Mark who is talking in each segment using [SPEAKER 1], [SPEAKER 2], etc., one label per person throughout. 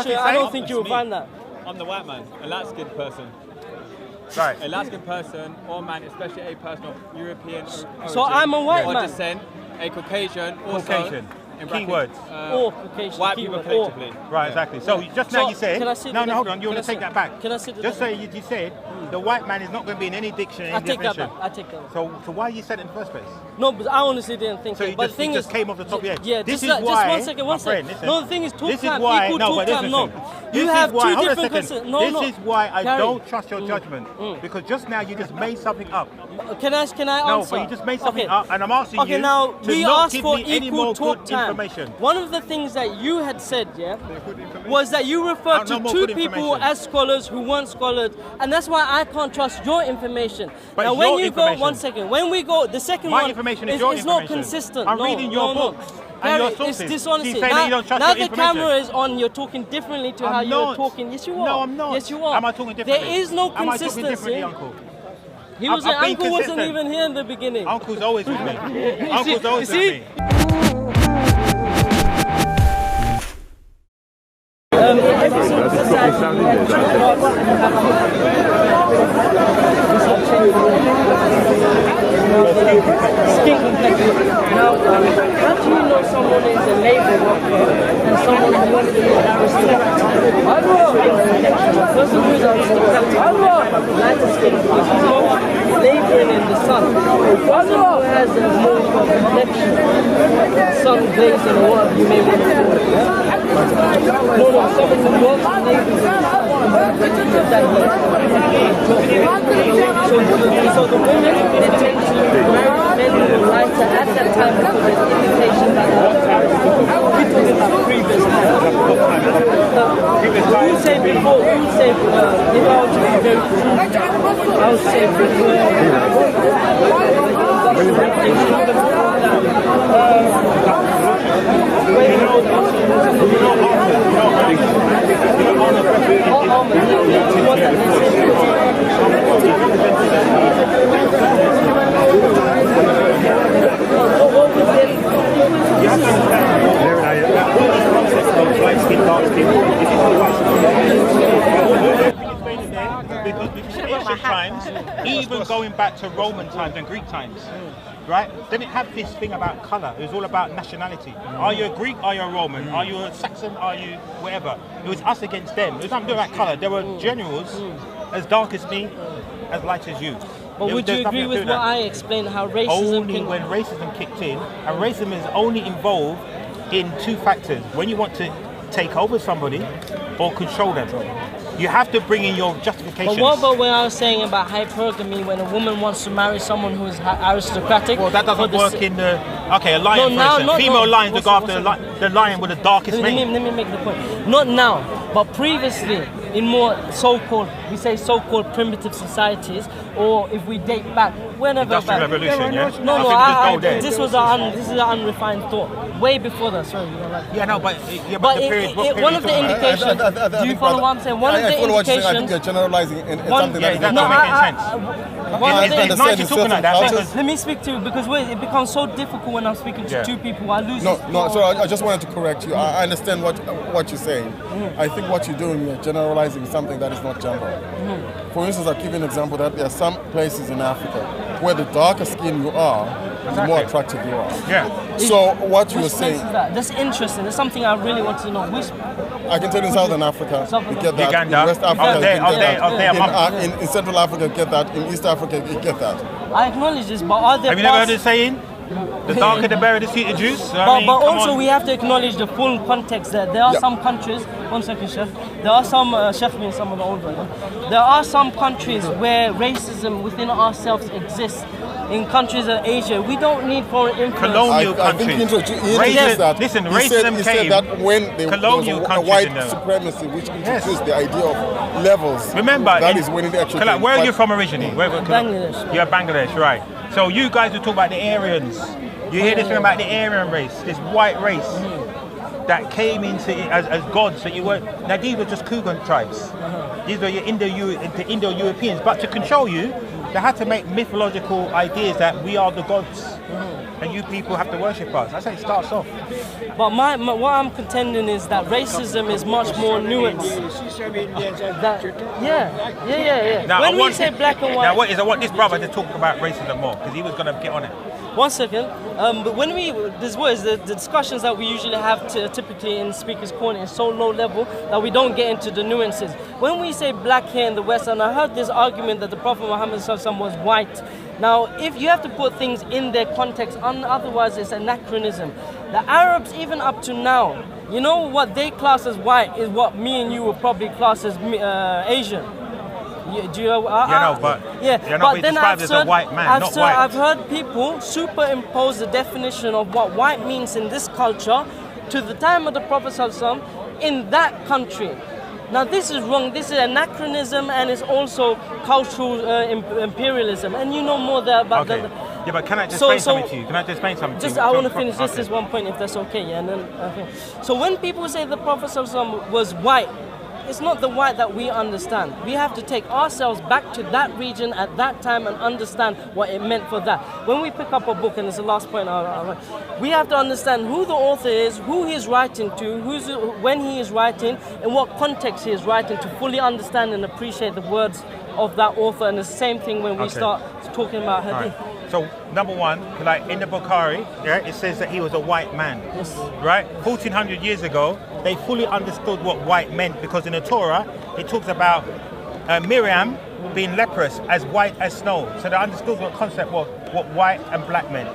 [SPEAKER 1] dictionary, I don't think you will find that.
[SPEAKER 2] I'm the white man, a light-skinned person.
[SPEAKER 3] Right.
[SPEAKER 2] A light-skinned person or man, especially a person of European origin.
[SPEAKER 1] So I'm a white man.
[SPEAKER 2] Or descent, a Caucasian, also.
[SPEAKER 3] Caucasian. Keywords.
[SPEAKER 1] Or Caucasian.
[SPEAKER 2] White people collectively.
[SPEAKER 3] Right, exactly. So just now you said.
[SPEAKER 1] Can I say
[SPEAKER 3] No, hold on. You want to take that back?
[SPEAKER 1] Can I say
[SPEAKER 3] just say you said the white man is not going to be in any dictionary.
[SPEAKER 1] I take that back. I take that back.
[SPEAKER 3] So why you said it in the first place?
[SPEAKER 1] No, but I honestly didn't think
[SPEAKER 3] so
[SPEAKER 1] it. But the thing
[SPEAKER 3] just came off the top of your head.
[SPEAKER 1] Yeah,
[SPEAKER 3] this
[SPEAKER 1] just
[SPEAKER 3] is why.
[SPEAKER 1] Just one second. No, the thing is, talk time equal talk time. No,
[SPEAKER 3] you have two
[SPEAKER 1] different concepts. No,
[SPEAKER 3] This is why I don't trust your judgment because just now you just made something up.
[SPEAKER 1] Can I answer?
[SPEAKER 3] No, but you just made something up, and I'm asking you
[SPEAKER 1] now
[SPEAKER 3] to
[SPEAKER 1] we
[SPEAKER 3] not
[SPEAKER 1] asked
[SPEAKER 3] give
[SPEAKER 1] for
[SPEAKER 3] me any
[SPEAKER 1] equal
[SPEAKER 3] more
[SPEAKER 1] talk
[SPEAKER 3] good
[SPEAKER 1] time.
[SPEAKER 3] information.
[SPEAKER 1] One of the things that you had said, was that you referred to two people as scholars who weren't scholars, and that's why I can't trust your information.
[SPEAKER 3] But
[SPEAKER 1] now, when you go, one second, when we go, the second one
[SPEAKER 3] information is your
[SPEAKER 1] it's
[SPEAKER 3] information.
[SPEAKER 1] not consistent.
[SPEAKER 3] I'm reading your books. And your sources.
[SPEAKER 1] It's dishonesty.
[SPEAKER 3] Now
[SPEAKER 1] the camera is on, you're talking differently to how you're talking. Yes, you are.
[SPEAKER 3] No, I'm not.
[SPEAKER 1] Yes, you are.
[SPEAKER 3] Am I talking differently?
[SPEAKER 1] There is no
[SPEAKER 3] Am I talking
[SPEAKER 1] consistency.
[SPEAKER 3] differently, Uncle?
[SPEAKER 1] Uncle wasn't even here in the beginning.
[SPEAKER 3] Uncle's always with me. Uncle's always with me.
[SPEAKER 1] Skin complexion. Now, how do you know someone is a labor worker and someone who wants to be an aristocrat? A person who is aristocratic, lighter skin, because he's not laboring in the sun. A person who has a more complexion, sun glazing or whatever you may want to call it. No, someone who works and labors in the sun. So the women, they tend to marry men who are lighter at that time because there's indication that we're talking about previous times. Who said before, who said, if I was to be very true, I would say before.
[SPEAKER 3] Because ancient times, even going back to Roman times and Greek times, right? Didn't have this thing about colour. It was all about nationality. Are you a Greek? Are you a Roman? Are you a Saxon? Are you whatever? It was us against them. It was nothing to do with colour. There were generals as dark as me, as light as you.
[SPEAKER 1] But would you agree with what I explained, how racism
[SPEAKER 3] only when racism kicked in, and racism is only involved in two factors. When you want to take over somebody or control them. You have to bring in your justifications.
[SPEAKER 1] But what about when I was saying about hypergamy, when a woman wants to marry someone who is aristocratic?
[SPEAKER 3] Well, that doesn't work in the... Okay, a lion, for instance. Female lions look after the lion with the darkest mane.
[SPEAKER 1] Let me make the point. Not now, but previously, in more so-called, we say so-called primitive societies, or if we date back, whenever
[SPEAKER 3] Industrial
[SPEAKER 1] back.
[SPEAKER 3] Revolution, yeah?
[SPEAKER 1] No, this is an unrefined thought. Way before that, sorry.
[SPEAKER 3] Yeah, no, but the period...
[SPEAKER 1] One of the indications... Do you follow what I'm saying? One of the indications...
[SPEAKER 4] I think you're generalizing in something that is
[SPEAKER 3] not making sense. It's not talking like that.
[SPEAKER 1] Let me speak to you, because it becomes so difficult when I'm speaking to two people. I lose...
[SPEAKER 4] No, so I just wanted to correct you. I understand what you're saying. I think what you're doing, you're generalizing something that is not general. For instance, I'll give you an example that there are some places in Africa where the darker skin you are, the more attractive you are.
[SPEAKER 3] Yeah.
[SPEAKER 4] So what you were saying...
[SPEAKER 1] That's interesting. That's something I really want to know.
[SPEAKER 4] I can tell you in Southern Africa, you get that.
[SPEAKER 3] Uganda.
[SPEAKER 4] In West Africa, you get
[SPEAKER 3] that.
[SPEAKER 4] In Central Africa, you get that. In East Africa, you get that.
[SPEAKER 1] I acknowledge this, but are there...
[SPEAKER 3] Have you never heard the saying? The darker the berry, the sweeter the juice.
[SPEAKER 1] But also we have to acknowledge the full context there. There are some countries, one second chef, there are some, chef means some of the older, there are some countries where racism within ourselves exists. In countries of Asia, we don't need foreign influence.
[SPEAKER 3] Colonial countries. Racism
[SPEAKER 4] he said that when there was a white
[SPEAKER 3] countries
[SPEAKER 4] supremacy which introduced the idea of levels.
[SPEAKER 3] Remember,
[SPEAKER 4] that is when it actually came.
[SPEAKER 3] Where are you from originally?
[SPEAKER 1] Bangladesh.
[SPEAKER 3] You're Bangladesh, right. So you guys will talk about the Aryans. You hear this thing about the Aryan race, this white race that came into it as gods. So you weren't. Now these were just Kugan tribes. These were your Indo-Europeans. But to control you, They had to make mythological ideas that we are the gods, and you people have to worship us. That's how it starts off.
[SPEAKER 1] But what I'm contending is that racism is much more nuanced.
[SPEAKER 3] Now,
[SPEAKER 1] When we say black and white...
[SPEAKER 3] Now, I want this brother to talk about racism more, because he was going to get on it.
[SPEAKER 1] One second. But when the discussions that we usually have typically in Speaker's Corner is so low level that we don't get into the nuances. When we say black here in the West, and I heard this argument that the Prophet Muhammad was white. Now, if you have to put things in their context, otherwise it's anachronism. The Arabs, even up to now, you know what they class as white is what me and you would probably class as Asian. But then
[SPEAKER 3] described as a white man, not white.
[SPEAKER 1] I've heard people superimpose the definition of what white means in this culture to the time of the Prophet ﷺ in that country. Now this is wrong. This is anachronism, and it's also cultural imperialism. And you know more there about that.
[SPEAKER 3] Yeah, but can I just explain something to you? Can I just explain something to you?
[SPEAKER 1] I want to finish this one point, if that's okay. Yeah. And then, okay. So when people say the Prophet ﷺ was white, it's not the white that we understand. We have to take ourselves back to that region at that time and understand what it meant for that. When we pick up a book, and it's the last point, we have to understand who the author is, who he's writing to, when he is writing, in what context he is writing, to fully understand and appreciate the words of that author. And the same thing when we start talking about hadith.
[SPEAKER 3] Right. So, number one, like in the Bukhari, it says that he was a white man, right? 1400 years ago, they fully understood what white meant, because in the Torah, it talks about Miriam being leprous, as white as snow. So they understood what concept was, what white and black meant.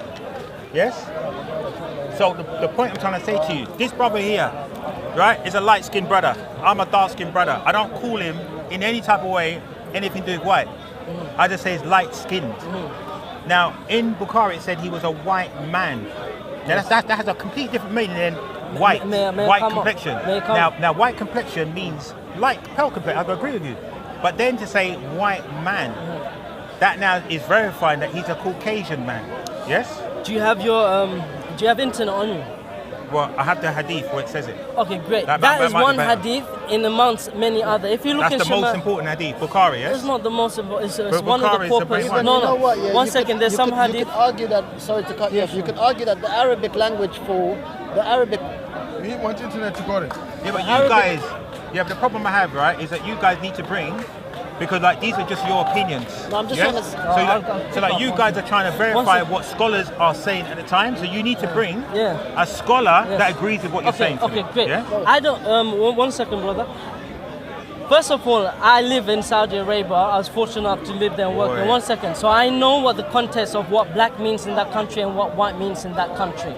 [SPEAKER 3] Yes? So the point I'm trying to say to you, this brother here, right, is a light-skinned brother. I'm a dark-skinned brother. I don't call him in any type of way anything to do with white. I just say he's light-skinned. Now, in Bukhari, it said he was a white man. Now, that has a completely different meaning than white. White complexion. Now, white complexion means light, pale complexion. I agree with you. But then to say white man, that now is verifying that he's a Caucasian man. Yes?
[SPEAKER 1] Do you have internet on you?
[SPEAKER 3] Well, I have the hadith where it says it.
[SPEAKER 1] Okay, great. That is one hadith in amongst many other. If you look
[SPEAKER 3] That's the most important hadith, Bukhari, yes?
[SPEAKER 1] It's not the most important. It's one of the corpus. No. One second. There's some hadith.
[SPEAKER 5] You could argue that. Sorry to cut you off. You could argue that the Arabic language for the Arabic.
[SPEAKER 4] We want internet to got it.
[SPEAKER 3] Yeah, but you guys. Yeah, but the problem I have, right, is that you guys need to bring. Because like these are just your opinions.
[SPEAKER 5] No, I'm just
[SPEAKER 3] so you guys are trying to verify what scholars are saying at the time. So you need to bring a scholar that agrees with what you're saying.
[SPEAKER 1] Okay, great.
[SPEAKER 3] Yeah?
[SPEAKER 1] I don't. 1 second, brother. First of all, I live in Saudi Arabia. I was fortunate enough to live there and work there. 1 second. So I know what the context of what black means in that country and what white means in that country.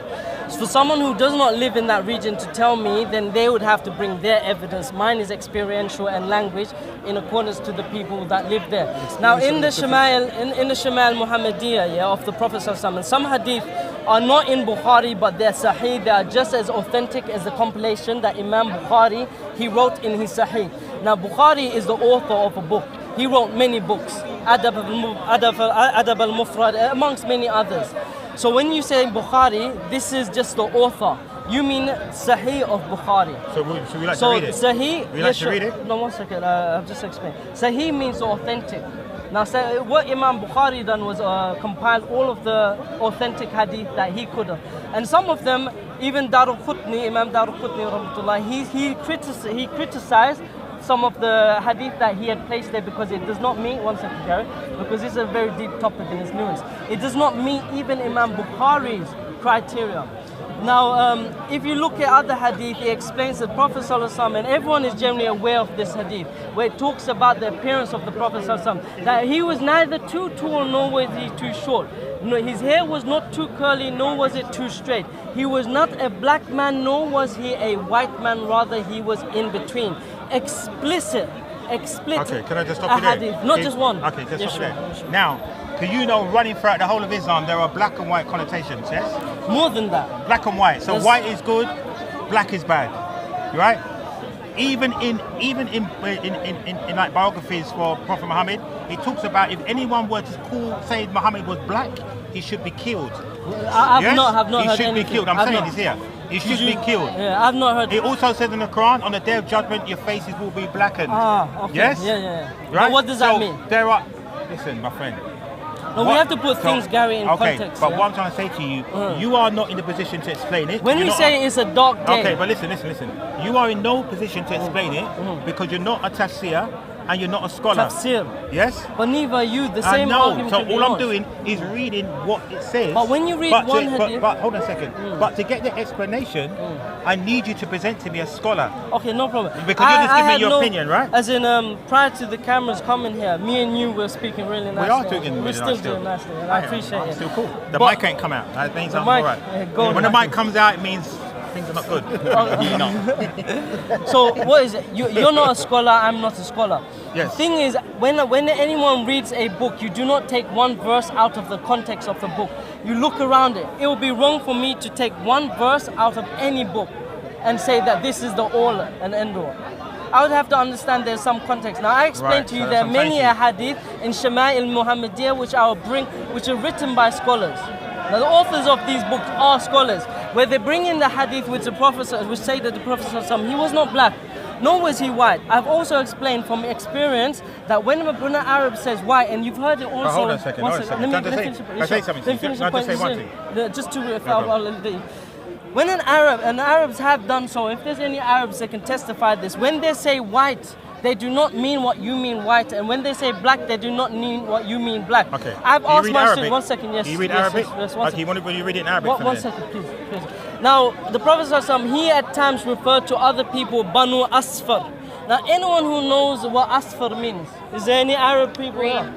[SPEAKER 1] So for someone who does not live in that region to tell me, then they would have to bring their evidence. Mine is experiential and language in accordance to the people that live there. Now in the Shamal Muhammadiyah of the Prophet ﷺ, some hadith are not in Bukhari, but they're Sahih. They are just as authentic as the compilation that Imam Bukhari, he wrote in his Sahih. Now Bukhari is the author of a book. He wrote many books, Adab al-Mufrad, amongst many others. So when you say Bukhari, this is just the author. You mean Sahih of Bukhari.
[SPEAKER 3] So should we like to read it?
[SPEAKER 1] Sahih,
[SPEAKER 3] we like to read it?
[SPEAKER 1] No, 1 second, I've just explained. Sahih means authentic. Now, what Imam Bukhari done was compile all of the authentic hadith that he could have. And some of them, even Darul-Qutni, Imam Darul-Qutni, he criticized some of the hadith that he had placed there because it does not meet, 1 second, Gary, because this is a very deep topic and it's nuanced. It does not meet even Imam Bukhari's criteria. Now, if you look at other hadith, it explains that Prophet ﷺ, and everyone is generally aware of this hadith, where it talks about the appearance of the Prophet ﷺ, that he was neither too tall nor was he too short. No, his hair was not too curly, nor was it too straight. He was not a black man, nor was he a white man, rather he was in between. Explicit.
[SPEAKER 3] Okay, can I just stop you there?
[SPEAKER 1] Hadith, not just one.
[SPEAKER 3] Okay, just stop there. Now, do you know running throughout the whole of Islam there are black and white connotations, yes?
[SPEAKER 1] More than that.
[SPEAKER 3] Black and white. So white is good, black is bad. Right? Even in like biographies for Prophet Muhammad, it talks about if anyone were to say Muhammad was black, he should be killed.
[SPEAKER 1] I've not heard anything.
[SPEAKER 3] He should be killed. I'm saying this here. He should be killed.
[SPEAKER 1] Yeah, I've not heard.
[SPEAKER 3] It also says in the Quran, on the day of judgment, your faces will be blackened.
[SPEAKER 1] Okay.
[SPEAKER 3] Yes?
[SPEAKER 1] Yeah.
[SPEAKER 3] Right?
[SPEAKER 1] But what does that mean?
[SPEAKER 3] There are. Listen, my friend.
[SPEAKER 1] No, we have to put things, Gary, in
[SPEAKER 3] okay,
[SPEAKER 1] context.
[SPEAKER 3] but
[SPEAKER 1] yeah?
[SPEAKER 3] what I'm trying to say to you, you are not in the position to explain it.
[SPEAKER 1] When we say it's a dark day.
[SPEAKER 3] Okay, but listen. You are in no position to explain it because you're not a tafsir and you're not a scholar.
[SPEAKER 1] Tafsir.
[SPEAKER 3] Yes?
[SPEAKER 1] But neither are you. The same argument.
[SPEAKER 3] So
[SPEAKER 1] can be
[SPEAKER 3] all I'm
[SPEAKER 1] launched.
[SPEAKER 3] doing is reading what it says.
[SPEAKER 1] But when you read one hadith...
[SPEAKER 3] But hold on a second. But to get the explanation, I need you to present to me a scholar.
[SPEAKER 1] Okay, no problem.
[SPEAKER 3] Because you're just giving me your opinion, right?
[SPEAKER 1] As in, prior to the cameras coming here, me and you were speaking really nicely.
[SPEAKER 3] We are talking really
[SPEAKER 1] We're still doing
[SPEAKER 3] nice
[SPEAKER 1] nicely, and I appreciate it.
[SPEAKER 3] Still cool. The
[SPEAKER 1] But-
[SPEAKER 3] mic ain't come out. That means
[SPEAKER 1] The
[SPEAKER 3] I'm
[SPEAKER 1] mic,
[SPEAKER 3] alright. When the mic comes out, it means things are not good.
[SPEAKER 1] So what is it? You're not a scholar, I'm not a scholar.
[SPEAKER 3] Yes.
[SPEAKER 1] The thing is, when anyone reads a book, you do not take one verse out of the context of the book. You look around it. It would be wrong for me to take one verse out of any book and say that this is the all and end all. I would have to understand there's some context. Now I explained to you there are many hadith in Shama'il Muhammadiyah which are written by scholars. Now the authors of these books are scholars. Where they bring in the hadith which say that the Prophet he was not black, nor was he white. I've also explained from experience that when an Arab says white, and you've heard it also.
[SPEAKER 3] Hold on a second. Let me say something.
[SPEAKER 1] Let me finish the point.
[SPEAKER 3] Say one thing.
[SPEAKER 1] Just to when an Arab, and Arabs have done so, if there's any Arabs that can testify this, when they say white, they do not mean what you mean white, and when they say black, they do not mean what you mean black.
[SPEAKER 3] Okay.
[SPEAKER 1] I've asked my
[SPEAKER 3] Arabic?
[SPEAKER 1] students, 1 second, yes.
[SPEAKER 3] Do you read
[SPEAKER 1] yes,
[SPEAKER 3] Arabic?
[SPEAKER 1] Yes,
[SPEAKER 3] Okay, you want to read it in Arabic?
[SPEAKER 1] One second, please. Now, the Prophet ﷺ, he at times referred to other people Banu Asfar. Now, anyone who knows what Asfar means, is there any Arab people here?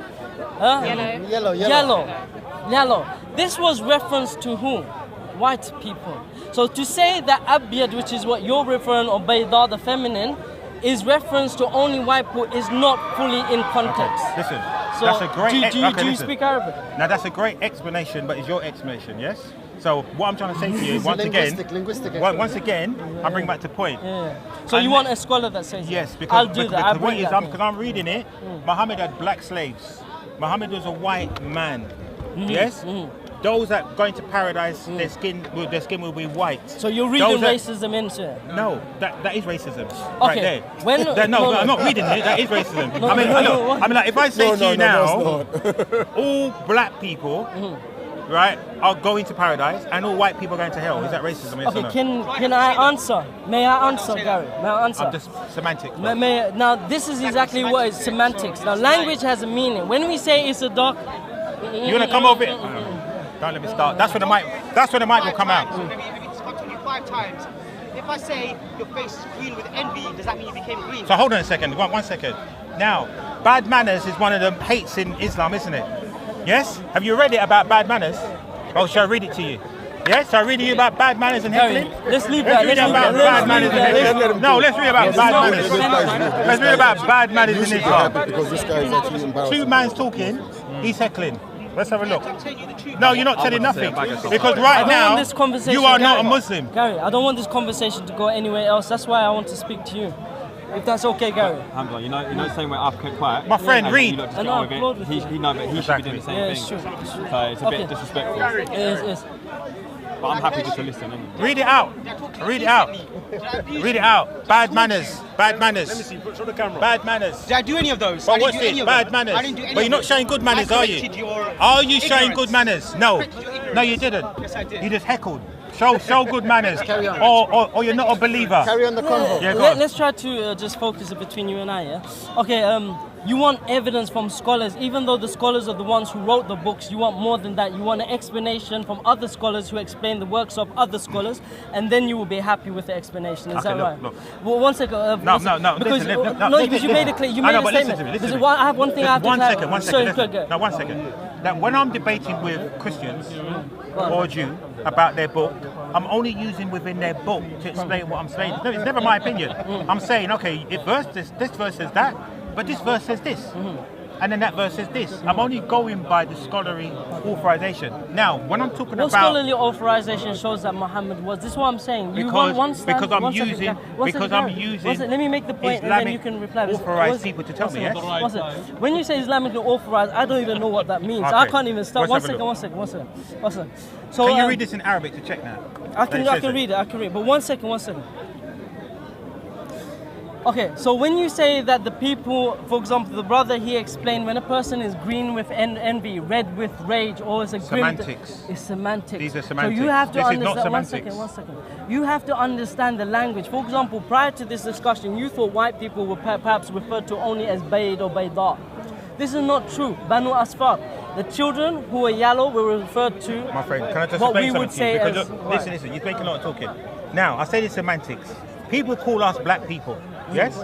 [SPEAKER 1] Huh? Yellow. This was reference to who? White people. So to say that Abyad, which is what you're referring, or Bayda, the feminine, is reference to only white people is not fully in context.
[SPEAKER 3] Okay. Listen,
[SPEAKER 1] So
[SPEAKER 3] that's a great...
[SPEAKER 1] do you speak Arabic?
[SPEAKER 3] Now that's a great explanation, but it's your explanation, yes? So what I'm trying to say to you, once again, I bring back the point.
[SPEAKER 1] Yeah. So you want a scholar that says
[SPEAKER 3] yes,
[SPEAKER 1] that?
[SPEAKER 3] because,
[SPEAKER 1] I'll do that.
[SPEAKER 3] because what it is, because I'm reading it, Muhammad had black slaves. Muhammad was a white man, yes? Those that go into paradise, their skin will be white.
[SPEAKER 1] So you're reading racism into it?
[SPEAKER 3] No, that is racism.
[SPEAKER 1] Okay.
[SPEAKER 3] Right there. No, I'm not reading it. That is racism. I mean, like, if I say to you now, all black people, right, are going to paradise, and all white people are going to hell. Is that racism? Yes,
[SPEAKER 1] okay. Can I answer? May I answer, Gary? May I answer?
[SPEAKER 3] I'm just semantics.
[SPEAKER 1] Now this is exactly what is semantics. Now language has a meaning. When we say it's a dog,
[SPEAKER 3] you wanna come over it? Don't let me start. That's when the mic will come out.
[SPEAKER 6] Maybe it's got you 5 times. If I say your face is green with envy, does that mean you became green?
[SPEAKER 3] So hold on a second. One second. Now, bad manners is one of the hates in Islam, isn't it? Yes? Have you read it about bad manners? Oh, shall I read it to you? Yes? Shall I read to you about bad manners and heckling?
[SPEAKER 1] Let's leave that.
[SPEAKER 3] Let's read about bad manners and heckling. No, let's read about bad manners. Let's read about bad manners in Islam.
[SPEAKER 4] Because this guy is actually embarrassing.
[SPEAKER 3] 2 man's talking, he's heckling. Let's have a look. No, you're not telling nothing. Because right now, you are not a Muslim.
[SPEAKER 1] Gary, I don't want this conversation to go anywhere else. That's why I want to speak to you. If that's okay, Gary.
[SPEAKER 7] Hamza, you know the same way I've kept quiet.
[SPEAKER 3] My friend, read.
[SPEAKER 7] You lot just get on with it. He should be doing the same thing.
[SPEAKER 1] Yeah, it's true.
[SPEAKER 7] So it's a bit disrespectful.
[SPEAKER 1] It is.
[SPEAKER 7] But I'm happy just to listen. Anyway.
[SPEAKER 3] Read it out. Read it out. Read it out. Bad manners. Bad manners.
[SPEAKER 6] Let me see. Show the camera.
[SPEAKER 3] Bad manners.
[SPEAKER 6] Did I do any of those?
[SPEAKER 3] But what's it? Bad manners.
[SPEAKER 6] I didn't do any
[SPEAKER 3] but you're not
[SPEAKER 6] of
[SPEAKER 3] showing good manners, are you? Are you showing good manners? No. No, you didn't.
[SPEAKER 6] Yes, I did.
[SPEAKER 3] You just heckled. Show good manners. Or you're not a believer.
[SPEAKER 5] Carry on the convo.
[SPEAKER 3] Yeah, go on.
[SPEAKER 1] Let's try to just focus it between you and I, yeah? Okay, you want evidence from scholars, even though the scholars are the ones who wrote the books, you want more than that. You want an explanation from other scholars who explain the works of other scholars, and then you will be happy with the explanation. Is that right?
[SPEAKER 3] Look.
[SPEAKER 1] Well, 1 second.
[SPEAKER 3] No.
[SPEAKER 1] Because,
[SPEAKER 3] Because
[SPEAKER 1] you made it clear. You made a statement.
[SPEAKER 3] Listen to me.
[SPEAKER 1] I have one thing I have to clarify.
[SPEAKER 3] One second. No, 1 second. That when I'm debating with Christians or Jew about their book, I'm only using within their book to explain what I'm saying. No, it's never my opinion. I'm saying, okay, this verse says that, but this verse says this. And then that verse says this. I'm only going by the scholarly authorization. Now, when I'm talking about...
[SPEAKER 1] What scholarly authorization shows that Muhammad was? This is what I'm saying.
[SPEAKER 3] Because I'm using
[SPEAKER 1] let me make the point and then you can reply.
[SPEAKER 3] authorized people to tell me, yes?
[SPEAKER 1] When you say Islamically authorized, I don't even know what that means.
[SPEAKER 3] Okay.
[SPEAKER 1] I can't even start.
[SPEAKER 3] One
[SPEAKER 1] One second. So,
[SPEAKER 3] can you read this in Arabic to check now?
[SPEAKER 1] I can read it. But 1 second. Okay, so when you say that the people, for example, the brother here explained when a person is green with envy, red with rage, or is a
[SPEAKER 3] Semantics.
[SPEAKER 1] It's semantics.
[SPEAKER 3] These are semantics.
[SPEAKER 1] So you have to
[SPEAKER 3] This is not
[SPEAKER 1] understand.
[SPEAKER 3] semantics.
[SPEAKER 1] One second. You have to understand the language. For example, prior to this discussion, you thought white people were perhaps referred to only as Bayd or Bayda. This is not true. Banu Asfar. The children who are yellow were referred to.
[SPEAKER 3] My friend, can I just
[SPEAKER 1] what we
[SPEAKER 3] explain
[SPEAKER 1] would
[SPEAKER 3] something to you?
[SPEAKER 1] say
[SPEAKER 3] Because
[SPEAKER 1] as
[SPEAKER 3] look,
[SPEAKER 1] right.
[SPEAKER 3] listen, you're making a lot of talking. Now, I say this semantics. People call us black people, yes?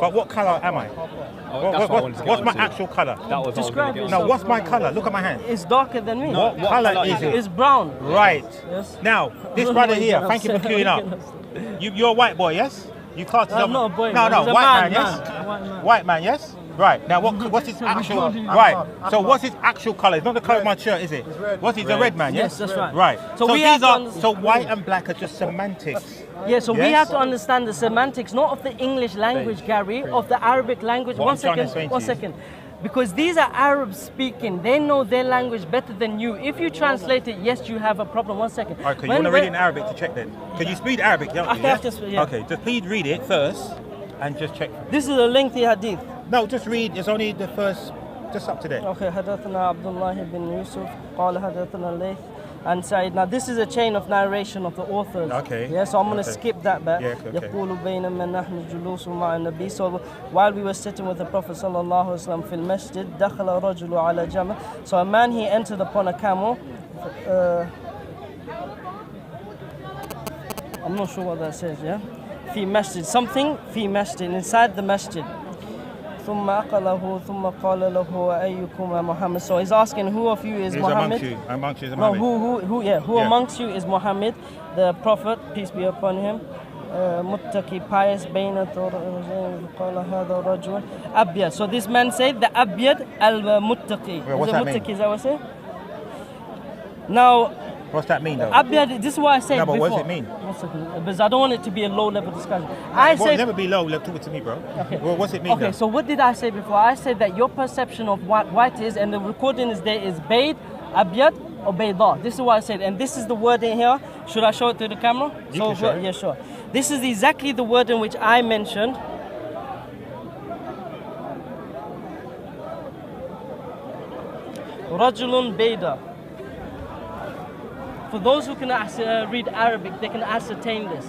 [SPEAKER 3] But what colour am I?
[SPEAKER 7] That's what I wanted to get
[SPEAKER 3] What's my
[SPEAKER 7] onto.
[SPEAKER 3] actual colour?
[SPEAKER 7] That was
[SPEAKER 1] Describe
[SPEAKER 7] what I was
[SPEAKER 1] yourself.
[SPEAKER 7] gonna
[SPEAKER 3] No, what's my colour? Look at my hand.
[SPEAKER 1] It's darker than me.
[SPEAKER 3] What colour is it?
[SPEAKER 1] It's brown.
[SPEAKER 3] Right.
[SPEAKER 1] Yes.
[SPEAKER 3] Now, this
[SPEAKER 1] don't
[SPEAKER 3] brother
[SPEAKER 1] know
[SPEAKER 3] here,
[SPEAKER 1] what
[SPEAKER 3] thank you for
[SPEAKER 1] you're
[SPEAKER 3] queuing up.
[SPEAKER 1] saying.
[SPEAKER 3] You're a white boy, yes? You can't tell
[SPEAKER 1] I'm not a boy,
[SPEAKER 3] No,
[SPEAKER 1] man.
[SPEAKER 3] no,
[SPEAKER 1] He's a
[SPEAKER 3] white
[SPEAKER 1] man,
[SPEAKER 3] man, yes?
[SPEAKER 1] man. White man.
[SPEAKER 3] White man, yes? Right. Now, what's his actual... Right. So what's his actual colour? It's not the colour of my shirt, is it? What's his? A red man, yes?
[SPEAKER 1] Yes, that's right.
[SPEAKER 3] Right.
[SPEAKER 1] So
[SPEAKER 3] So
[SPEAKER 1] we
[SPEAKER 3] these
[SPEAKER 1] have to
[SPEAKER 3] are...
[SPEAKER 1] understand-
[SPEAKER 3] So white and black are just semantics.
[SPEAKER 1] Yeah, so we
[SPEAKER 3] Yes?
[SPEAKER 1] have to understand the semantics, not of the English language, Gary, of the Arabic language.
[SPEAKER 3] What
[SPEAKER 1] One
[SPEAKER 3] I'm trying to
[SPEAKER 1] second,
[SPEAKER 3] explain to
[SPEAKER 1] one
[SPEAKER 3] you.
[SPEAKER 1] second. Because these are Arabs speaking, they know their language better than you. If you translate it, yes, you have a problem. One second.
[SPEAKER 3] Okay, you want to read it in Arabic to check then? Can you speak Arabic, don't
[SPEAKER 1] I
[SPEAKER 3] you?
[SPEAKER 1] have
[SPEAKER 3] yeah?
[SPEAKER 1] to, yeah.
[SPEAKER 3] Okay, just please read it first and just check.
[SPEAKER 1] This is a lengthy hadith.
[SPEAKER 3] No, just read. It's only the first, just up to there.
[SPEAKER 1] Okay, حدثنا عبد الله بن يوسف قال حدثنا الليث عن سعيد. Now this is a chain of narration of the authors.
[SPEAKER 3] Okay.
[SPEAKER 1] Yeah, so I'm going to
[SPEAKER 3] Okay.
[SPEAKER 1] skip that back.
[SPEAKER 3] Yeah, okay.
[SPEAKER 1] يقول بينما نحن جلوس مع النبي. So while we were sitting with the Prophet صلى الله عليه وسلم في المسجد دخل رجل على جمل. So a man, he entered upon a camel. I'm not sure what that says, yeah? في مسجد, something في مسجد, inside the masjid. ثم أقله ثم قال له أيكم Muhammad. So he's asking, who of you is
[SPEAKER 3] Who's
[SPEAKER 1] Muhammad?
[SPEAKER 3] amongst you is
[SPEAKER 1] No,
[SPEAKER 3] Muhammad.
[SPEAKER 1] who
[SPEAKER 3] Yeah.
[SPEAKER 1] amongst you is Muhammad, the Prophet, peace be upon him. متقي, pious, بين قال هذا رجل أبيض. So this man said, the أبيض المتقي.
[SPEAKER 3] Well, what's that mean?
[SPEAKER 1] Muttaqi, is that what I say? Now,
[SPEAKER 3] What's that mean though?
[SPEAKER 1] Abiyad, this is what I said
[SPEAKER 3] No, but
[SPEAKER 1] before.
[SPEAKER 3] what does it mean?
[SPEAKER 1] One second, because I don't want it to be a low-level discussion. I
[SPEAKER 3] Well,
[SPEAKER 1] said,
[SPEAKER 3] never be low. Talk to me, bro.
[SPEAKER 1] Okay.
[SPEAKER 3] Well, what's it mean?
[SPEAKER 1] okay,
[SPEAKER 3] though?
[SPEAKER 1] so what did I say before? I said that your perception of what white is, and the recording is there, is Bayd, Abiyad, or Bayda. This is what I said, and this is the word in here. Should I show it to the camera?
[SPEAKER 3] You can show it.
[SPEAKER 1] Yeah, sure. This is exactly the word in which I mentioned. Rajulun Bayda. For those who can read Arabic, they can ascertain this.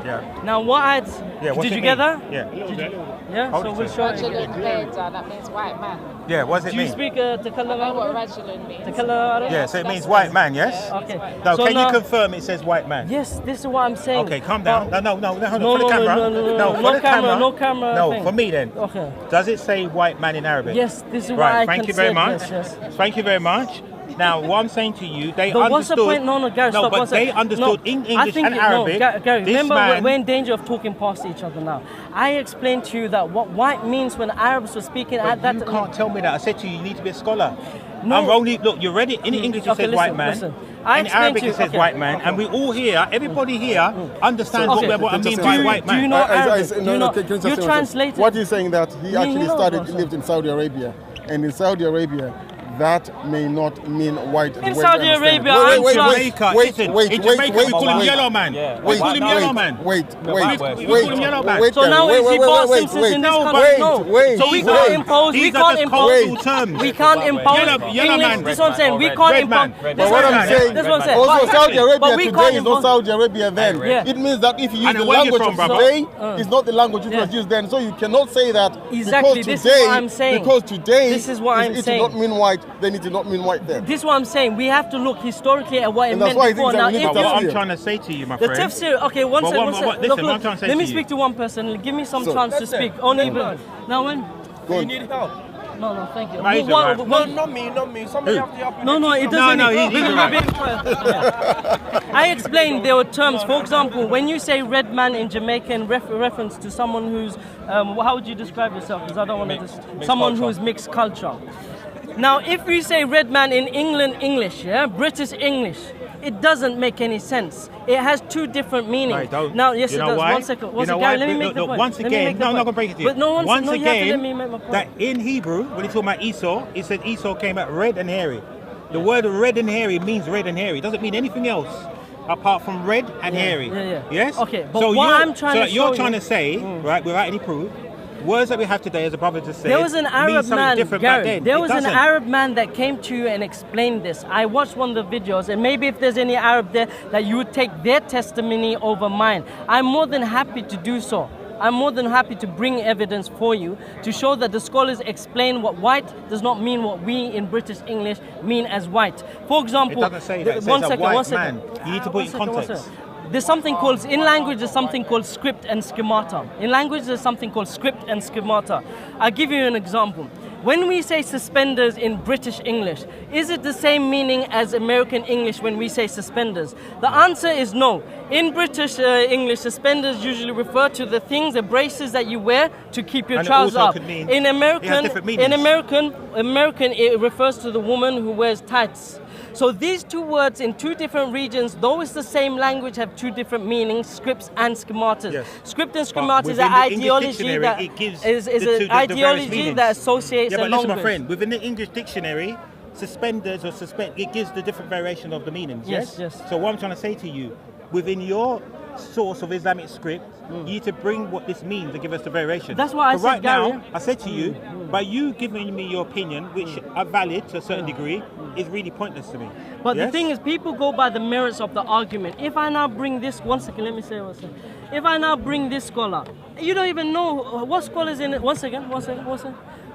[SPEAKER 3] Yeah.
[SPEAKER 1] Now, what I'd...
[SPEAKER 3] Yeah. What's
[SPEAKER 1] did
[SPEAKER 3] it
[SPEAKER 1] you get
[SPEAKER 3] mean?
[SPEAKER 1] that?
[SPEAKER 3] Yeah.
[SPEAKER 1] Yeah,
[SPEAKER 3] Hold
[SPEAKER 1] so
[SPEAKER 3] it
[SPEAKER 1] we'll
[SPEAKER 3] to
[SPEAKER 1] show it.
[SPEAKER 8] Rajulun Bayda, that means white man.
[SPEAKER 3] Yeah. What does it
[SPEAKER 1] Do you
[SPEAKER 3] mean?
[SPEAKER 1] speak
[SPEAKER 8] I
[SPEAKER 1] Takallam
[SPEAKER 8] know what
[SPEAKER 1] Arabic?
[SPEAKER 8] Rajulun means.
[SPEAKER 1] Takallam Arabic?
[SPEAKER 3] Yeah. So it means white man, yes?
[SPEAKER 1] Okay.
[SPEAKER 3] No.
[SPEAKER 1] So
[SPEAKER 3] Can
[SPEAKER 1] now-
[SPEAKER 3] you confirm it says white man?
[SPEAKER 1] Yes, this is what I'm saying.
[SPEAKER 3] Okay. Calm down. No. Hold on.
[SPEAKER 1] No,
[SPEAKER 3] For the
[SPEAKER 1] no,
[SPEAKER 3] camera.
[SPEAKER 1] no,
[SPEAKER 3] for
[SPEAKER 1] no
[SPEAKER 3] the
[SPEAKER 1] camera, no camera
[SPEAKER 3] No.
[SPEAKER 1] thing.
[SPEAKER 3] For me then.
[SPEAKER 1] Okay.
[SPEAKER 3] Does it say white man in Arabic?
[SPEAKER 1] Yes, this is what
[SPEAKER 3] Right.
[SPEAKER 1] I
[SPEAKER 3] Thank
[SPEAKER 1] can
[SPEAKER 3] you very
[SPEAKER 1] say.
[SPEAKER 3] much.
[SPEAKER 1] Yes.
[SPEAKER 3] Thank you very much. Now, what I'm saying to you, they
[SPEAKER 1] But what's the
[SPEAKER 3] understood.
[SPEAKER 1] point? No, Gary, stop.
[SPEAKER 3] but
[SPEAKER 1] one second.
[SPEAKER 3] they understood
[SPEAKER 1] No,
[SPEAKER 3] in
[SPEAKER 1] I
[SPEAKER 3] English
[SPEAKER 1] think
[SPEAKER 3] and
[SPEAKER 1] no,
[SPEAKER 3] Arabic.
[SPEAKER 1] Gary,
[SPEAKER 3] this
[SPEAKER 1] remember,
[SPEAKER 3] man,
[SPEAKER 1] we're in danger of talking past each other now. I explained to you that what white means when Arabs were speaking at that
[SPEAKER 3] you
[SPEAKER 1] time.
[SPEAKER 3] can't tell me that. I said to you, you need to be a scholar.
[SPEAKER 1] No.
[SPEAKER 3] I'm only look. You read it in English. It
[SPEAKER 1] Okay,
[SPEAKER 3] says
[SPEAKER 1] listen,
[SPEAKER 3] white man.
[SPEAKER 1] listen. I
[SPEAKER 3] In
[SPEAKER 1] explained
[SPEAKER 3] Arabic,
[SPEAKER 1] to you-
[SPEAKER 3] it says
[SPEAKER 1] okay.
[SPEAKER 3] white man, and we all here, everybody here, understands
[SPEAKER 1] Okay.
[SPEAKER 3] what I mean
[SPEAKER 4] Do
[SPEAKER 3] by
[SPEAKER 4] you-
[SPEAKER 3] white man.
[SPEAKER 1] do you know Arabic?
[SPEAKER 4] no,
[SPEAKER 1] You
[SPEAKER 4] no,
[SPEAKER 1] know-
[SPEAKER 4] can you just
[SPEAKER 1] you
[SPEAKER 4] say one
[SPEAKER 1] translated-
[SPEAKER 4] second? What he's saying that he actually
[SPEAKER 1] know,
[SPEAKER 4] studied,
[SPEAKER 1] Pastor.
[SPEAKER 4] lived in Saudi Arabia, and in Saudi Arabia, that may not mean white.
[SPEAKER 1] In
[SPEAKER 4] the way we
[SPEAKER 1] Saudi
[SPEAKER 4] understand it.
[SPEAKER 1] Arabia,
[SPEAKER 4] wait,
[SPEAKER 1] I'm
[SPEAKER 4] wait,
[SPEAKER 1] trying-
[SPEAKER 4] wait,
[SPEAKER 3] Jamaica,
[SPEAKER 4] wait,
[SPEAKER 3] listen,
[SPEAKER 4] wait,
[SPEAKER 3] in
[SPEAKER 4] wait,
[SPEAKER 3] Jamaica,
[SPEAKER 4] wait,
[SPEAKER 3] we call him
[SPEAKER 4] wait.
[SPEAKER 3] yellow man.
[SPEAKER 7] Yeah.
[SPEAKER 3] We call him
[SPEAKER 7] White
[SPEAKER 3] yellow
[SPEAKER 7] man.
[SPEAKER 3] man.
[SPEAKER 4] Wait,
[SPEAKER 7] No,
[SPEAKER 4] wait,
[SPEAKER 7] white
[SPEAKER 4] wait,
[SPEAKER 7] man.
[SPEAKER 3] We call him yellow man.
[SPEAKER 4] wait,
[SPEAKER 1] So now
[SPEAKER 4] wait,
[SPEAKER 1] is he
[SPEAKER 4] wait,
[SPEAKER 1] Bart
[SPEAKER 4] wait,
[SPEAKER 1] Simpson
[SPEAKER 4] wait,
[SPEAKER 1] in this
[SPEAKER 3] No,
[SPEAKER 1] country?
[SPEAKER 4] wait,
[SPEAKER 1] No.
[SPEAKER 4] wait,
[SPEAKER 1] So we
[SPEAKER 4] wait.
[SPEAKER 1] can't impose. We
[SPEAKER 3] These are
[SPEAKER 1] can't
[SPEAKER 3] just
[SPEAKER 1] impose.
[SPEAKER 3] cultural terms.
[SPEAKER 1] We can't impose
[SPEAKER 3] Yellow
[SPEAKER 1] English.
[SPEAKER 3] man.
[SPEAKER 1] This is what I'm saying. We
[SPEAKER 7] Red
[SPEAKER 1] can't
[SPEAKER 3] man.
[SPEAKER 1] impose.
[SPEAKER 7] Red
[SPEAKER 1] This
[SPEAKER 4] But
[SPEAKER 1] is
[SPEAKER 4] what
[SPEAKER 1] what
[SPEAKER 4] I'm saying,
[SPEAKER 1] This is what I'm saying.
[SPEAKER 4] also Saudi
[SPEAKER 1] But
[SPEAKER 4] Arabia
[SPEAKER 1] we
[SPEAKER 4] today
[SPEAKER 1] can't
[SPEAKER 4] is not
[SPEAKER 1] impose.
[SPEAKER 4] Saudi Arabia then.
[SPEAKER 1] Yeah.
[SPEAKER 4] It means that if you use
[SPEAKER 3] And
[SPEAKER 4] the
[SPEAKER 3] where you
[SPEAKER 4] language
[SPEAKER 3] from,
[SPEAKER 4] of
[SPEAKER 3] brother?
[SPEAKER 4] today, it's not the language which was
[SPEAKER 1] Yeah.
[SPEAKER 4] used then. So you cannot say that
[SPEAKER 1] Exactly,
[SPEAKER 4] because
[SPEAKER 1] this is
[SPEAKER 4] today,
[SPEAKER 1] what I'm saying.
[SPEAKER 4] because today
[SPEAKER 1] This is what I'm
[SPEAKER 4] it
[SPEAKER 1] saying.
[SPEAKER 4] did not mean white, then it did not mean white then.
[SPEAKER 1] This is what I'm saying. We have to look historically at what it
[SPEAKER 4] And that's
[SPEAKER 1] meant
[SPEAKER 4] why I
[SPEAKER 1] before.
[SPEAKER 4] think that
[SPEAKER 1] Now,
[SPEAKER 4] we need
[SPEAKER 1] if
[SPEAKER 4] to
[SPEAKER 3] But what
[SPEAKER 1] you
[SPEAKER 3] I'm trying to say to you, my
[SPEAKER 1] the
[SPEAKER 3] friend.
[SPEAKER 1] tafsir, okay, one
[SPEAKER 3] But
[SPEAKER 1] second,
[SPEAKER 3] what-
[SPEAKER 1] one second.
[SPEAKER 3] listen,
[SPEAKER 1] Look,
[SPEAKER 3] what I'm trying to say
[SPEAKER 1] let me
[SPEAKER 3] to you.
[SPEAKER 1] speak to one person. Give me some
[SPEAKER 4] So-
[SPEAKER 1] chance to speak. Only now when?
[SPEAKER 4] Go on.
[SPEAKER 9] help?
[SPEAKER 1] No, thank you.
[SPEAKER 3] No, he's
[SPEAKER 1] One-
[SPEAKER 3] alright.
[SPEAKER 1] one-
[SPEAKER 9] Not me. Somebody have to help me.
[SPEAKER 1] No, it doesn't.
[SPEAKER 3] No,
[SPEAKER 1] need-
[SPEAKER 3] he's
[SPEAKER 1] we're
[SPEAKER 3] alright.
[SPEAKER 1] being quiet. Yeah. I explained there were terms. For example, when you say red man in Jamaica in reference to someone who's, how would you describe yourself? Because I don't want to just someone
[SPEAKER 7] culture.
[SPEAKER 1] who's mixed culture. Now, if we say red man in England English, yeah, British English, it doesn't make any sense. It has two different meanings.
[SPEAKER 3] Right, don't.
[SPEAKER 1] Now, yes,
[SPEAKER 3] You
[SPEAKER 1] it
[SPEAKER 3] know
[SPEAKER 1] does.
[SPEAKER 3] why?
[SPEAKER 1] One second.
[SPEAKER 3] You
[SPEAKER 1] One
[SPEAKER 3] know
[SPEAKER 1] second.
[SPEAKER 3] why?
[SPEAKER 1] Gary, let me make
[SPEAKER 3] Look,
[SPEAKER 1] the
[SPEAKER 3] look,
[SPEAKER 1] point.
[SPEAKER 3] once
[SPEAKER 1] Let me
[SPEAKER 3] again,
[SPEAKER 1] make the
[SPEAKER 3] no, I'm not
[SPEAKER 1] point.
[SPEAKER 3] going to break it to you.
[SPEAKER 1] But no,
[SPEAKER 3] Once
[SPEAKER 1] you have to
[SPEAKER 3] again,
[SPEAKER 1] let me make my point.
[SPEAKER 3] that in Hebrew, when you talk about Esau, it said Esau came out red and hairy. The word red and hairy means red and hairy. It doesn't mean anything else. apart from red and hairy. Yes?
[SPEAKER 1] Okay, but what I'm trying to show
[SPEAKER 3] you're trying to say, right, without any proof, words that we have today, as a brother just said,
[SPEAKER 1] there was an Arab man, Gary, there was an
[SPEAKER 3] doesn't.
[SPEAKER 1] Arab man that came to you and explained this. I watched one of the videos, and maybe if there's any Arab there, that you would take their testimony over mine. I'm more than happy to do so. I'm more than happy to bring evidence for you to show that the scholars explain what white does not mean what we in British English mean as white. For example,
[SPEAKER 3] it doesn't say that. It says a white man. You need to put it in context.
[SPEAKER 1] There's something called, in language, there's something called script and schemata. In language, there's something called script and schemata. I'll give you an example. When we say suspenders in British English, is it the same meaning as American English when we say suspenders? The answer is no. In British English, suspenders usually refer to the things, the braces that you wear to keep your trousers up. In American, it refers to the woman who wears tights. So these two words in two different regions, though it's the same language, have two different meanings, scripts and schematas. Yes. Script and schemata is an ideology that is an ideology that associates a language.
[SPEAKER 3] Listen, my friend, within the English dictionary, suspenders or suspend, it gives the different variation of the meanings. Yes. So what I'm trying to say to you, within your source of Islamic script, you need to bring what this means and give us the variation.
[SPEAKER 1] That's why I said,
[SPEAKER 3] right
[SPEAKER 1] Gary,
[SPEAKER 3] now, I said to you, by you giving me your opinion, which are valid to a certain degree, is really pointless to me.
[SPEAKER 1] But the thing is, people go by the merits of the argument. If I now bring this, one second, let me say one second. If I now bring this scholar, you don't even know what scholars in it. One second.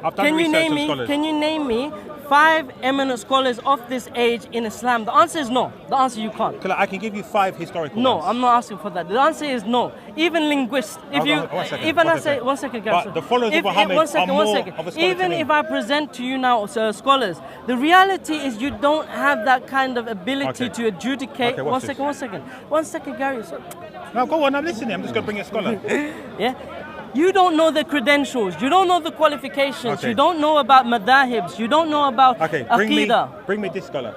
[SPEAKER 3] I've done research on scholars.
[SPEAKER 1] Can you name me 5 eminent scholars of this age in Islam? The answer is no. The answer you can't.
[SPEAKER 3] I can give you 5 historical
[SPEAKER 1] No,
[SPEAKER 3] ones.
[SPEAKER 1] I'm not asking for that. The answer is no. Even linguists, if you, even I say, one second, guys.
[SPEAKER 3] But the followers of Muhammad are more of a scholar
[SPEAKER 1] even if I present to you now scholars, the reality is you don't have that kind of ability to adjudicate.
[SPEAKER 3] Okay,
[SPEAKER 1] one second, Gary.
[SPEAKER 3] No, go on, I'm listening. I'm just going to bring a scholar.
[SPEAKER 1] Yeah. You don't know the credentials. You don't know the qualifications. You don't know about madahibs. You don't know about aqidah.
[SPEAKER 3] Bring me this scholar.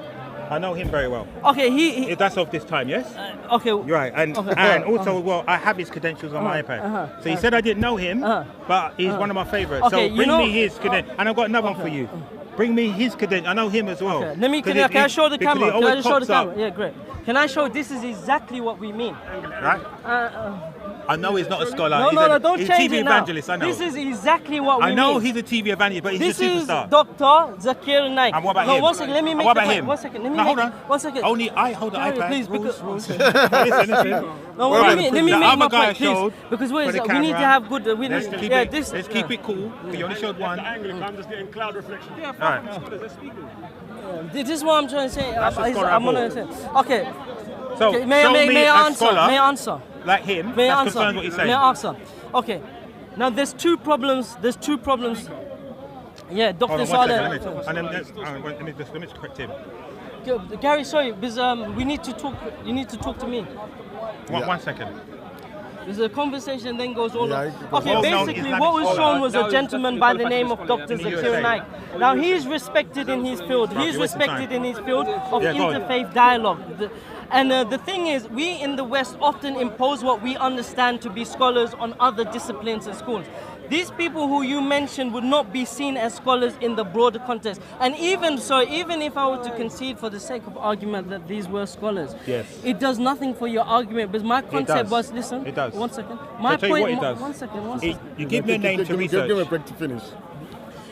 [SPEAKER 3] I know him very well.
[SPEAKER 1] Okay,
[SPEAKER 3] that's of this time, yes?
[SPEAKER 1] Okay.
[SPEAKER 3] You're right. And also, well, I have his credentials on my iPad. So he said I didn't know him, but he's one of my favorites.
[SPEAKER 1] Okay,
[SPEAKER 3] so bring me his credentials. And I've got another one for you. Bring me his credentials. I know him as well.
[SPEAKER 1] Okay. Can I show the camera? Can I show the camera? Yeah, great. Can I show? This is exactly what we mean.
[SPEAKER 3] Right? I know he's not a scholar.
[SPEAKER 1] No, don't
[SPEAKER 3] he's
[SPEAKER 1] change
[SPEAKER 3] a TV
[SPEAKER 1] it now.
[SPEAKER 3] evangelist, I know.
[SPEAKER 1] This is exactly what we mean.
[SPEAKER 3] I know he's a TV evangelist, but he's a superstar.
[SPEAKER 1] This is Dr. Zakir Naik.
[SPEAKER 3] And what about him?
[SPEAKER 1] One second, let me make
[SPEAKER 3] what about him?
[SPEAKER 1] 1 second, let me
[SPEAKER 3] hold on.
[SPEAKER 1] 1 second.
[SPEAKER 3] Only I hold the iPad.
[SPEAKER 1] Please, because...
[SPEAKER 3] listen.
[SPEAKER 1] No, let me make my point, please.
[SPEAKER 3] Showed
[SPEAKER 1] because we need to have good...
[SPEAKER 3] Let's keep it cool. You only showed one.
[SPEAKER 9] I'm just getting cloud reflection.
[SPEAKER 3] All right.
[SPEAKER 1] This is what I'm trying to say. I'm going to say. Okay.
[SPEAKER 3] So,
[SPEAKER 1] may I answer?
[SPEAKER 3] Scholar,
[SPEAKER 1] may I answer?
[SPEAKER 3] Like him,
[SPEAKER 1] may I
[SPEAKER 3] that's confirmed what he's saying.
[SPEAKER 1] May I answer? Okay. Now, there's two problems. Yeah, Dr. Saleh.
[SPEAKER 3] Let me just correct him.
[SPEAKER 1] Gary, sorry, because we need to talk. You need to talk to me.
[SPEAKER 3] 1 second.
[SPEAKER 1] There's a conversation then goes on.
[SPEAKER 3] Yeah,
[SPEAKER 1] okay, basically what was shown was a gentleman by the name of Dr. Zakir Naik. Now he is respected in his field. He is respected in his field of interfaith dialogue. And the thing is, we in the West often impose what we understand to be scholars on other disciplines and schools. These people who you mentioned would not be seen as scholars in the broader context. And even if I were to concede for the sake of argument that these were scholars, it does nothing for your argument. Because my concept was, listen,
[SPEAKER 3] it does.
[SPEAKER 1] 1 second.
[SPEAKER 3] My point,
[SPEAKER 1] one second.
[SPEAKER 3] You give me a name to research.
[SPEAKER 4] Give me a break to finish.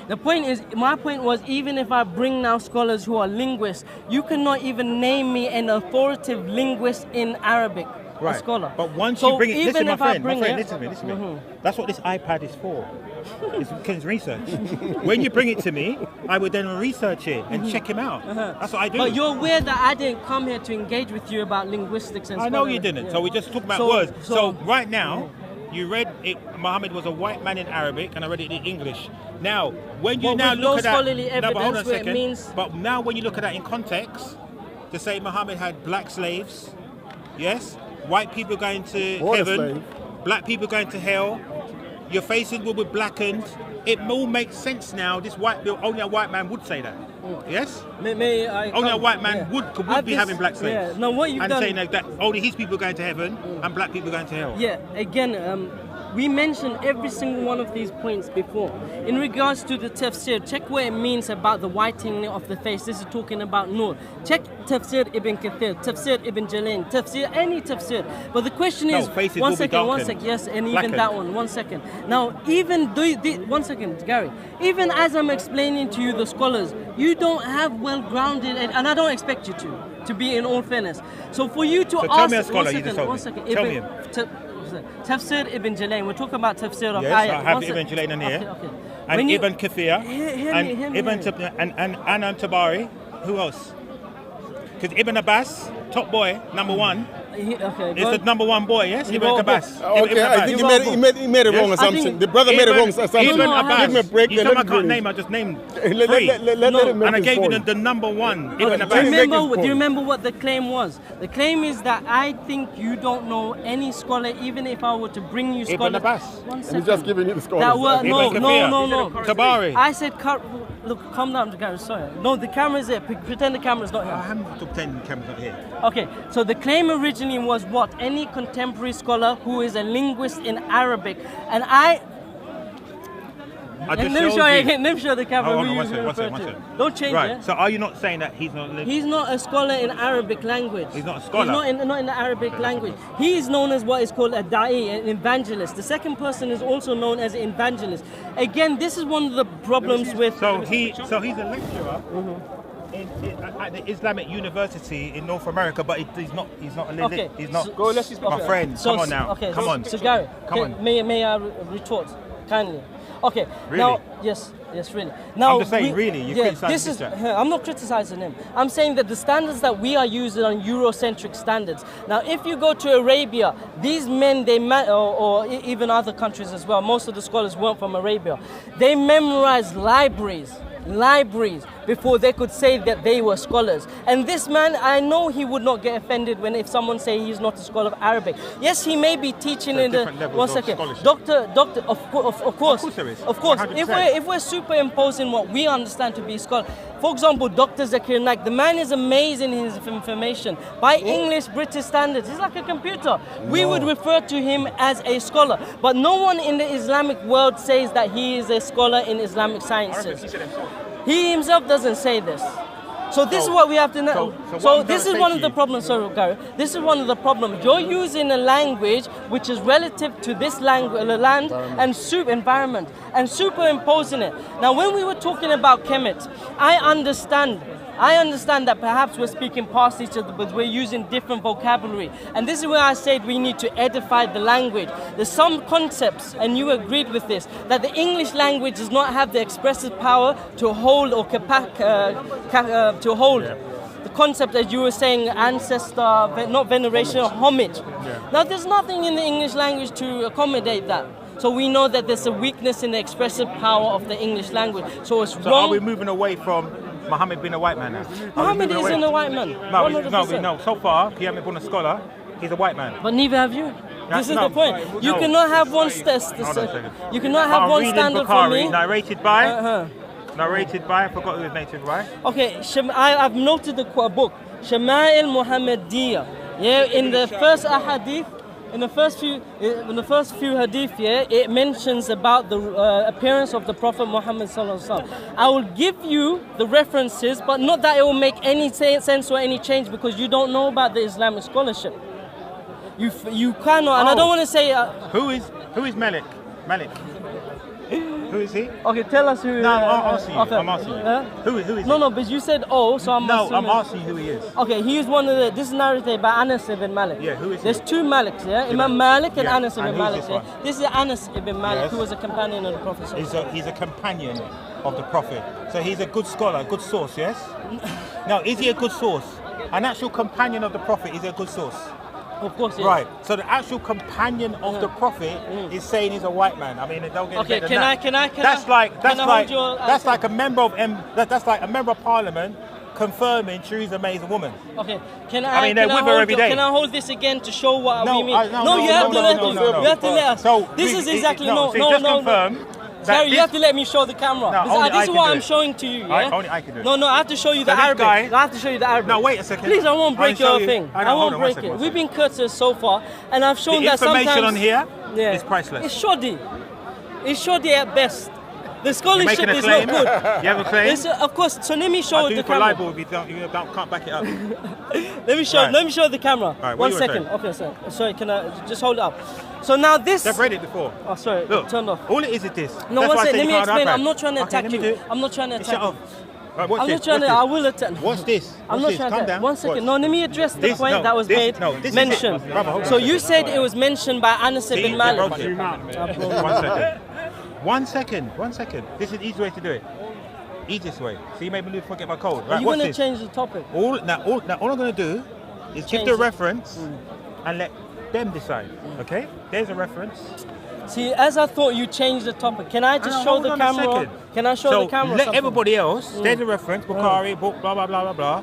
[SPEAKER 1] The point is, my point was, even if I bring now scholars who are linguists, you cannot even name me an authoritative linguist in Arabic.
[SPEAKER 3] Right.
[SPEAKER 1] A scholar.
[SPEAKER 3] But once you bring it, listen, my friend, listen to me. That's what this iPad is for. It's research. When you bring it to me, I would then research it and check him out. That's what I do.
[SPEAKER 1] But you're aware that I didn't come here to engage with you about linguistics and
[SPEAKER 3] I know you didn't. Yeah. So we just talk about words. So right now, you read it, Muhammad was a white man in Arabic, and I read it in English. Now, when you now look at that,
[SPEAKER 1] but hold on a second.
[SPEAKER 3] But now when you look at that in context, to say Muhammad had black slaves, yes, white people going to heaven, black people going to hell, your faces will be blackened. It all makes sense now. This only a white man would say that. Yes?
[SPEAKER 1] Only
[SPEAKER 3] a white man would be having black slaves.
[SPEAKER 1] Yeah. No, what you've done...
[SPEAKER 3] saying that only his people are going to heaven and black people are going to hell.
[SPEAKER 1] Yeah, again, we mentioned every single one of these points before. In regards to the tafsir, check what it means about the whitening of the face. This is talking about nur. Check tafsir Ibn Kathir, tafsir Ibn Jalain, tafsir, any tafsir. But the question is, one second, yes, and even that one, 1 second. Now, even, 1 second, Gary, even as I'm explaining to you the scholars, you don't have well-grounded, and I don't expect you to be in all fairness. So for you to ask,
[SPEAKER 3] tell me a scholar, you just told me.
[SPEAKER 1] 1 second,
[SPEAKER 3] Tell me him.
[SPEAKER 1] Tafsir Ibn Jalain, we're talking about tafsir of
[SPEAKER 3] yes,
[SPEAKER 1] ayat.
[SPEAKER 3] I have Ibn Jalain in here.
[SPEAKER 1] Okay.
[SPEAKER 3] And Ibn Kathir, and Ibn Tabari. Who else? Because Ibn Abbas, top boy, number one. Is the number one boy, yes? Ibn Abbas.
[SPEAKER 4] Okay, I think he made a wrong assumption. The brother made a wrong assumption.
[SPEAKER 3] Ibn Abbas.
[SPEAKER 4] Give him a break.
[SPEAKER 3] You I can't name, I just named three. And I gave you the number one, Ibn Abbas.
[SPEAKER 1] Do you remember what the claim was? The claim is that I think you don't know any scholar, even if I were to bring you scholars.
[SPEAKER 3] Ibn Abbas.
[SPEAKER 4] He's just giving you the scholars.
[SPEAKER 1] No.
[SPEAKER 3] Tabari.
[SPEAKER 1] I said, look, calm down, Gary, sorry. No, the camera's there. Pretend the camera's not here.
[SPEAKER 3] I haven't pretended the camera's not here.
[SPEAKER 1] Okay, so the claim originally was what? Any contemporary scholar who is a linguist in Arabic. And let me show the camera.
[SPEAKER 3] One second.
[SPEAKER 1] Don't change it.
[SPEAKER 3] So are you not saying that he's not?
[SPEAKER 1] He's not a scholar in Arabic language.
[SPEAKER 3] He's not a scholar.
[SPEAKER 1] He's not in the Arabic language. He is known as what is called a da'i, an evangelist. The second person is also known as an evangelist. Again, this is one of the problems with.
[SPEAKER 3] So he's a lecturer. At the Islamic University in North America, but he's not a
[SPEAKER 1] okay.
[SPEAKER 3] He's not my friend.
[SPEAKER 1] So,
[SPEAKER 3] come on now.
[SPEAKER 1] Okay.
[SPEAKER 3] Come on.
[SPEAKER 1] So Gary, may I retort kindly? Okay.
[SPEAKER 3] Really?
[SPEAKER 1] Now, yes, really. Now,
[SPEAKER 3] I'm just saying, really, you criticize this.
[SPEAKER 1] I'm not criticizing him. I'm saying that the standards that we are using are Eurocentric standards. Now, if you go to Arabia, these men, or even other countries as well, most of the scholars weren't from Arabia, they memorized libraries before they could say that they were scholars. And this man, I know he would not get offended if someone say he's not a scholar of Arabic. Yes, he may be teaching in the 1 second. Doctor, of course there is. Of course. 100%. If we're superimposing what we understand to be scholar, for example, Dr. Zakir Naik, the man is amazing in his information. By English, British standards, he's like a computer. We would refer to him as a scholar. But no one in the Islamic world says that he is a scholar in Islamic sciences. He himself doesn't say this. So this is what we have to know. So this is one of the problems, sorry, Gary. This is one of the problems. You're using a language which is relative to this land and environment and superimposing it. Now, when we were talking about Kemet, I understand that perhaps we're speaking past each other, but we're using different vocabulary. And this is where I said we need to edify the language. There's some concepts, and you agreed with this, that the English language does not have the expressive power to hold or to hold. The concept, as you were saying, ancestor, not veneration, homage. Now, there's nothing in the English language to accommodate that. So we know that there's a weakness in the expressive power of the English language. So it's wrong.
[SPEAKER 3] So are we moving away from Muhammad being a white man now?
[SPEAKER 1] Muhammad isn't a white man.
[SPEAKER 3] No. So far, he hasn't been a scholar. He's a white man.
[SPEAKER 1] But neither have you. This is the point. You cannot have one You cannot have one standard for me.
[SPEAKER 3] Narrated by. Narrated by. I forgot who was narrated by.
[SPEAKER 1] Okay, I've noted the book Shama'il Muhammadiyya. Yeah, in the first ahadith. In the first few hadith, it mentions about the appearance of the Prophet Muhammad sallallahu alaihi wasallam. I will give you the references, but not that it will make any sense or any change because you don't know about the Islamic scholarship. You cannot, and I don't want to say.
[SPEAKER 3] Who is Malik? Who is he?
[SPEAKER 1] Okay, tell us who.
[SPEAKER 3] No, I'm asking you. Okay. I'm asking you. Who is he?
[SPEAKER 1] No, but you said so I'm assuming.
[SPEAKER 3] I'm asking who he is.
[SPEAKER 1] Okay, he is one of the. This is narrated by Anas ibn Malik.
[SPEAKER 3] Yeah, who is he?
[SPEAKER 1] There's two Maliks, Imam Malik and Anas ibn Malik. This is Anas ibn Malik, who was a companion of the Prophet.
[SPEAKER 3] He's a companion of the Prophet. So he's a good scholar, good source, yes? Now, is he a good source? An actual companion of the Prophet is a good source.
[SPEAKER 1] Of course, yes.
[SPEAKER 3] Right. So the actual companion of the Prophet is saying he's a white man. I mean, don't get
[SPEAKER 1] okay. Can I?
[SPEAKER 3] That's like a member of Parliament confirming Theresa May is a woman.
[SPEAKER 1] Okay. Can I hold this again to show what we mean? You have to let us.
[SPEAKER 3] So
[SPEAKER 1] this is exactly
[SPEAKER 3] no. Confirm.
[SPEAKER 1] Gary, you have to let me show the camera. This is what I'm showing to you. Yeah?
[SPEAKER 3] Only I can do it.
[SPEAKER 1] No, I have to show you the Arabic. I have to show you the Arabic.
[SPEAKER 3] No, wait a second.
[SPEAKER 1] Please, I won't break your thing. I won't break it. We've been courteous so far, and I've shown that sometimes.
[SPEAKER 3] The information on here
[SPEAKER 1] Yeah.
[SPEAKER 3] It's priceless.
[SPEAKER 1] It's shoddy. It's shoddy at best. The scholarship
[SPEAKER 3] making a
[SPEAKER 1] is
[SPEAKER 3] claim?
[SPEAKER 1] not good.
[SPEAKER 3] You have a claim?
[SPEAKER 1] Of course. So let me show
[SPEAKER 3] I'll do
[SPEAKER 1] the
[SPEAKER 3] it for
[SPEAKER 1] camera.
[SPEAKER 3] libel if you can't back it up.
[SPEAKER 1] Let me show.
[SPEAKER 3] Right.
[SPEAKER 1] Let me show the camera.
[SPEAKER 3] Right, what
[SPEAKER 1] One
[SPEAKER 3] you were
[SPEAKER 1] second.
[SPEAKER 3] saying?
[SPEAKER 1] Okay, sir. Sorry. Can I just hold it up? So now this.
[SPEAKER 3] I've read it before.
[SPEAKER 1] Oh, sorry.
[SPEAKER 3] Look,
[SPEAKER 1] Turned off.
[SPEAKER 3] all it is this.
[SPEAKER 1] No,
[SPEAKER 3] That's
[SPEAKER 1] one
[SPEAKER 3] why I
[SPEAKER 1] second.
[SPEAKER 3] said
[SPEAKER 1] Let
[SPEAKER 3] you
[SPEAKER 1] me
[SPEAKER 3] can't
[SPEAKER 1] explain.
[SPEAKER 3] iPad.
[SPEAKER 1] I'm not trying to
[SPEAKER 3] Okay,
[SPEAKER 1] attack
[SPEAKER 3] let me
[SPEAKER 1] you.
[SPEAKER 3] do it.
[SPEAKER 1] I'm not trying to
[SPEAKER 3] Shut
[SPEAKER 1] attack
[SPEAKER 3] up.
[SPEAKER 1] you.
[SPEAKER 3] Right, what's
[SPEAKER 1] I'm
[SPEAKER 3] this?
[SPEAKER 1] not trying
[SPEAKER 3] What's
[SPEAKER 1] to. I
[SPEAKER 3] this?
[SPEAKER 1] will attack.
[SPEAKER 3] What's this?
[SPEAKER 1] I'm
[SPEAKER 3] What's
[SPEAKER 1] not
[SPEAKER 3] this?
[SPEAKER 1] trying
[SPEAKER 3] Calm
[SPEAKER 1] to.
[SPEAKER 3] down.
[SPEAKER 1] One second.
[SPEAKER 3] What?
[SPEAKER 1] No, let me address the
[SPEAKER 3] This-
[SPEAKER 1] point
[SPEAKER 3] no,
[SPEAKER 1] that was
[SPEAKER 3] this-
[SPEAKER 1] made.
[SPEAKER 3] no, this is it.
[SPEAKER 1] Mentioned.
[SPEAKER 3] Brother, hold on
[SPEAKER 1] So
[SPEAKER 3] a
[SPEAKER 1] you
[SPEAKER 3] second.
[SPEAKER 1] said it was mentioned by Anas
[SPEAKER 3] See,
[SPEAKER 1] ibn
[SPEAKER 3] you
[SPEAKER 1] Malik.
[SPEAKER 3] broke it. One second. This is the easy way to do it. Easiest way. So you made me forget my code.
[SPEAKER 1] Are
[SPEAKER 3] Right,
[SPEAKER 1] you
[SPEAKER 3] what's
[SPEAKER 1] going to
[SPEAKER 3] this?
[SPEAKER 1] change the topic?
[SPEAKER 3] All I'm going to do is give
[SPEAKER 1] Change
[SPEAKER 3] the
[SPEAKER 1] it.
[SPEAKER 3] reference and let them decide. Okay? There's a reference.
[SPEAKER 1] See, as I thought you changed the topic. Can I just show
[SPEAKER 3] hold
[SPEAKER 1] the
[SPEAKER 3] on a
[SPEAKER 1] camera?
[SPEAKER 3] second.
[SPEAKER 1] Can I show
[SPEAKER 3] So
[SPEAKER 1] the camera?
[SPEAKER 3] let
[SPEAKER 1] something?
[SPEAKER 3] everybody else. There's a reference. Bukhari, book, blah blah blah blah blah.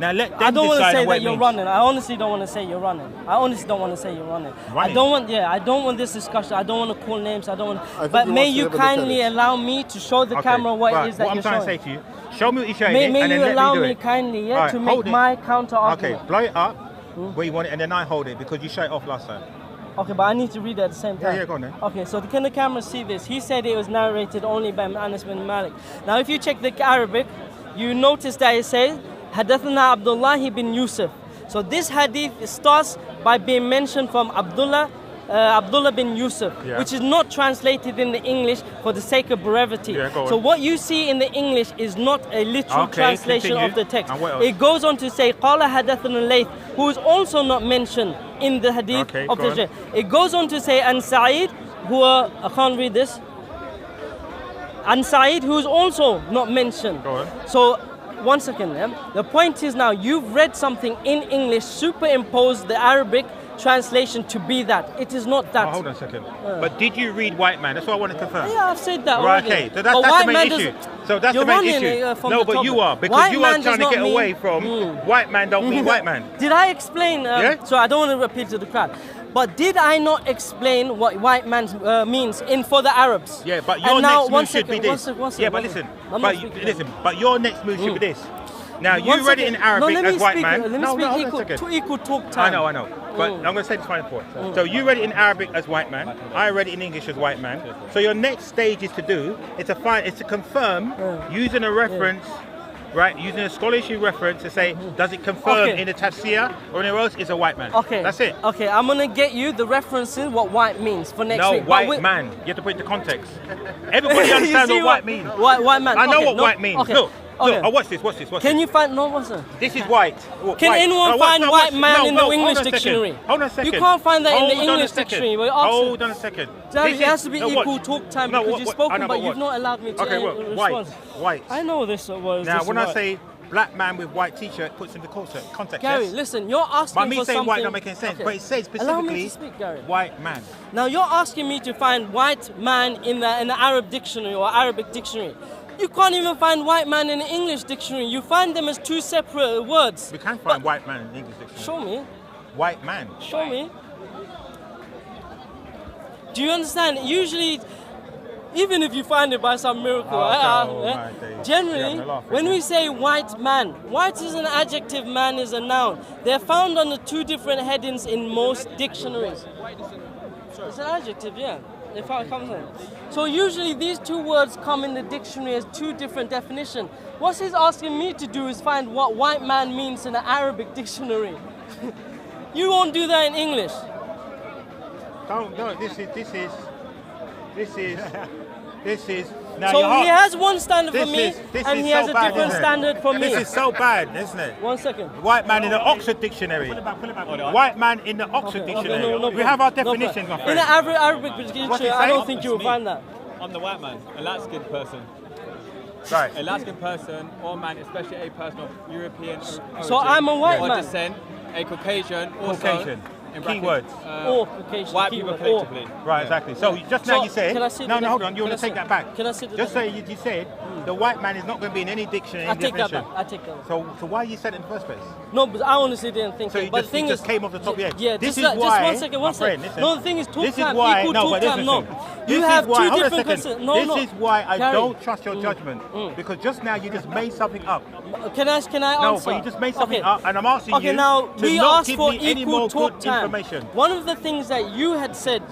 [SPEAKER 3] Now let them
[SPEAKER 1] I don't want to
[SPEAKER 3] decide
[SPEAKER 1] say
[SPEAKER 3] on what
[SPEAKER 1] that
[SPEAKER 3] it
[SPEAKER 1] you're
[SPEAKER 3] means.
[SPEAKER 1] running. I honestly don't want to say you're running. I honestly don't want to say you're running. I
[SPEAKER 3] Running?
[SPEAKER 1] don't want. Yeah, I don't want this discussion. I don't want to call names. I don't want.
[SPEAKER 4] think
[SPEAKER 1] But
[SPEAKER 4] he
[SPEAKER 1] may
[SPEAKER 4] wants to
[SPEAKER 1] you
[SPEAKER 4] have a look at
[SPEAKER 1] kindly
[SPEAKER 4] it.
[SPEAKER 1] allow me to show the
[SPEAKER 3] Okay,
[SPEAKER 1] camera what
[SPEAKER 3] right,
[SPEAKER 1] it is that
[SPEAKER 3] what
[SPEAKER 1] you're
[SPEAKER 3] I'm
[SPEAKER 1] showing.
[SPEAKER 3] trying to say to you, show me what you're showing,
[SPEAKER 1] May
[SPEAKER 3] and
[SPEAKER 1] you
[SPEAKER 3] then let
[SPEAKER 1] allow
[SPEAKER 3] me do
[SPEAKER 1] me
[SPEAKER 3] it.
[SPEAKER 1] kindly, yeah,
[SPEAKER 3] All right,
[SPEAKER 1] to
[SPEAKER 3] hold
[SPEAKER 1] make
[SPEAKER 3] it.
[SPEAKER 1] my counter
[SPEAKER 3] Okay,
[SPEAKER 1] argument.
[SPEAKER 3] blow it up where you want it, and then I hold it because you shut it off last time.
[SPEAKER 1] Okay, but I need to read it at the same time.
[SPEAKER 3] Yeah, go on then.
[SPEAKER 1] Okay, so can the camera see this? He said it was narrated only by Anas bin Malik. Now, if you check the Arabic, you notice that it says, Hadathana Abdullah bin Yusuf. So this hadith starts by being mentioned from Abdullah bin Yusuf,
[SPEAKER 3] Yeah.
[SPEAKER 1] which is not translated in the English for the sake of brevity.
[SPEAKER 3] Yeah, go on.
[SPEAKER 1] So what you see in the English is not a literal
[SPEAKER 3] Okay,
[SPEAKER 1] translation
[SPEAKER 3] continue.
[SPEAKER 1] of the text.
[SPEAKER 3] And what else?
[SPEAKER 1] It goes on to say, Qala Hadathana Layth, who is also not mentioned in the hadith
[SPEAKER 3] Okay,
[SPEAKER 1] of
[SPEAKER 3] go
[SPEAKER 1] the
[SPEAKER 3] on.
[SPEAKER 1] It goes on to say, and Sa'id, I can't read this. And Sa'id, who is also not mentioned.
[SPEAKER 3] Go on.
[SPEAKER 1] So, one second. Yeah? The point is now, you've read something in English, superimposed the Arabic translation to be that. It is not that.
[SPEAKER 3] Oh, hold on a second. But did you read White Man? That's what I want to confirm.
[SPEAKER 1] Yeah, I've said that
[SPEAKER 3] Right,
[SPEAKER 1] already.
[SPEAKER 3] okay. So
[SPEAKER 1] But
[SPEAKER 3] that's
[SPEAKER 1] white
[SPEAKER 3] the
[SPEAKER 1] man
[SPEAKER 3] main issue.
[SPEAKER 1] doesn't-
[SPEAKER 3] So that's
[SPEAKER 1] You're
[SPEAKER 3] the main
[SPEAKER 1] running,
[SPEAKER 3] issue.
[SPEAKER 1] from
[SPEAKER 3] No,
[SPEAKER 1] the
[SPEAKER 3] but
[SPEAKER 1] topic.
[SPEAKER 3] you are, because
[SPEAKER 1] White
[SPEAKER 3] you
[SPEAKER 1] man
[SPEAKER 3] are
[SPEAKER 1] does
[SPEAKER 3] trying to
[SPEAKER 1] not
[SPEAKER 3] get
[SPEAKER 1] mean-
[SPEAKER 3] away from White Man don't mean White Man.
[SPEAKER 1] Did I explain?
[SPEAKER 3] Yeah?
[SPEAKER 1] So I don't want to appeal to the crowd. But did I not explain what white man means for the Arabs?
[SPEAKER 3] Yeah, but your
[SPEAKER 1] And now,
[SPEAKER 3] next
[SPEAKER 1] one
[SPEAKER 3] move should be
[SPEAKER 1] second,
[SPEAKER 3] this.
[SPEAKER 1] one second,
[SPEAKER 3] Yeah, but
[SPEAKER 1] one
[SPEAKER 3] listen.
[SPEAKER 1] second. I'm not speaking.
[SPEAKER 3] But your next move should be this. Now you
[SPEAKER 1] One
[SPEAKER 3] read it in
[SPEAKER 1] second.
[SPEAKER 3] Arabic
[SPEAKER 1] let me
[SPEAKER 3] as White
[SPEAKER 1] speak,
[SPEAKER 3] Man.
[SPEAKER 1] Let me
[SPEAKER 3] No,
[SPEAKER 1] speak
[SPEAKER 3] hold on a second.
[SPEAKER 1] equal talk
[SPEAKER 3] I
[SPEAKER 1] time.
[SPEAKER 3] know. But I'm going to say this final point. So you read it in Arabic as White Man. I read it in English as White Man. So your next stage is to confirm using a reference, right? Using a scholarship reference to say, does it confirm
[SPEAKER 1] Okay.
[SPEAKER 3] in the tafsir or anywhere else is a white man?
[SPEAKER 1] Okay.
[SPEAKER 3] That's it.
[SPEAKER 1] Okay, I'm gonna get you the references what white means for next
[SPEAKER 3] No,
[SPEAKER 1] week. But
[SPEAKER 3] white
[SPEAKER 1] wait-
[SPEAKER 3] man. You have to put it into context. Everybody
[SPEAKER 1] You
[SPEAKER 3] understands
[SPEAKER 1] see
[SPEAKER 3] what white means.
[SPEAKER 1] White man.
[SPEAKER 3] I know
[SPEAKER 1] Okay,
[SPEAKER 3] what
[SPEAKER 1] no,
[SPEAKER 3] white means.
[SPEAKER 1] Okay.
[SPEAKER 3] Look,
[SPEAKER 1] okay.
[SPEAKER 3] oh, watch this.
[SPEAKER 1] Can you find what's that?
[SPEAKER 3] This is white.
[SPEAKER 1] Can
[SPEAKER 3] White.
[SPEAKER 1] anyone
[SPEAKER 3] Oh,
[SPEAKER 1] find
[SPEAKER 3] watch-
[SPEAKER 1] white
[SPEAKER 3] no,
[SPEAKER 1] man
[SPEAKER 3] no,
[SPEAKER 1] in
[SPEAKER 3] no,
[SPEAKER 1] the
[SPEAKER 3] hold
[SPEAKER 1] English
[SPEAKER 3] on a second.
[SPEAKER 1] dictionary?
[SPEAKER 3] Hold on a second.
[SPEAKER 1] You can't find that in the
[SPEAKER 3] Hold on a
[SPEAKER 1] English
[SPEAKER 3] second.
[SPEAKER 1] dictionary. But ask
[SPEAKER 3] Hold on a second.
[SPEAKER 1] It
[SPEAKER 3] This
[SPEAKER 1] has
[SPEAKER 3] is-
[SPEAKER 1] to be
[SPEAKER 3] no,
[SPEAKER 1] equal
[SPEAKER 3] watch.
[SPEAKER 1] talk time
[SPEAKER 3] No,
[SPEAKER 1] because
[SPEAKER 3] what-
[SPEAKER 1] you've
[SPEAKER 3] what-
[SPEAKER 1] spoken,
[SPEAKER 3] I know,
[SPEAKER 1] but
[SPEAKER 3] what-
[SPEAKER 1] you've not allowed me to
[SPEAKER 3] Okay, well,
[SPEAKER 1] respond.
[SPEAKER 3] white.
[SPEAKER 1] I know this was
[SPEAKER 3] Now,
[SPEAKER 1] this
[SPEAKER 3] when
[SPEAKER 1] word.
[SPEAKER 3] I say black man with white t-shirt, puts into context.
[SPEAKER 1] Gary,
[SPEAKER 3] yes?
[SPEAKER 1] listen, you're asking
[SPEAKER 3] But me
[SPEAKER 1] for
[SPEAKER 3] saying
[SPEAKER 1] something.
[SPEAKER 3] white not making sense.
[SPEAKER 1] Okay.
[SPEAKER 3] But it says
[SPEAKER 1] Allow me
[SPEAKER 3] specifically
[SPEAKER 1] to speak, Gary.
[SPEAKER 3] white man.
[SPEAKER 1] Now you're asking me to find white man in the Arab dictionary or Arabic dictionary. You can't even find white man in the English dictionary. You find them as two separate words.
[SPEAKER 3] We can find white man in English dictionary.
[SPEAKER 1] Show me.
[SPEAKER 3] White man.
[SPEAKER 1] Show me. Do you understand? Usually, even if you find it by some miracle,
[SPEAKER 3] my days.
[SPEAKER 1] generally,
[SPEAKER 3] You're having a laugh,
[SPEAKER 1] when
[SPEAKER 3] isn't
[SPEAKER 1] we
[SPEAKER 3] it?
[SPEAKER 1] say white man, white is an adjective, man is a noun. They're found under two different headings in most dictionaries. It's an adjective, yeah. It comes in. So usually these two words come in the dictionary as two different definitions. What he's asking me to do is find what white man means in the Arabic dictionary. You won't do that in English.
[SPEAKER 3] No, this is. Now
[SPEAKER 1] So
[SPEAKER 3] your
[SPEAKER 1] he
[SPEAKER 3] heart-
[SPEAKER 1] has one standard for
[SPEAKER 3] this
[SPEAKER 1] me,
[SPEAKER 3] is- this
[SPEAKER 1] and
[SPEAKER 3] is
[SPEAKER 1] he has
[SPEAKER 3] so
[SPEAKER 1] a
[SPEAKER 3] bad,
[SPEAKER 1] different
[SPEAKER 3] isn't it?
[SPEAKER 1] standard for me.
[SPEAKER 3] This is so bad, isn't it?
[SPEAKER 1] 1 second.
[SPEAKER 3] White man in the Oxford Dictionary. White man in the Oxford Dictionary.
[SPEAKER 1] no
[SPEAKER 3] we have our
[SPEAKER 1] problem.
[SPEAKER 3] definitions, my
[SPEAKER 1] In
[SPEAKER 3] friend.
[SPEAKER 1] the Arabic
[SPEAKER 3] What's
[SPEAKER 1] dictionary,
[SPEAKER 3] it
[SPEAKER 1] I don't
[SPEAKER 3] say?
[SPEAKER 1] think you will
[SPEAKER 7] me.
[SPEAKER 1] find that.
[SPEAKER 7] I'm the white man, a light-skinned person.
[SPEAKER 3] Right.
[SPEAKER 7] A light-skinned person or man, especially a person of European origin.
[SPEAKER 1] So I'm a white
[SPEAKER 7] or
[SPEAKER 1] man.
[SPEAKER 7] descent, a Caucasian, also,
[SPEAKER 3] Caucasian.
[SPEAKER 7] in
[SPEAKER 3] Key
[SPEAKER 7] brackets,
[SPEAKER 3] words.
[SPEAKER 1] Or Caucasian.
[SPEAKER 7] white people
[SPEAKER 1] keyword, or.
[SPEAKER 7] collectively.
[SPEAKER 3] Right, exactly. So just now
[SPEAKER 1] So,
[SPEAKER 3] you said.
[SPEAKER 1] can I see
[SPEAKER 3] No,
[SPEAKER 1] the-
[SPEAKER 3] hold on. You
[SPEAKER 1] can
[SPEAKER 3] want to
[SPEAKER 1] I
[SPEAKER 3] take
[SPEAKER 1] see-
[SPEAKER 3] that back?
[SPEAKER 1] can I see the
[SPEAKER 3] Just say you said the white man is not going to be in any dictionary.
[SPEAKER 1] I take that
[SPEAKER 3] definition.
[SPEAKER 1] back. I take that back.
[SPEAKER 3] So why you said it in the first place?
[SPEAKER 1] No, but I honestly didn't think
[SPEAKER 3] So
[SPEAKER 1] it.
[SPEAKER 3] you
[SPEAKER 1] But
[SPEAKER 3] just,
[SPEAKER 1] the thing
[SPEAKER 3] you just
[SPEAKER 1] is,
[SPEAKER 3] came off the top of your head.
[SPEAKER 1] Yeah,
[SPEAKER 3] this
[SPEAKER 1] just
[SPEAKER 3] is why.
[SPEAKER 1] one second,
[SPEAKER 3] my friend, listen.
[SPEAKER 1] No, the thing is, talk
[SPEAKER 3] This is
[SPEAKER 1] time,
[SPEAKER 3] why.
[SPEAKER 1] equal
[SPEAKER 3] No,
[SPEAKER 1] talk
[SPEAKER 3] but
[SPEAKER 1] time. No,
[SPEAKER 3] listen.
[SPEAKER 1] you
[SPEAKER 3] This
[SPEAKER 1] have
[SPEAKER 3] is why,
[SPEAKER 1] two
[SPEAKER 3] hold on a
[SPEAKER 1] different
[SPEAKER 3] second.
[SPEAKER 1] concepts. No,
[SPEAKER 3] this
[SPEAKER 1] no.
[SPEAKER 3] is why I
[SPEAKER 1] Gary.
[SPEAKER 3] don't trust your judgment because just now you just made something up.
[SPEAKER 1] Can I
[SPEAKER 3] No,
[SPEAKER 1] answer?
[SPEAKER 3] but you just made something
[SPEAKER 1] Okay.
[SPEAKER 3] up, and I'm asking
[SPEAKER 1] Okay,
[SPEAKER 3] you
[SPEAKER 1] now
[SPEAKER 3] to
[SPEAKER 1] we
[SPEAKER 3] not
[SPEAKER 1] asked
[SPEAKER 3] give
[SPEAKER 1] for
[SPEAKER 3] me any
[SPEAKER 1] equal
[SPEAKER 3] more
[SPEAKER 1] talk
[SPEAKER 3] good
[SPEAKER 1] time.
[SPEAKER 3] information.
[SPEAKER 1] One of the things that you had said,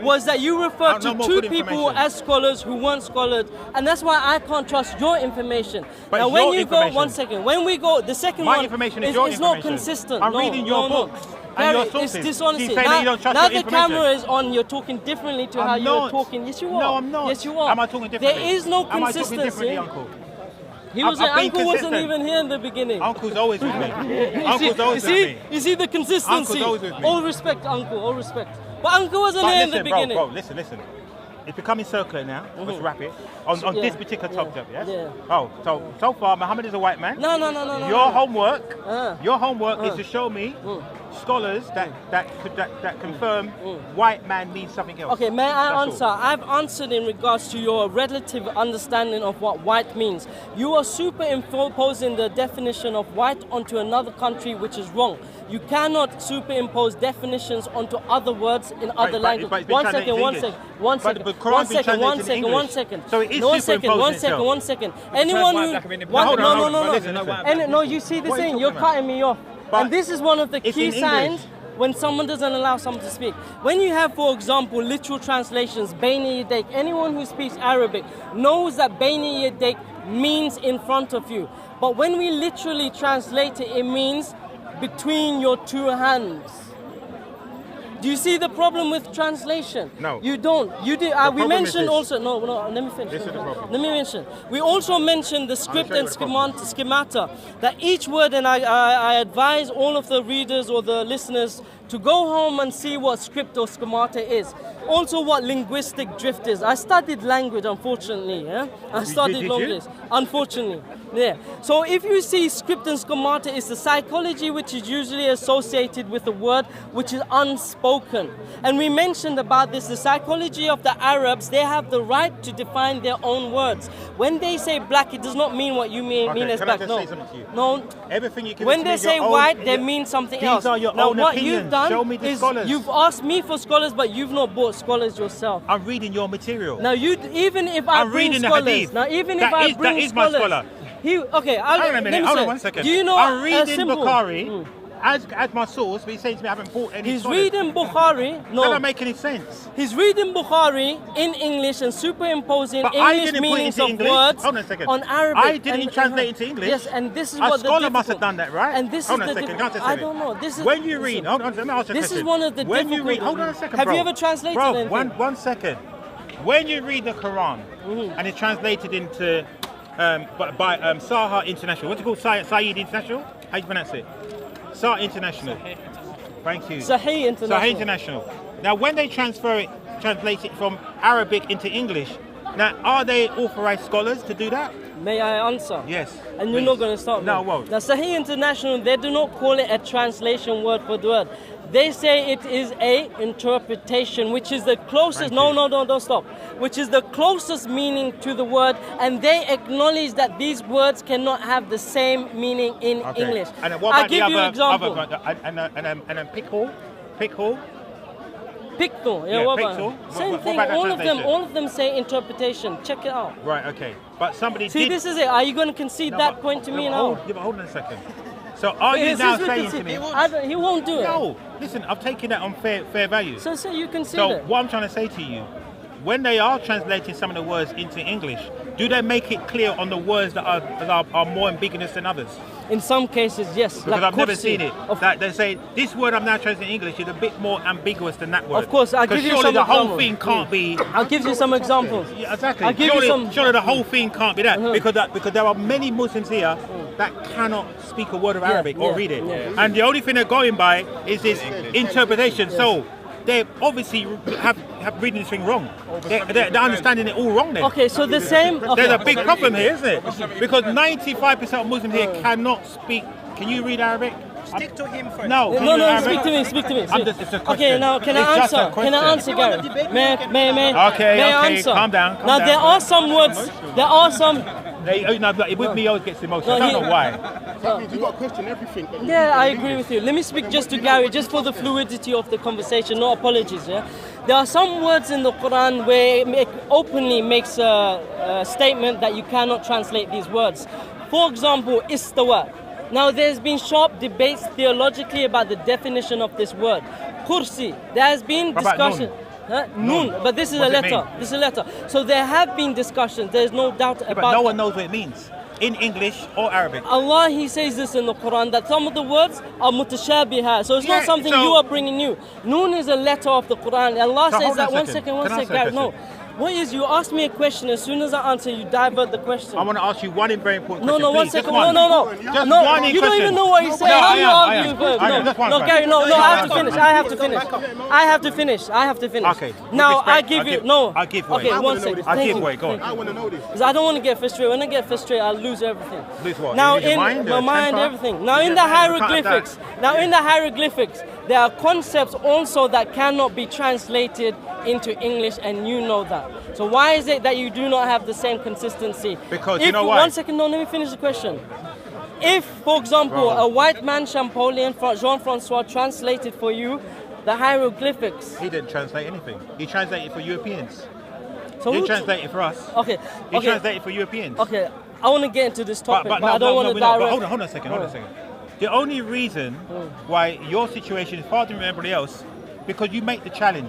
[SPEAKER 1] was that you referred to
[SPEAKER 3] more
[SPEAKER 1] two
[SPEAKER 3] good
[SPEAKER 1] people
[SPEAKER 3] information.
[SPEAKER 1] as scholars who weren't scholars, and that's why I can't trust your information.
[SPEAKER 3] But
[SPEAKER 1] now,
[SPEAKER 3] it's
[SPEAKER 1] when
[SPEAKER 3] your
[SPEAKER 1] you go,
[SPEAKER 3] information.
[SPEAKER 1] one second, when we go, the second
[SPEAKER 3] My
[SPEAKER 1] one
[SPEAKER 3] information is your
[SPEAKER 1] it's not
[SPEAKER 3] information.
[SPEAKER 1] consistent.
[SPEAKER 3] I'm
[SPEAKER 1] No,
[SPEAKER 3] reading your
[SPEAKER 1] no,
[SPEAKER 3] books
[SPEAKER 1] no.
[SPEAKER 3] and your
[SPEAKER 1] Gary,
[SPEAKER 3] sources.
[SPEAKER 1] it's dishonesty.
[SPEAKER 3] You're saying that you don't trust
[SPEAKER 1] now
[SPEAKER 3] your
[SPEAKER 1] the camera
[SPEAKER 3] information.
[SPEAKER 1] is on, you're talking differently to
[SPEAKER 3] I'm
[SPEAKER 1] how
[SPEAKER 3] not.
[SPEAKER 1] you're talking. Yes, you are.
[SPEAKER 3] No, I'm not.
[SPEAKER 1] Yes, you are.
[SPEAKER 3] Am I talking differently?
[SPEAKER 1] There is no
[SPEAKER 3] Am I talking
[SPEAKER 1] consistency.
[SPEAKER 3] differently, Uncle?
[SPEAKER 1] He was
[SPEAKER 3] I've been
[SPEAKER 1] Uncle wasn't
[SPEAKER 3] consistent.
[SPEAKER 1] even here in the beginning.
[SPEAKER 3] Uncle's always with me.
[SPEAKER 1] You
[SPEAKER 3] Uncle's always with me.
[SPEAKER 1] You see the consistency.
[SPEAKER 3] Uncle's always with me.
[SPEAKER 1] All respect, Uncle. All respect. But Uncle wasn't
[SPEAKER 3] But
[SPEAKER 1] here
[SPEAKER 3] listen,
[SPEAKER 1] in the beginning.
[SPEAKER 3] bro, listen. It's becoming circular now. Let's wrap it. On this particular topic, yes?
[SPEAKER 1] Yeah.
[SPEAKER 3] Oh, so far, Muhammad is a white man.
[SPEAKER 1] No.
[SPEAKER 3] Your homework is to show me scholars that confirm white man means something else.
[SPEAKER 1] Okay, may I
[SPEAKER 3] That's
[SPEAKER 1] answer?
[SPEAKER 3] all.
[SPEAKER 1] I've answered in regards to your relative understanding of what white means. You are superimposing the definition of white onto another country, which is wrong. You cannot superimpose definitions onto other words in other languages.
[SPEAKER 3] but it's been
[SPEAKER 1] One
[SPEAKER 3] translated
[SPEAKER 1] second,
[SPEAKER 3] into
[SPEAKER 1] one
[SPEAKER 3] English.
[SPEAKER 1] second, one
[SPEAKER 3] But
[SPEAKER 1] second,
[SPEAKER 3] the Quran's
[SPEAKER 1] one
[SPEAKER 3] been
[SPEAKER 1] second, one
[SPEAKER 3] translated
[SPEAKER 1] second,
[SPEAKER 3] into
[SPEAKER 1] one
[SPEAKER 3] English.
[SPEAKER 1] second.
[SPEAKER 3] So it is
[SPEAKER 1] No, one second,
[SPEAKER 3] superimposing
[SPEAKER 1] one second,
[SPEAKER 3] itself.
[SPEAKER 1] one second. Anyone who,
[SPEAKER 2] black and
[SPEAKER 3] Hold on, hold on,
[SPEAKER 1] no.
[SPEAKER 3] listen.
[SPEAKER 1] No, you see the
[SPEAKER 3] What are you
[SPEAKER 1] thing. You're
[SPEAKER 3] talking about?
[SPEAKER 1] cutting me off.
[SPEAKER 3] But
[SPEAKER 1] And this is one of the
[SPEAKER 3] it's
[SPEAKER 1] key
[SPEAKER 3] in
[SPEAKER 1] signs
[SPEAKER 3] English.
[SPEAKER 1] when someone doesn't allow someone to speak. When you have, for example, literal translations, Bayna Yadik, anyone who speaks Arabic knows that Bayna Yadik means in front of you. But when we literally translate it, it means between your two hands. Do you see the problem with translation?
[SPEAKER 3] No.
[SPEAKER 1] You don't. You do. We
[SPEAKER 3] problem is
[SPEAKER 1] mentioned
[SPEAKER 3] this.
[SPEAKER 1] also. No. Let me finish.
[SPEAKER 3] This is the problem.
[SPEAKER 1] Let me mention. We also mentioned the script
[SPEAKER 3] show you
[SPEAKER 1] and
[SPEAKER 3] the problem.
[SPEAKER 1] schemata. That each word, and I advise all of the readers or the listeners to go home and see what script or schemata is. Also, what linguistic drift is. I studied language, unfortunately. Yeah? I studied
[SPEAKER 3] did you?
[SPEAKER 1] language, unfortunately. Yeah. So if you see script and schemata, it's the psychology which is usually associated with the word which is unspoken. And we mentioned about this, the psychology of the Arabs, they have the right to define their own words. When they say black, it does not mean what you mean as
[SPEAKER 3] can I
[SPEAKER 1] black.
[SPEAKER 3] just
[SPEAKER 1] no.
[SPEAKER 3] say something to you?
[SPEAKER 1] No.
[SPEAKER 3] Everything you give
[SPEAKER 1] When
[SPEAKER 3] to
[SPEAKER 1] they
[SPEAKER 3] me,
[SPEAKER 1] say
[SPEAKER 3] your own-
[SPEAKER 1] white, they mean something
[SPEAKER 3] These
[SPEAKER 1] else.
[SPEAKER 3] are your
[SPEAKER 1] now,
[SPEAKER 3] own
[SPEAKER 1] what
[SPEAKER 3] opinions.
[SPEAKER 1] you've done
[SPEAKER 3] Show me the
[SPEAKER 1] is
[SPEAKER 3] scholars.
[SPEAKER 1] you've asked me for scholars, but you've not bought scholars yourself.
[SPEAKER 3] I'm reading your material.
[SPEAKER 1] Now, even if I
[SPEAKER 3] I'm
[SPEAKER 1] bring
[SPEAKER 3] reading the
[SPEAKER 1] scholars,
[SPEAKER 3] hadith.
[SPEAKER 1] now even
[SPEAKER 3] That
[SPEAKER 1] if I
[SPEAKER 3] is-
[SPEAKER 1] bring
[SPEAKER 3] that is my
[SPEAKER 1] scholars,
[SPEAKER 3] scholar.
[SPEAKER 1] Okay,
[SPEAKER 3] Hold on a
[SPEAKER 1] let
[SPEAKER 3] minute,
[SPEAKER 1] me
[SPEAKER 3] hold
[SPEAKER 1] say,
[SPEAKER 3] on 1 second.
[SPEAKER 1] Do you know
[SPEAKER 3] I'm reading
[SPEAKER 1] simple?
[SPEAKER 3] Bukhari as my source, but he's saying to me I haven't bought any
[SPEAKER 1] He's
[SPEAKER 3] scholars.
[SPEAKER 1] reading Bukhari.
[SPEAKER 3] That
[SPEAKER 1] No,
[SPEAKER 3] doesn't make any sense.
[SPEAKER 1] he's reading Bukhari in English and superimposing
[SPEAKER 3] But I
[SPEAKER 1] English
[SPEAKER 3] didn't put it
[SPEAKER 1] meanings
[SPEAKER 3] into
[SPEAKER 1] of
[SPEAKER 3] English.
[SPEAKER 1] words
[SPEAKER 3] Hold on a second.
[SPEAKER 1] on Arabic.
[SPEAKER 3] I didn't translate into English.
[SPEAKER 1] Yes, and this is
[SPEAKER 3] A
[SPEAKER 1] what the
[SPEAKER 3] scholar must have
[SPEAKER 1] difficult-
[SPEAKER 3] done that, right?
[SPEAKER 1] And this
[SPEAKER 3] Hold
[SPEAKER 1] is
[SPEAKER 3] on a
[SPEAKER 1] the
[SPEAKER 3] second.
[SPEAKER 1] difficult-
[SPEAKER 3] Can I
[SPEAKER 1] I
[SPEAKER 3] say
[SPEAKER 1] don't know. This is
[SPEAKER 3] when you
[SPEAKER 1] listen,
[SPEAKER 3] read. Hold on. Let me ask you a
[SPEAKER 1] This is
[SPEAKER 3] question.
[SPEAKER 1] one of the
[SPEAKER 3] when you
[SPEAKER 1] difficult-
[SPEAKER 3] read. Hold on a second,
[SPEAKER 1] Have
[SPEAKER 3] bro.
[SPEAKER 1] you ever translated
[SPEAKER 3] Bro,
[SPEAKER 1] anything?
[SPEAKER 3] one second. When you read the Quran and it's translated into by Saha International. What's it called? Saeed International? How do you pronounce it? Saha International. Thank you.
[SPEAKER 1] Sahih International.
[SPEAKER 3] Sahih International. Now, when they translate it from Arabic into English, now are they authorized scholars to do that?
[SPEAKER 1] May I answer?
[SPEAKER 3] Yes.
[SPEAKER 1] And you're
[SPEAKER 3] please.
[SPEAKER 1] not going to stop me.
[SPEAKER 3] No, I won't.
[SPEAKER 1] Now, Sahih International, they do not call it a translation word for word. They say it is a interpretation, which is the closest. No, don't stop. Which is the closest meaning to the word, and they acknowledge that these words cannot have the same meaning in
[SPEAKER 3] Okay.
[SPEAKER 1] English.
[SPEAKER 3] And what
[SPEAKER 1] I'll
[SPEAKER 3] about
[SPEAKER 1] give
[SPEAKER 3] the
[SPEAKER 1] you an example.
[SPEAKER 3] and then pickle?
[SPEAKER 1] Picto,
[SPEAKER 3] Yeah,
[SPEAKER 1] what
[SPEAKER 3] picto.
[SPEAKER 1] about? Same
[SPEAKER 3] What
[SPEAKER 1] thing.
[SPEAKER 3] about that
[SPEAKER 1] All
[SPEAKER 3] translation?
[SPEAKER 1] of them say interpretation. Check it out.
[SPEAKER 3] Right. Okay. But somebody
[SPEAKER 1] See,
[SPEAKER 3] did.
[SPEAKER 1] this is it. Are you going to concede
[SPEAKER 3] No,
[SPEAKER 1] that
[SPEAKER 3] but-
[SPEAKER 1] point to me
[SPEAKER 3] no,
[SPEAKER 1] now?
[SPEAKER 3] hold on a second. So are you
[SPEAKER 1] Yes,
[SPEAKER 3] now
[SPEAKER 1] yes, we
[SPEAKER 3] saying
[SPEAKER 1] concede.
[SPEAKER 3] to me?
[SPEAKER 1] He won't do it.
[SPEAKER 3] No. Listen, I've taken that on fair value.
[SPEAKER 1] So you concede
[SPEAKER 3] So
[SPEAKER 1] it.
[SPEAKER 3] what I'm trying to say to you, when they are translating some of the words into English, do they make it clear on the words that are more ambiguous than others?
[SPEAKER 1] In some cases, yes.
[SPEAKER 3] Because
[SPEAKER 1] like
[SPEAKER 3] I've never
[SPEAKER 1] kursi.
[SPEAKER 3] seen it.
[SPEAKER 1] Of,
[SPEAKER 3] That they say this word I'm now translating in English is a bit more ambiguous than that word.
[SPEAKER 1] Of course, I'll give you
[SPEAKER 3] surely
[SPEAKER 1] some
[SPEAKER 3] the whole
[SPEAKER 1] examples.
[SPEAKER 3] thing can't be.
[SPEAKER 1] I'll give you some examples.
[SPEAKER 3] Yeah, exactly.
[SPEAKER 1] I'll give you
[SPEAKER 3] Surely
[SPEAKER 1] some.
[SPEAKER 3] the whole thing can't be that because there are many Muslims here that cannot speak a word of Arabic or read it, and the only thing they're going by is this interpretation. So they obviously have reading this thing wrong. They're understanding it all wrong. Then
[SPEAKER 1] Okay, so the same. Okay.
[SPEAKER 3] there's a big problem here, isn't it? Because 95% of Muslims here cannot speak. Can you read Arabic?
[SPEAKER 6] Stick to him first.
[SPEAKER 3] No. Can you read
[SPEAKER 1] No,
[SPEAKER 3] Arabic?
[SPEAKER 1] speak to me.
[SPEAKER 3] I'm just, it's a
[SPEAKER 1] Okay,
[SPEAKER 3] question.
[SPEAKER 1] now can
[SPEAKER 3] It's
[SPEAKER 1] I
[SPEAKER 3] just a
[SPEAKER 1] answer? Can I
[SPEAKER 3] question.
[SPEAKER 1] answer, Gary? May
[SPEAKER 3] Okay,
[SPEAKER 1] I
[SPEAKER 3] okay,
[SPEAKER 1] answer?
[SPEAKER 3] calm down.
[SPEAKER 1] Now there are some words. There are some.
[SPEAKER 3] No, but with me, he always gets emotional.
[SPEAKER 1] No,
[SPEAKER 3] I don't know why.
[SPEAKER 9] You've got to question everything.
[SPEAKER 1] Yeah, I agree with you. Let me speak just to Gary, just for the fluidity of the conversation. No apologies. Yeah, there are some words in the Quran where it openly makes a statement that you cannot translate these words. For example, istawa. Now, there's been sharp debates theologically about the definition of this word. Kursi, there has been
[SPEAKER 3] What about
[SPEAKER 1] discussion. Nun, but this is a
[SPEAKER 3] What does it
[SPEAKER 1] letter.
[SPEAKER 3] mean?
[SPEAKER 1] This is a letter. So there have been discussions. There's no doubt
[SPEAKER 3] Yeah,
[SPEAKER 1] about
[SPEAKER 3] but no
[SPEAKER 1] that.
[SPEAKER 3] one knows what it means in English or Arabic.
[SPEAKER 1] Allah, He says this in the Quran, that some of the words are mutashabiha. So it's
[SPEAKER 3] Yeah,
[SPEAKER 1] not something
[SPEAKER 3] so-
[SPEAKER 1] you are bringing new. Noon is a letter of the Quran. Allah
[SPEAKER 3] So
[SPEAKER 1] says
[SPEAKER 3] hold on
[SPEAKER 1] that.
[SPEAKER 3] a
[SPEAKER 1] One
[SPEAKER 3] second.
[SPEAKER 1] second, one
[SPEAKER 3] Can I ask
[SPEAKER 1] second.
[SPEAKER 3] a
[SPEAKER 1] No.
[SPEAKER 3] question?
[SPEAKER 1] What is, you ask me a question, as soon as I answer, you divert the question.
[SPEAKER 3] I want to ask you one very important
[SPEAKER 1] No,
[SPEAKER 3] question.
[SPEAKER 1] no, one
[SPEAKER 3] please. Just
[SPEAKER 1] second.
[SPEAKER 3] one.
[SPEAKER 1] No, no, no.
[SPEAKER 3] Just
[SPEAKER 1] No,
[SPEAKER 3] one
[SPEAKER 1] you don't
[SPEAKER 3] question.
[SPEAKER 1] even know what he's saying.
[SPEAKER 3] No,
[SPEAKER 1] How do you
[SPEAKER 3] I
[SPEAKER 1] argue
[SPEAKER 3] am.
[SPEAKER 1] first?
[SPEAKER 3] I am.
[SPEAKER 1] No,
[SPEAKER 3] Just one
[SPEAKER 1] no,
[SPEAKER 3] first.
[SPEAKER 1] Gary, no,
[SPEAKER 3] No,
[SPEAKER 1] I have to
[SPEAKER 3] no,
[SPEAKER 1] finish.
[SPEAKER 3] no.
[SPEAKER 1] I have to finish. I have to finish. I have to finish.
[SPEAKER 3] Okay. With
[SPEAKER 1] Now,
[SPEAKER 3] respect,
[SPEAKER 1] I give you, no.
[SPEAKER 3] I give way.
[SPEAKER 1] Okay,
[SPEAKER 3] I
[SPEAKER 1] one
[SPEAKER 9] wanna know
[SPEAKER 1] second.
[SPEAKER 9] this.
[SPEAKER 3] I
[SPEAKER 1] Thank
[SPEAKER 3] give
[SPEAKER 1] you.
[SPEAKER 3] way. Go on.
[SPEAKER 9] I want to know this.
[SPEAKER 1] Because I don't want to get frustrated. When I get frustrated, I lose everything.
[SPEAKER 3] Lose what?
[SPEAKER 1] Now,
[SPEAKER 3] You lose your
[SPEAKER 1] in
[SPEAKER 3] mind,
[SPEAKER 1] my mind,
[SPEAKER 3] temper?
[SPEAKER 1] everything. Now,
[SPEAKER 3] You
[SPEAKER 1] in
[SPEAKER 3] get
[SPEAKER 1] the
[SPEAKER 3] mad, you can't
[SPEAKER 1] hieroglyphics. Now, in the hieroglyphics, there are concepts also that cannot be translated into English, and you know that. So why is it that you do not have the same consistency?
[SPEAKER 3] Because
[SPEAKER 1] if,
[SPEAKER 3] you know why?
[SPEAKER 1] One second, no, let me finish the question. If, for example, a white man, Champollion, Jean-Francois, translated for you the hieroglyphics.
[SPEAKER 3] He didn't translate anything. He translated for Europeans.
[SPEAKER 1] So
[SPEAKER 3] He
[SPEAKER 1] who
[SPEAKER 3] translated for us.
[SPEAKER 1] Okay,
[SPEAKER 3] He
[SPEAKER 1] okay,
[SPEAKER 3] translated for Europeans.
[SPEAKER 1] okay. I want to get into this topic, but,
[SPEAKER 3] no,
[SPEAKER 1] I don't want to
[SPEAKER 3] we're not.
[SPEAKER 1] direct.
[SPEAKER 3] But hold on a second. Hold on a second. The only reason why your situation is far different from everybody else, because you make the challenge.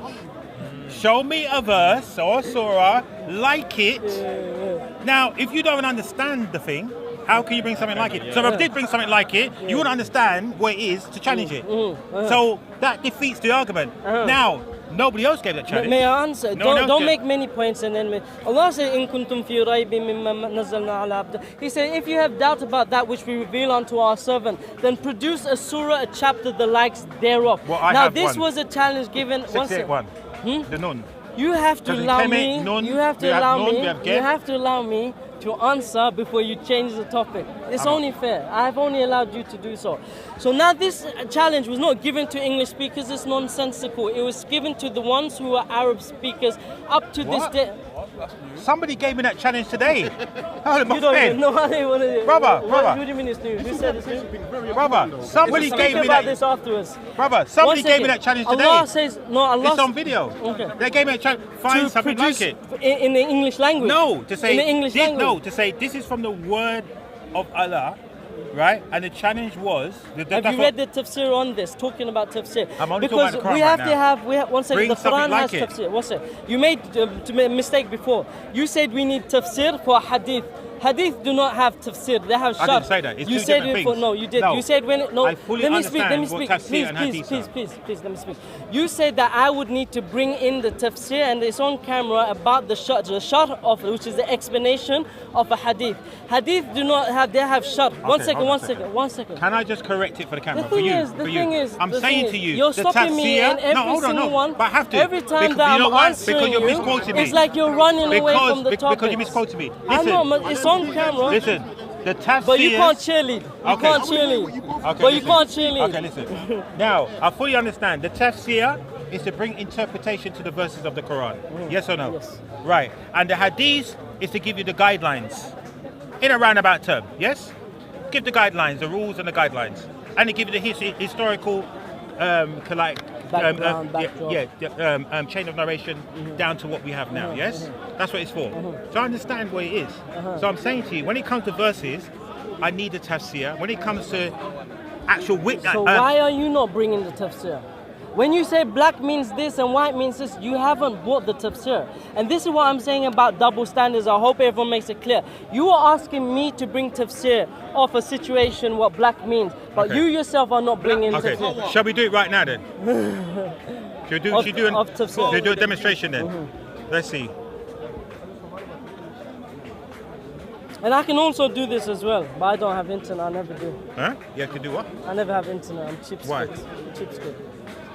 [SPEAKER 3] Show me a verse or a surah like it. Now, if you don't understand the thing, how can you bring something like it? So if I did bring something like it, you wouldn't understand what it is to challenge it. So that defeats the argument. Now, nobody else gave that challenge.
[SPEAKER 1] May I answer?
[SPEAKER 3] No one else
[SPEAKER 1] Don't
[SPEAKER 3] did.
[SPEAKER 1] make many points and then Allah said, "In kuntum fi raybin mimma nazzalna ala abd." He said, if you have doubt about that which we reveal unto our servant, then produce a surah, a chapter, the likes thereof.
[SPEAKER 3] Well, I
[SPEAKER 1] now
[SPEAKER 3] have
[SPEAKER 1] this
[SPEAKER 3] one.
[SPEAKER 1] was a challenge given. One second.
[SPEAKER 3] 681. The nun.
[SPEAKER 1] You have to
[SPEAKER 3] Does it
[SPEAKER 1] allow
[SPEAKER 3] claim
[SPEAKER 1] me.
[SPEAKER 3] it? Nun,
[SPEAKER 1] You have to
[SPEAKER 3] we have
[SPEAKER 1] allow
[SPEAKER 3] nun,
[SPEAKER 1] me.
[SPEAKER 3] we have
[SPEAKER 1] You
[SPEAKER 3] get.
[SPEAKER 1] have to allow me to answer before you change the topic. It's only fair. I have only allowed you to do so. So now this challenge was not given to English speakers. It's nonsensical. It was given to the ones who are Arab speakers up to this
[SPEAKER 3] What?
[SPEAKER 1] day.
[SPEAKER 3] Somebody gave me that challenge today. Hold on,
[SPEAKER 1] You don't even know how they want to.
[SPEAKER 3] Brother, brother.
[SPEAKER 1] What do you mean it's new? Who said it's new?
[SPEAKER 3] Brother, somebody
[SPEAKER 1] Speak
[SPEAKER 3] gave me
[SPEAKER 1] about
[SPEAKER 3] that.
[SPEAKER 1] this afterwards.
[SPEAKER 3] Brother, somebody
[SPEAKER 1] One
[SPEAKER 3] gave me
[SPEAKER 1] second.
[SPEAKER 3] that challenge today.
[SPEAKER 1] Allah says no. Allah
[SPEAKER 3] It's on video.
[SPEAKER 1] Okay.
[SPEAKER 3] They gave me a challenge. Find
[SPEAKER 1] To
[SPEAKER 3] something like
[SPEAKER 1] produce
[SPEAKER 3] it.
[SPEAKER 1] in the English language.
[SPEAKER 3] No, to say
[SPEAKER 1] in the English language.
[SPEAKER 3] No, to say this is from the word of Allah, right? And the challenge was.
[SPEAKER 1] Have you read the tafsir on this? Talking about tafsir.
[SPEAKER 3] I'm only
[SPEAKER 1] because
[SPEAKER 3] talking about the Quran
[SPEAKER 1] we have
[SPEAKER 3] right
[SPEAKER 1] to
[SPEAKER 3] now.
[SPEAKER 1] have. We have one second.
[SPEAKER 3] Bring
[SPEAKER 1] The
[SPEAKER 3] something
[SPEAKER 1] Quran
[SPEAKER 3] like
[SPEAKER 1] has
[SPEAKER 3] it.
[SPEAKER 1] tafsir. One second. You made a mistake before. You said we need tafsir for hadith. Hadith do not have tafsir. They have
[SPEAKER 3] I
[SPEAKER 1] shar.
[SPEAKER 3] didn't say that. It's
[SPEAKER 1] you
[SPEAKER 3] two
[SPEAKER 1] said
[SPEAKER 3] different
[SPEAKER 1] it for
[SPEAKER 3] things.
[SPEAKER 1] no. You did.
[SPEAKER 3] No.
[SPEAKER 1] You said when it, no.
[SPEAKER 3] I fully
[SPEAKER 1] let me speak. Let me
[SPEAKER 3] understand
[SPEAKER 1] speak.
[SPEAKER 3] what tafsir
[SPEAKER 1] Please,
[SPEAKER 3] and
[SPEAKER 1] please,
[SPEAKER 3] hadith
[SPEAKER 1] please,
[SPEAKER 3] are.
[SPEAKER 1] please. Let me speak. You said that I would need to bring in the tafsir and it's on camera about the shar of which is the explanation of a hadith. Hadith do not have. They have shar. One
[SPEAKER 3] Okay,
[SPEAKER 1] second.
[SPEAKER 3] hold on
[SPEAKER 1] One
[SPEAKER 3] a second.
[SPEAKER 1] second. One second.
[SPEAKER 3] Can I just correct it for the camera?
[SPEAKER 1] The
[SPEAKER 3] for
[SPEAKER 1] thing
[SPEAKER 3] you,
[SPEAKER 1] is,
[SPEAKER 3] for
[SPEAKER 1] the
[SPEAKER 3] you.
[SPEAKER 1] thing is,
[SPEAKER 3] I'm
[SPEAKER 1] the
[SPEAKER 3] saying
[SPEAKER 1] thing
[SPEAKER 3] to
[SPEAKER 1] is,
[SPEAKER 3] you,
[SPEAKER 1] you're
[SPEAKER 3] the
[SPEAKER 1] stopping me
[SPEAKER 3] tafsir.
[SPEAKER 1] in every
[SPEAKER 3] no, hold on,
[SPEAKER 1] single
[SPEAKER 3] no.
[SPEAKER 1] one.
[SPEAKER 3] But I have to.
[SPEAKER 1] Every time
[SPEAKER 3] because,
[SPEAKER 1] that
[SPEAKER 3] you know
[SPEAKER 1] I'm
[SPEAKER 3] why?
[SPEAKER 1] answering
[SPEAKER 3] Because you're
[SPEAKER 1] you,
[SPEAKER 3] misquoting me.
[SPEAKER 1] it's like you're running away from the topic.
[SPEAKER 3] Because you misquoted me.
[SPEAKER 1] I
[SPEAKER 3] Listen,
[SPEAKER 1] know, it's on camera.
[SPEAKER 3] listen. The tafsir.
[SPEAKER 1] But you can't cheerlead. You
[SPEAKER 3] Okay.
[SPEAKER 1] can't cheerlead.
[SPEAKER 3] Okay,
[SPEAKER 1] But you
[SPEAKER 3] listen.
[SPEAKER 1] can't cheerlead.
[SPEAKER 3] Okay, listen. Now, I fully understand. The tafsir is to bring interpretation to the verses of the Quran. Yes or no?
[SPEAKER 1] Yes.
[SPEAKER 3] Right. And the hadith is to give you the guidelines in a roundabout term. Yes? Give the guidelines, the rules and the guidelines. And to give you the historical
[SPEAKER 1] Background, backdrop.
[SPEAKER 3] chain of narration down to what we have now. Yes? That's what it's for. So I understand what it is. So I'm saying to you, when it comes to verses, I need a tafsir. When it comes to actual witness.
[SPEAKER 1] So why are you not bringing the tafsir? When you say black means this and white means this, you haven't brought the tafsir. And this is what I'm saying about double standards. I hope everyone makes it clear. You are asking me to bring tafsir of a situation what black means, but
[SPEAKER 3] Okay.
[SPEAKER 1] you yourself are not bringing
[SPEAKER 3] Okay,
[SPEAKER 1] tafsir.
[SPEAKER 3] shall we do it right now then? Should we do,
[SPEAKER 1] Of-
[SPEAKER 3] should we do,
[SPEAKER 1] of tafsir.
[SPEAKER 3] should we do a demonstration then? Let's see.
[SPEAKER 1] And I can also do this as well, but I don't have internet. I never do.
[SPEAKER 3] Huh? You have to do what?
[SPEAKER 1] I never have internet. I'm cheapskate.
[SPEAKER 3] Why?
[SPEAKER 1] Cheapskate.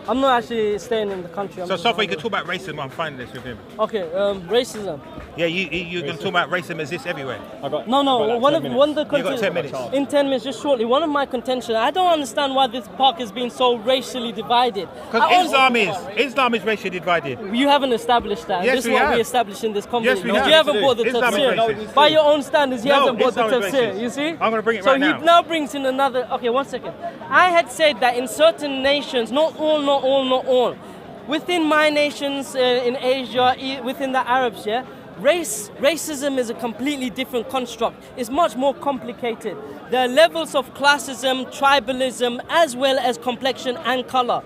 [SPEAKER 1] I'm not actually staying in the country. I'm
[SPEAKER 3] So,
[SPEAKER 1] just
[SPEAKER 3] Sofa, you
[SPEAKER 1] around
[SPEAKER 3] can talk about racism while I'm finding this with him.
[SPEAKER 1] here. Okay, racism.
[SPEAKER 3] Yeah, you're going to talk about racism exists everywhere.
[SPEAKER 1] No, one of the
[SPEAKER 3] You got 10 minutes.
[SPEAKER 1] In 10 minutes, just shortly. One of my contention. I don't understand why this park is being so racially divided.
[SPEAKER 3] Because Islam is racially divided.
[SPEAKER 1] You haven't established that.
[SPEAKER 3] Yes,
[SPEAKER 1] this is
[SPEAKER 3] we
[SPEAKER 1] what
[SPEAKER 3] have.
[SPEAKER 1] we established in this
[SPEAKER 3] Yes,
[SPEAKER 1] conversation.
[SPEAKER 3] we
[SPEAKER 1] Because
[SPEAKER 3] have.
[SPEAKER 1] you haven't brought the
[SPEAKER 3] Islam is
[SPEAKER 1] tafsir.
[SPEAKER 3] racist.
[SPEAKER 1] By your own standards, you
[SPEAKER 3] No,
[SPEAKER 1] haven't brought the
[SPEAKER 3] Islam is
[SPEAKER 1] tafsir.
[SPEAKER 3] racist.
[SPEAKER 1] You see?
[SPEAKER 3] I'm gonna bring it
[SPEAKER 1] so
[SPEAKER 3] right now.
[SPEAKER 1] he now brings in another. Okay, one second. I had said that in certain nations, not all, within my nations in Asia, within the Arabs, yeah, Racism is a completely different construct. It's much more complicated. There are levels of classism, tribalism, as well as complexion and color.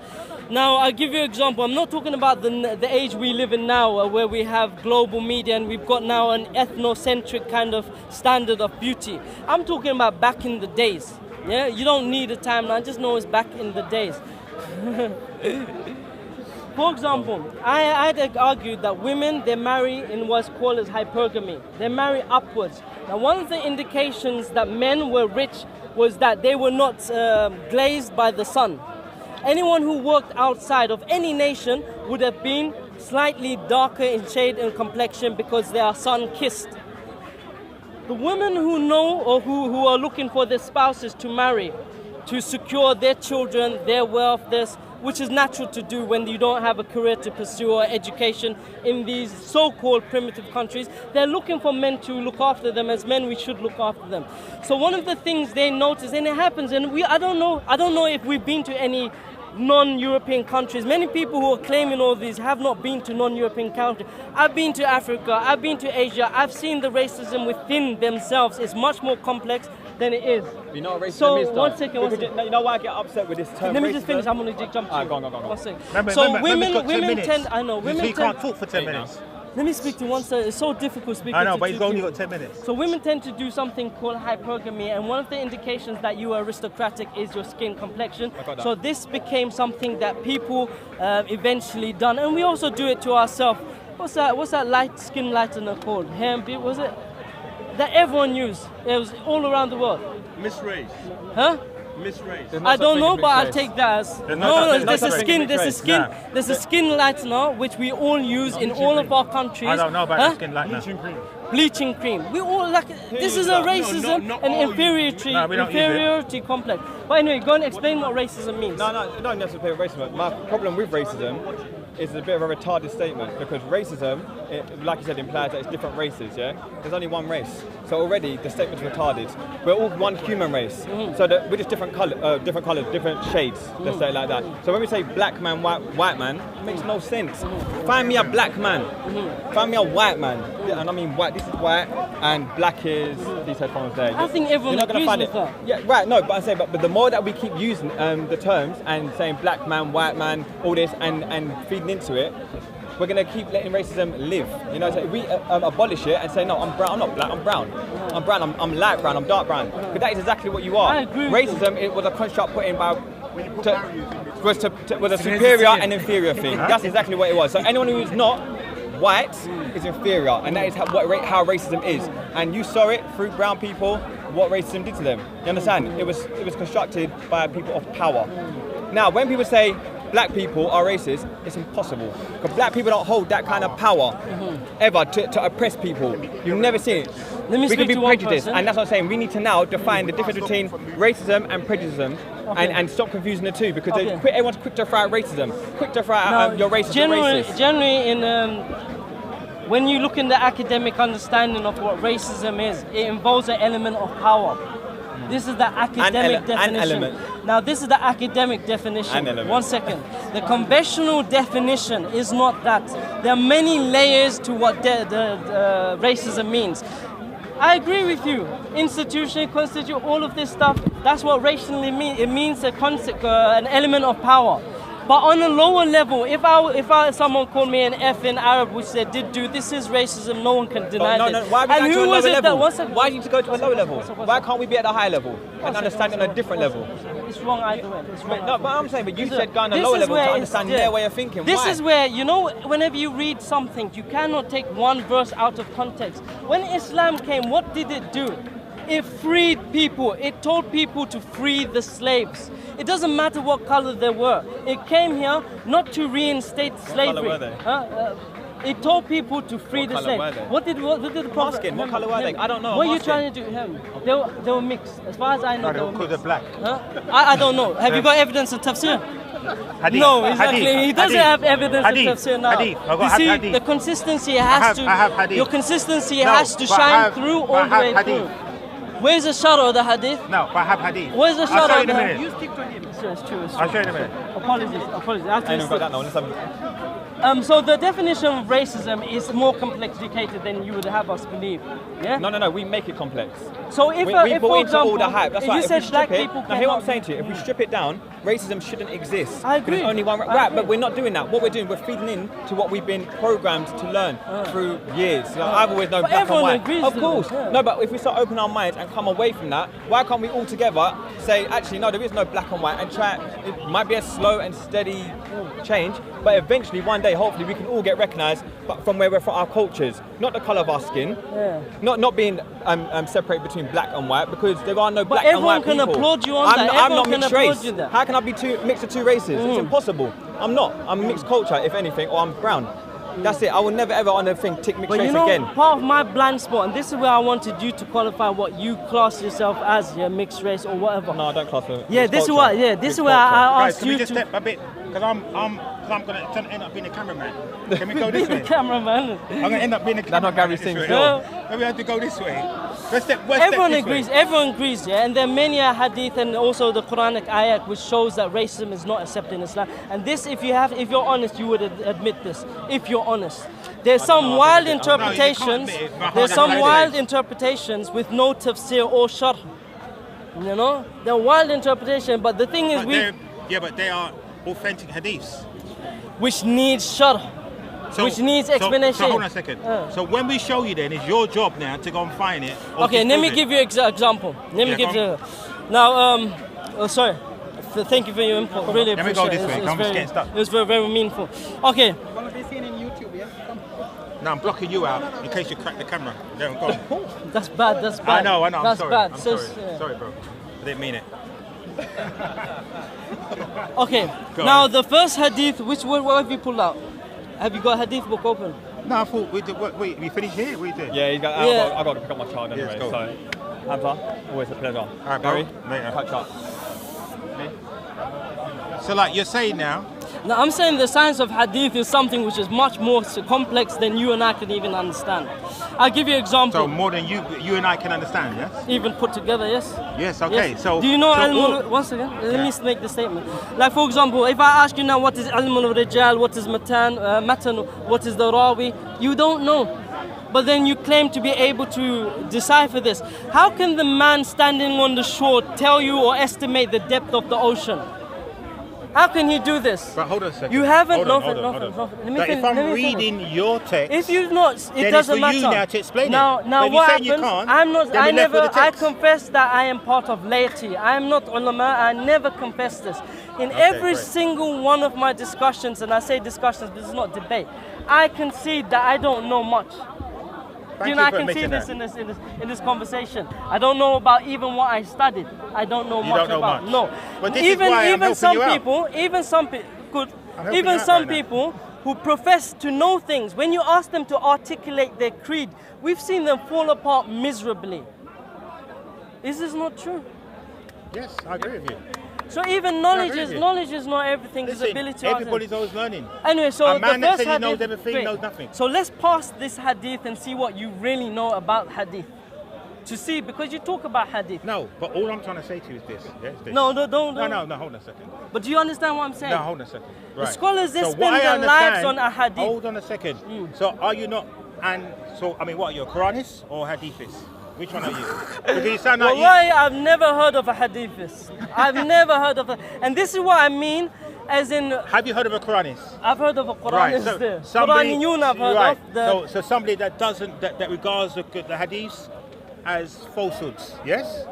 [SPEAKER 1] Now, I'll give you an example. I'm not talking about the age we live in now, where we have global media and we've got now an ethnocentric kind of standard of beauty. I'm talking about back in the days. Yeah, you don't need a timeline, just know it's back in the days. For example, I'd argue that women, they marry in what's called as hypergamy. They marry upwards. Now, one of the indications that men were rich was that they were not glazed by the sun. Anyone who worked outside of any nation would have been slightly darker in shade and complexion because they are sun-kissed. The women who know or who are looking for their spouses to marry, to secure their children, their wealth, which is natural to do when you don't have a career to pursue or education in these so-called primitive countries. They're looking for men to look after them. As men, we should look after them. So one of the things they notice, and it happens, and I don't know if we've been to any non-European countries. Many people who are claiming all these have not been to non-European countries. I've been to Africa, I've been to Asia, I've seen the racism within themselves. It's much more complex than it is.
[SPEAKER 2] You know what racism
[SPEAKER 1] so,
[SPEAKER 2] is, though?
[SPEAKER 1] one second.
[SPEAKER 2] You know why I get upset with this term?
[SPEAKER 1] Let me just finish. I'm going to jump to you.
[SPEAKER 2] Go on.
[SPEAKER 1] One second.
[SPEAKER 3] Remember,
[SPEAKER 1] women tend. I know. Women
[SPEAKER 3] he can't talk for 10 minutes.
[SPEAKER 1] Let me speak to one side. It's so difficult speaking to
[SPEAKER 3] I know, but
[SPEAKER 1] two
[SPEAKER 3] he's only
[SPEAKER 1] people.
[SPEAKER 3] got 10 minutes.
[SPEAKER 1] So women tend to do something called hypergamy, and one of the indications that you are aristocratic is your skin complexion. So this became something that people eventually done, and we also do it to ourselves. What's that light skin lightener called? Was it? That everyone used. It was all around the world.
[SPEAKER 9] Miss Race.
[SPEAKER 1] Huh?
[SPEAKER 9] Miss Race.
[SPEAKER 1] I don't know, but I'll take that as there's a skin lightener which we all use in all of our countries.
[SPEAKER 3] I don't know about the skin lightener.
[SPEAKER 1] Bleaching cream. We all like this is a racism and inferiority complex. But anyway, go and explain what racism means.
[SPEAKER 2] No, not necessarily racism. My problem with racism is a bit of a retarded statement because racism, like you said, implies that it's different races, yeah? There's only one race. So already the statement's retarded. We're all one human race. So that we're just different colours, different shades, let's say it like that. So when we say black man, white man, it makes no sense. Find me a black man. Find me a white man. Yeah, and I mean white, this is white, and black is these headphones there.
[SPEAKER 1] I think everyone agrees with that.
[SPEAKER 2] Yeah, right, no, but I say, but the more that we keep using the terms and saying black man, white man, all this, and feeding into it, we're going to keep letting racism live. You know, so we abolish it and say, no, I'm brown, I'm not black, I'm brown. I'm brown, I'm light brown, I'm dark brown. But that is exactly what you are.
[SPEAKER 1] I agree.
[SPEAKER 2] Racism, it was a construct put in by was a superior and inferior thing. That's exactly what it was. So anyone who is not white is inferior, and that is how racism is. And you saw it through brown people, what racism did to them. You understand? It was constructed by people of power. Now, when people say black people are racist, it's impossible. Because black people don't hold that kind of power ever to oppress people. You've never seen it. We can be prejudiced, and that's what I'm saying. We need to now define the difference between racism and prejudice, and stop confusing the two, because everyone's quick to throw out racism, quick to throw out your racist.
[SPEAKER 1] Generally, when you look in the academic understanding of what racism is, it involves an element of power. This is the academic definition. Now, this is the academic definition. 1 second. The conventional definition is not that. There are many layers to what the racism means. I agree with you. Institution, constitute, all of this stuff, that's what racially means. It means an element of power. But on a lower level, if someone called me an F in Arab, which they did do, this is racism. No one can deny that.
[SPEAKER 2] No. Why are we going to a lower level? Why do you need to go to a lower level? Why can't we be at a high level and understand on a different level?
[SPEAKER 1] It's wrong either way.
[SPEAKER 2] No, but I'm saying, but you said go on a lower level to understand their way of thinking.
[SPEAKER 1] This is where, you know, whenever you read something, you cannot take one verse out of context. When Islam came, what did it do? It freed people. It told people to free the slaves. It doesn't matter what color they were. It came here not to reinstate slavery.
[SPEAKER 2] What color were they?
[SPEAKER 1] It told people to free the slaves. What did the Prophet?
[SPEAKER 2] What color were they? I don't know.
[SPEAKER 1] What are you trying to do? They were mixed. As far as I know, they were mixed.
[SPEAKER 3] They're black.
[SPEAKER 1] I don't know. Have you got evidence of tafsir?
[SPEAKER 3] Hadith.
[SPEAKER 1] No, exactly. He doesn't have evidence of tafsir now.
[SPEAKER 3] You
[SPEAKER 1] see,
[SPEAKER 3] hadith.
[SPEAKER 1] the consistency has to. Your consistency has to shine through all the way through. Where's the shadow of the hadith?
[SPEAKER 3] No, but I have hadith.
[SPEAKER 1] Where's the shadow of the hadith?
[SPEAKER 6] You stick to him.
[SPEAKER 1] It's true.
[SPEAKER 3] I'll show you in a minute.
[SPEAKER 1] Apologies.
[SPEAKER 2] I ain't got that now. Let's have a look.
[SPEAKER 1] So the definition of racism is more complicated than you would have us believe. Yeah.
[SPEAKER 2] No. We make it complex.
[SPEAKER 1] So if
[SPEAKER 2] we
[SPEAKER 1] for
[SPEAKER 2] bought into
[SPEAKER 1] example,
[SPEAKER 2] all the hype. That's
[SPEAKER 1] if
[SPEAKER 2] right.
[SPEAKER 1] you
[SPEAKER 2] If
[SPEAKER 1] said
[SPEAKER 2] we
[SPEAKER 1] black
[SPEAKER 2] strip it,
[SPEAKER 1] people
[SPEAKER 2] now hear what I'm
[SPEAKER 1] cannot-
[SPEAKER 2] saying to you. If we strip it down, racism shouldn't exist.
[SPEAKER 1] I
[SPEAKER 2] 'Cause
[SPEAKER 1] agree.
[SPEAKER 2] There's only one
[SPEAKER 1] I
[SPEAKER 2] right,
[SPEAKER 1] agree.
[SPEAKER 2] but we're not doing that. What we're doing, we're feeding in to what we've been programmed to learn through years. So I've always known
[SPEAKER 1] But
[SPEAKER 2] black and
[SPEAKER 1] everyone
[SPEAKER 2] white.
[SPEAKER 1] agrees
[SPEAKER 2] Of
[SPEAKER 1] with
[SPEAKER 2] course.
[SPEAKER 1] this, yeah.
[SPEAKER 2] No, but if we start opening our minds and come away from that, why can't we all together say, actually, no, there is no black and white, and try? It might be a slow and steady change, but eventually, one day, hopefully, we can all get recognised, but from where we're from, our cultures, not the colour of our skin, not being separated between black and white, because there are no black and
[SPEAKER 1] everyone
[SPEAKER 2] white
[SPEAKER 1] can
[SPEAKER 2] people.
[SPEAKER 1] applaud you on
[SPEAKER 2] I'm
[SPEAKER 1] that.
[SPEAKER 2] not
[SPEAKER 1] Everyone can
[SPEAKER 2] mixed
[SPEAKER 1] applaud
[SPEAKER 2] race.
[SPEAKER 1] you that.
[SPEAKER 2] How can I be mixed of two races? It's impossible. I'm not. I'm mixed culture, if anything, or I'm brown. That's it. I will never ever on a thing tick mixed
[SPEAKER 1] But
[SPEAKER 2] race
[SPEAKER 1] you know,
[SPEAKER 2] again.
[SPEAKER 1] part of my blind spot, and this is where I wanted you to qualify what you class yourself as, mixed race or whatever.
[SPEAKER 2] No, I don't class it.
[SPEAKER 1] Yeah,
[SPEAKER 2] It's
[SPEAKER 1] this is
[SPEAKER 2] culture.
[SPEAKER 1] what. Yeah, this
[SPEAKER 2] It's
[SPEAKER 1] is where
[SPEAKER 2] culture.
[SPEAKER 1] I
[SPEAKER 3] Guys,
[SPEAKER 1] asked
[SPEAKER 3] can we
[SPEAKER 1] you
[SPEAKER 3] just
[SPEAKER 1] to
[SPEAKER 3] step a bit? Because I'm going to end up being a cameraman. Can we go
[SPEAKER 1] be
[SPEAKER 3] this
[SPEAKER 1] the
[SPEAKER 3] way?
[SPEAKER 1] cameraman.
[SPEAKER 3] I'm going to end up being a cameraman.
[SPEAKER 2] not Gary
[SPEAKER 3] this
[SPEAKER 2] Singh,
[SPEAKER 3] way.
[SPEAKER 2] sure.
[SPEAKER 3] Maybe we have to go this way. Let's step
[SPEAKER 1] Everyone
[SPEAKER 3] this
[SPEAKER 1] agrees.
[SPEAKER 3] way.
[SPEAKER 1] Everyone agrees. Yeah, and there are many hadith and also the Quranic ayat which shows that racism is not accepted in Islam. And this, if you're honest, you would admit this. If you're honest, there's some wild interpretations.
[SPEAKER 3] admit it, but
[SPEAKER 1] There's
[SPEAKER 3] how
[SPEAKER 1] some
[SPEAKER 3] can I
[SPEAKER 1] wild
[SPEAKER 3] do it?
[SPEAKER 1] interpretations with no tafsir or sharh. You know, they're wild interpretation. But the thing is,
[SPEAKER 3] But they are authentic hadiths.
[SPEAKER 1] which needs sharh. Which needs explanation.
[SPEAKER 3] So hold on a second. So when we show you, then it's your job now to go and find it. or
[SPEAKER 1] Okay, let me
[SPEAKER 3] disprove it.
[SPEAKER 1] give you an example. Let me
[SPEAKER 3] Yeah,
[SPEAKER 1] give
[SPEAKER 3] go
[SPEAKER 1] you. Now, sorry. Thank you for your input. Really
[SPEAKER 3] Let me
[SPEAKER 1] appreciate
[SPEAKER 3] go this
[SPEAKER 1] it.
[SPEAKER 3] way.
[SPEAKER 1] It's
[SPEAKER 3] I'm just
[SPEAKER 1] very,
[SPEAKER 3] getting stuck.
[SPEAKER 1] it was very, very meaningful. Okay.
[SPEAKER 9] You're going to be seen in YouTube, yeah? Come.
[SPEAKER 3] No, I'm blocking you out in case you crack the camera. Don't go.
[SPEAKER 1] That's bad. That's
[SPEAKER 3] I
[SPEAKER 1] bad.
[SPEAKER 3] know. I'm
[SPEAKER 1] That's
[SPEAKER 3] sorry.
[SPEAKER 1] bad.
[SPEAKER 3] I'm
[SPEAKER 1] So,
[SPEAKER 3] sorry. Sorry, bro. I didn't mean it.
[SPEAKER 1] Okay.
[SPEAKER 3] Go
[SPEAKER 1] Now
[SPEAKER 3] on.
[SPEAKER 1] the first hadith. What have you pulled out? Have you got hadith book open?
[SPEAKER 3] No, I thought wait, we finished here? What are you doing?
[SPEAKER 2] Yeah,
[SPEAKER 1] Yeah.
[SPEAKER 2] I've got to pick up my child anyway.
[SPEAKER 3] go.
[SPEAKER 2] So, Hamza, always a pleasure.
[SPEAKER 3] right, bro.
[SPEAKER 2] Gary,
[SPEAKER 3] Later.
[SPEAKER 2] catch up.
[SPEAKER 3] So like you're saying now,
[SPEAKER 1] Now I'm saying the science of hadith is something which is much more complex than you and I can even understand. I'll give you an example.
[SPEAKER 3] so more than you and I can understand, yes?
[SPEAKER 1] Even put together, yes.
[SPEAKER 3] Yes, okay.
[SPEAKER 1] Yes.
[SPEAKER 3] So
[SPEAKER 1] do you know
[SPEAKER 3] so
[SPEAKER 1] ilm once again? Let me make the statement. Like for example, if I ask you now what is ilm al-rijal, what is matan, what is the rawi, you don't know. But then you claim to be able to decipher this. How can the man standing on the shore tell you or estimate the depth of the ocean? How can he do this?
[SPEAKER 3] But hold on a second.
[SPEAKER 1] You haven't.
[SPEAKER 3] Hold on,
[SPEAKER 1] Nothing.
[SPEAKER 3] hold on.
[SPEAKER 1] Let me
[SPEAKER 3] But
[SPEAKER 1] finish.
[SPEAKER 3] if I'm
[SPEAKER 1] let me finish.
[SPEAKER 3] reading your text,
[SPEAKER 1] If you're not, it
[SPEAKER 3] then
[SPEAKER 1] doesn't
[SPEAKER 3] it's for
[SPEAKER 1] matter.
[SPEAKER 3] you now to explain
[SPEAKER 1] now,
[SPEAKER 3] it.
[SPEAKER 1] Now,
[SPEAKER 3] But if
[SPEAKER 1] what
[SPEAKER 3] you're saying you
[SPEAKER 1] happens?
[SPEAKER 3] can't,
[SPEAKER 1] I'm not.
[SPEAKER 3] then
[SPEAKER 1] I
[SPEAKER 3] we're left with
[SPEAKER 1] never.
[SPEAKER 3] the
[SPEAKER 1] I
[SPEAKER 3] text.
[SPEAKER 1] confess that I am part of laity. I am not ulama. I never confess this. In every
[SPEAKER 3] great.
[SPEAKER 1] single one of my discussions, and I say discussions, this is not debate. I concede that I don't know much.
[SPEAKER 3] Thank
[SPEAKER 1] I
[SPEAKER 3] for
[SPEAKER 1] can see
[SPEAKER 3] admitting
[SPEAKER 1] this
[SPEAKER 3] that.
[SPEAKER 1] in this conversation. I don't know about even what I studied. I don't know
[SPEAKER 3] You
[SPEAKER 1] much
[SPEAKER 3] don't know
[SPEAKER 1] about.
[SPEAKER 3] much.
[SPEAKER 1] No.
[SPEAKER 3] But this is why I'm helping
[SPEAKER 1] some
[SPEAKER 3] you out.
[SPEAKER 1] people, even some people,
[SPEAKER 3] helping
[SPEAKER 1] even
[SPEAKER 3] you out
[SPEAKER 1] some
[SPEAKER 3] right now.
[SPEAKER 1] people who profess to know things, when you ask them to articulate their creed, we've seen them fall apart miserably. Is this not true?
[SPEAKER 3] Yes, I agree with you.
[SPEAKER 1] So even
[SPEAKER 3] I
[SPEAKER 1] knowledge
[SPEAKER 3] agree
[SPEAKER 1] is
[SPEAKER 3] with you.
[SPEAKER 1] knowledge is not everything. It's
[SPEAKER 3] Listen,
[SPEAKER 1] ability to
[SPEAKER 3] everybody's always learning.
[SPEAKER 1] Anyway, so
[SPEAKER 3] A man
[SPEAKER 1] the
[SPEAKER 3] that
[SPEAKER 1] first
[SPEAKER 3] says he knows
[SPEAKER 1] hadith,
[SPEAKER 3] everything
[SPEAKER 1] great.
[SPEAKER 3] knows nothing.
[SPEAKER 1] So let's pass this hadith and see what you really know about hadith. To see, because you talk about hadith.
[SPEAKER 3] No, but all I'm trying to say to you is this. Yeah, it's this.
[SPEAKER 1] No, don't.
[SPEAKER 3] No, hold on a second.
[SPEAKER 1] But do you understand what I'm saying?
[SPEAKER 3] No, hold on a second. Right.
[SPEAKER 1] scholars, they
[SPEAKER 3] So
[SPEAKER 1] spend
[SPEAKER 3] what I
[SPEAKER 1] their lives
[SPEAKER 3] understand-
[SPEAKER 1] on a hadith.
[SPEAKER 3] Hold on a second. So are you not, what, are you a Quranist or Hadithist? Which one are you? Because you sound like
[SPEAKER 1] Wallahi, I've never heard of a hadithist. I've never heard of a, and this is what I mean, as in,
[SPEAKER 3] Have you heard of a Quranist?
[SPEAKER 1] I've heard of a Quranist there.
[SPEAKER 3] somebody,
[SPEAKER 1] Quraniyun I've heard
[SPEAKER 3] right.
[SPEAKER 1] of.
[SPEAKER 3] So somebody that doesn't, that regards the Hadiths as falsehoods, yes?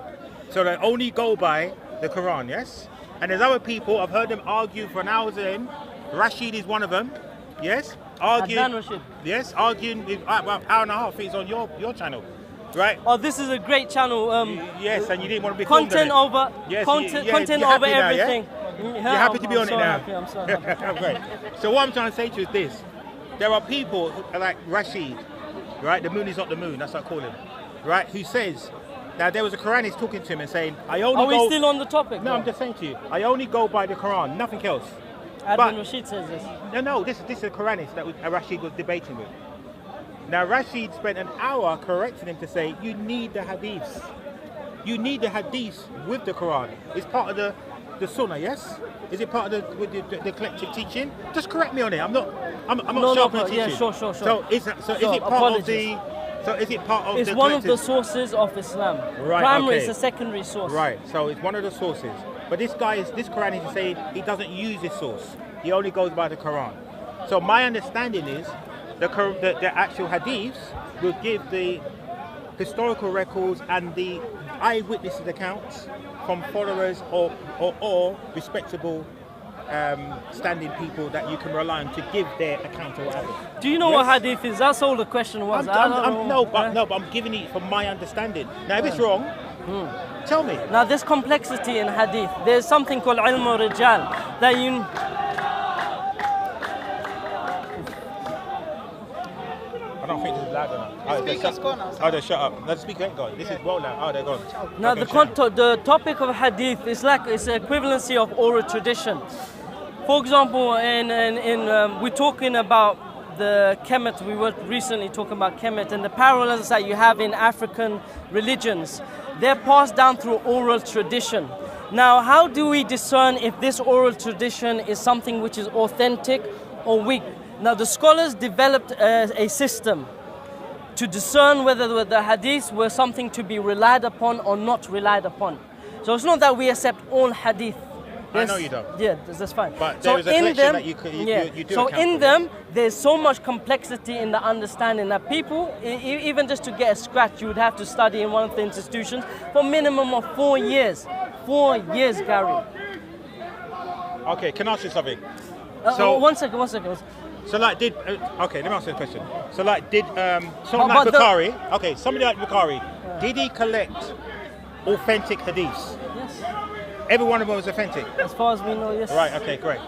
[SPEAKER 3] So they only go by the Quran, yes? And there's other people, I've heard them argue for an hour then. Rashid is one of them, yes? Arguing,
[SPEAKER 1] Adnan Rashid.
[SPEAKER 3] yes, arguing with about an hour and a half. It's on your channel, right?
[SPEAKER 1] Oh, this is a great channel.
[SPEAKER 3] Yes, and you didn't want to be filmed
[SPEAKER 1] Content
[SPEAKER 3] on it.
[SPEAKER 1] over,
[SPEAKER 3] Yes,
[SPEAKER 1] content,
[SPEAKER 3] yeah,
[SPEAKER 1] content
[SPEAKER 3] you're
[SPEAKER 1] over
[SPEAKER 3] happy now, yeah?
[SPEAKER 1] everything.
[SPEAKER 3] You're happy to be on it
[SPEAKER 1] so
[SPEAKER 3] now.
[SPEAKER 1] Happy, I'm so happy.
[SPEAKER 3] Great. So what I'm trying to say to you is this. There are people like Rashid, right? The moon is not the moon, that's what I call him. Right? Who says, now there was a Quranist talking to him and saying, I only
[SPEAKER 1] Are we
[SPEAKER 3] go...
[SPEAKER 1] still on the topic?
[SPEAKER 3] No, I'm just saying to you, I only go by the Quran, nothing else.
[SPEAKER 1] Adnan Rashid says this.
[SPEAKER 3] No, this is a Quranist that Rashid was debating with. Now Rashid spent an hour correcting him to say, you need the hadiths. You need the hadiths with the Quran. It's part of the Sunnah, yes? Is it part of the collective teaching? Just correct me on it. I'm I'm not
[SPEAKER 1] No,
[SPEAKER 3] sharp
[SPEAKER 1] no,
[SPEAKER 3] on
[SPEAKER 1] yeah,
[SPEAKER 3] teaching.
[SPEAKER 1] sure.
[SPEAKER 3] So is it part
[SPEAKER 1] apologies.
[SPEAKER 3] of the? So is it part of
[SPEAKER 1] It's
[SPEAKER 3] the?
[SPEAKER 1] one of the
[SPEAKER 3] collective-
[SPEAKER 1] sources of Islam.
[SPEAKER 3] Right,
[SPEAKER 1] Primary
[SPEAKER 3] okay.
[SPEAKER 1] is a secondary source.
[SPEAKER 3] Right. So it's one of the sources. But this Quran is saying he doesn't use this source. He only goes by the Quran. So my understanding is the actual hadiths will give the historical records and the eyewitnesses accounts from followers or respectable standing people that you can rely on to give their account or whatever.
[SPEAKER 1] Do you know what hadith is? That's all the question was.
[SPEAKER 3] But I'm giving it from my understanding. Now, if it's wrong, tell me.
[SPEAKER 1] Now, there's complexity in hadith. There's something called ilm rijal that you.
[SPEAKER 3] I don't think this is loud enough.
[SPEAKER 9] Speaker's gone now.
[SPEAKER 3] Oh, they shut up. No, the speaker ain't gone. This is well loud. Oh, they're gone.
[SPEAKER 1] Now,
[SPEAKER 3] Okay,
[SPEAKER 1] the topic of hadith is like it's an equivalency of oral tradition. For example, we're talking about the Kemet. We were recently talking about Kemet and the parallels that you have in African religions. They're passed down through oral tradition. Now, how do we discern if this oral tradition is something which is authentic or weak? Now, the scholars developed a system to discern whether the hadiths were something to be relied upon or not relied upon. So it's not that we accept all hadith.
[SPEAKER 3] I know you don't.
[SPEAKER 1] Yeah, that's fine.
[SPEAKER 3] But there is a collection that you do
[SPEAKER 1] So
[SPEAKER 3] account
[SPEAKER 1] in
[SPEAKER 3] for.
[SPEAKER 1] them, there's so much complexity in the understanding that people, even just to get a scratch, you would have to study in one of the institutions for minimum of 4 years. 4 years, Gary.
[SPEAKER 3] Okay, can I ask you something?
[SPEAKER 1] One second.
[SPEAKER 3] So like okay, let me ask you a question. So like someone
[SPEAKER 1] But
[SPEAKER 3] like Bukhari, okay, somebody like Bukhari, did he collect authentic hadiths?
[SPEAKER 1] Yes.
[SPEAKER 3] Every one of them was authentic?
[SPEAKER 1] As far as we know, yes.
[SPEAKER 3] Right, okay, great.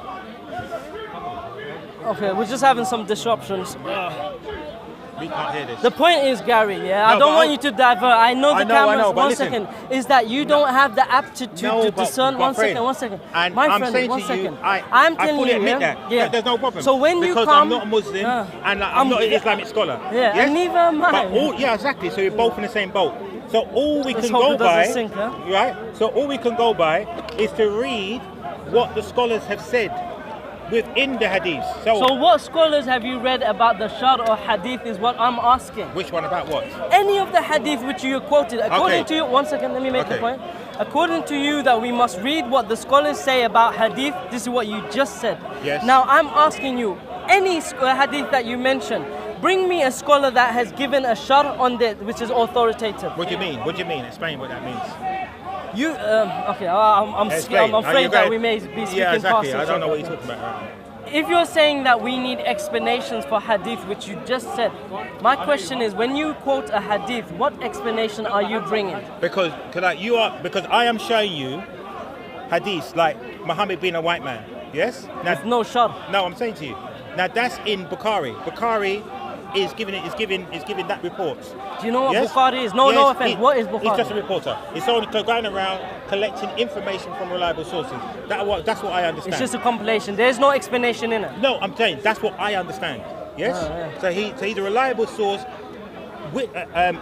[SPEAKER 1] Okay, we're just having some disruptions.
[SPEAKER 3] We can't hear this.
[SPEAKER 1] The point is, Gary, I
[SPEAKER 3] No,
[SPEAKER 1] don't
[SPEAKER 3] but
[SPEAKER 1] want you to divert. I know the cameras.
[SPEAKER 3] but
[SPEAKER 1] One
[SPEAKER 3] listen.
[SPEAKER 1] second. Is that you don't have the aptitude to
[SPEAKER 3] but
[SPEAKER 1] discern? One
[SPEAKER 3] friend,
[SPEAKER 1] second.
[SPEAKER 3] And
[SPEAKER 1] My
[SPEAKER 3] I'm
[SPEAKER 1] friend,
[SPEAKER 3] saying
[SPEAKER 1] one
[SPEAKER 3] to
[SPEAKER 1] second.
[SPEAKER 3] you,
[SPEAKER 1] I'm
[SPEAKER 3] I
[SPEAKER 1] telling
[SPEAKER 3] fully
[SPEAKER 1] you,
[SPEAKER 3] admit
[SPEAKER 1] yeah?
[SPEAKER 3] that. There's no problem.
[SPEAKER 1] So when you
[SPEAKER 3] because
[SPEAKER 1] come,
[SPEAKER 3] I'm not a Muslim and like, I'm not an Islamic scholar.
[SPEAKER 1] Yeah, and neither am I.
[SPEAKER 3] But yeah, exactly. So we're both in the same boat. So all we
[SPEAKER 1] Let's
[SPEAKER 3] can
[SPEAKER 1] hope
[SPEAKER 3] go
[SPEAKER 1] it doesn't
[SPEAKER 3] by,
[SPEAKER 1] sink, huh?
[SPEAKER 3] right? So all we can go by is to read what the scholars have said within the hadith.
[SPEAKER 1] So what scholars have you read about the shar or hadith is what I'm asking.
[SPEAKER 3] Which one about what?
[SPEAKER 1] Any of the hadith which you quoted. According to you, one second, let me make
[SPEAKER 3] Okay.
[SPEAKER 1] a point. According to you that we must read what the scholars say about hadith, this is what you just said.
[SPEAKER 3] Yes.
[SPEAKER 1] Now I'm asking you, any hadith that you mentioned, bring me a scholar that has given a shar on that which is authoritative.
[SPEAKER 3] What do you mean? What do you mean? Explain what that means.
[SPEAKER 1] You, okay, I'm afraid that we may be speaking
[SPEAKER 3] Yeah, exactly.
[SPEAKER 1] past
[SPEAKER 3] I
[SPEAKER 1] each
[SPEAKER 3] don't know
[SPEAKER 1] other.
[SPEAKER 3] what you're talking about right now.
[SPEAKER 1] If you're saying that we need explanations for hadith, which you just said, my question is, when you quote a hadith, what explanation are you bringing?
[SPEAKER 3] Because I am showing you hadiths like Muhammad being a white man. Yes? Now,
[SPEAKER 1] With no shar.
[SPEAKER 3] No, I'm saying to you. Now that's in Bukhari. Bukhari is giving that report.
[SPEAKER 1] Do you know what
[SPEAKER 3] Yes?
[SPEAKER 1] Bukhari is? No offense. What is Bukhari?
[SPEAKER 3] He's just a reporter. He's only going around collecting information from reliable sources. That's what I understand.
[SPEAKER 1] It's just a compilation. There's no explanation in it.
[SPEAKER 3] No, I'm saying that's what I understand. Yes.
[SPEAKER 1] Yeah.
[SPEAKER 3] So he's a reliable source,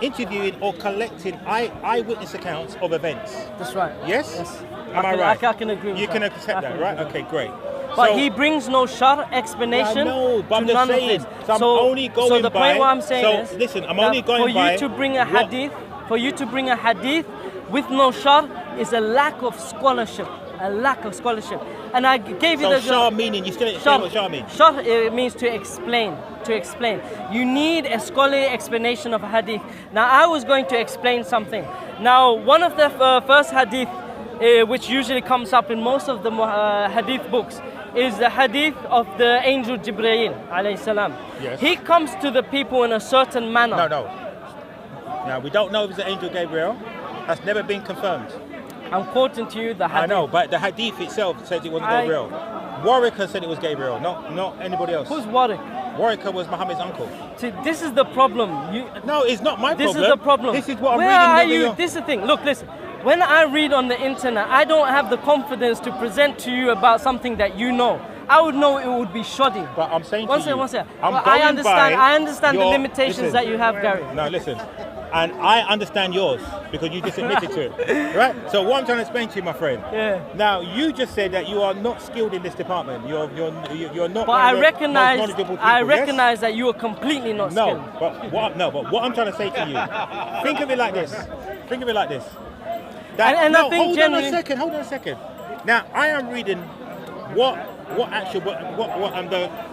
[SPEAKER 3] interviewing or collecting eyewitness accounts of events.
[SPEAKER 1] That's right.
[SPEAKER 3] Yes.
[SPEAKER 1] Yes.
[SPEAKER 3] Am I right?
[SPEAKER 1] I can agree with
[SPEAKER 3] You
[SPEAKER 1] that.
[SPEAKER 3] can accept that, right? Okay, great.
[SPEAKER 1] But
[SPEAKER 3] So-
[SPEAKER 1] he brings no shar explanation
[SPEAKER 3] No, but I'm
[SPEAKER 1] to
[SPEAKER 3] just
[SPEAKER 1] none
[SPEAKER 3] saying.
[SPEAKER 1] of this.
[SPEAKER 3] So I'm only going
[SPEAKER 1] So the
[SPEAKER 3] by.
[SPEAKER 1] point what I'm saying
[SPEAKER 3] so
[SPEAKER 1] is,
[SPEAKER 3] listen, I'm
[SPEAKER 1] that
[SPEAKER 3] only going
[SPEAKER 1] for
[SPEAKER 3] by.
[SPEAKER 1] you to bring a
[SPEAKER 3] what-
[SPEAKER 1] hadith, with no shar is a lack of scholarship. A lack of scholarship. And I gave you
[SPEAKER 3] So
[SPEAKER 1] the
[SPEAKER 3] shar meaning you still explain what shar means.
[SPEAKER 1] Shar means to explain. To explain. You need a scholarly explanation of a hadith. Now I was going to explain something. Now one of the first hadith which usually comes up in most of the hadith books is the hadith of the angel Jibreel alayhi salam.
[SPEAKER 3] Yes.
[SPEAKER 1] He comes to the people in a certain manner.
[SPEAKER 3] No. Now we don't know if it's the angel Gabriel. That's never been confirmed.
[SPEAKER 1] I'm quoting to you the hadith.
[SPEAKER 3] I know, but the hadith itself says it wasn't Gabriel. Warwicker said it was Gabriel, not anybody else.
[SPEAKER 1] Who's Warwick?
[SPEAKER 3] Warwicker was Muhammad's uncle.
[SPEAKER 1] See, this is the problem.
[SPEAKER 3] No, it's not my
[SPEAKER 1] This
[SPEAKER 3] problem.
[SPEAKER 1] is the problem.
[SPEAKER 3] This is what I'm
[SPEAKER 1] Where
[SPEAKER 3] reading.
[SPEAKER 1] are you? This is the thing. Look, listen. When I read on the internet, I don't have the confidence to present to you about something that you know. I would know it would be shoddy.
[SPEAKER 3] But I'm saying
[SPEAKER 1] One
[SPEAKER 3] to you,
[SPEAKER 1] second.
[SPEAKER 3] I'm
[SPEAKER 1] Well,
[SPEAKER 3] going
[SPEAKER 1] I understand
[SPEAKER 3] by
[SPEAKER 1] the limitations
[SPEAKER 3] your-
[SPEAKER 1] that you have, Gary.
[SPEAKER 3] No, listen. And I understand yours because you just admitted to it, right? So what I'm trying to explain to you, my friend.
[SPEAKER 1] Yeah.
[SPEAKER 3] Now you just said that you are not skilled in this department. You're not.
[SPEAKER 1] But I recognize,
[SPEAKER 3] yes?
[SPEAKER 1] that you are completely not
[SPEAKER 3] No,
[SPEAKER 1] skilled.
[SPEAKER 3] but what I'm trying to say to you, think of it like this. Think of it like this. That,
[SPEAKER 1] And
[SPEAKER 3] no,
[SPEAKER 1] I think
[SPEAKER 3] hold
[SPEAKER 1] generally,
[SPEAKER 3] on a second. Now I am reading what the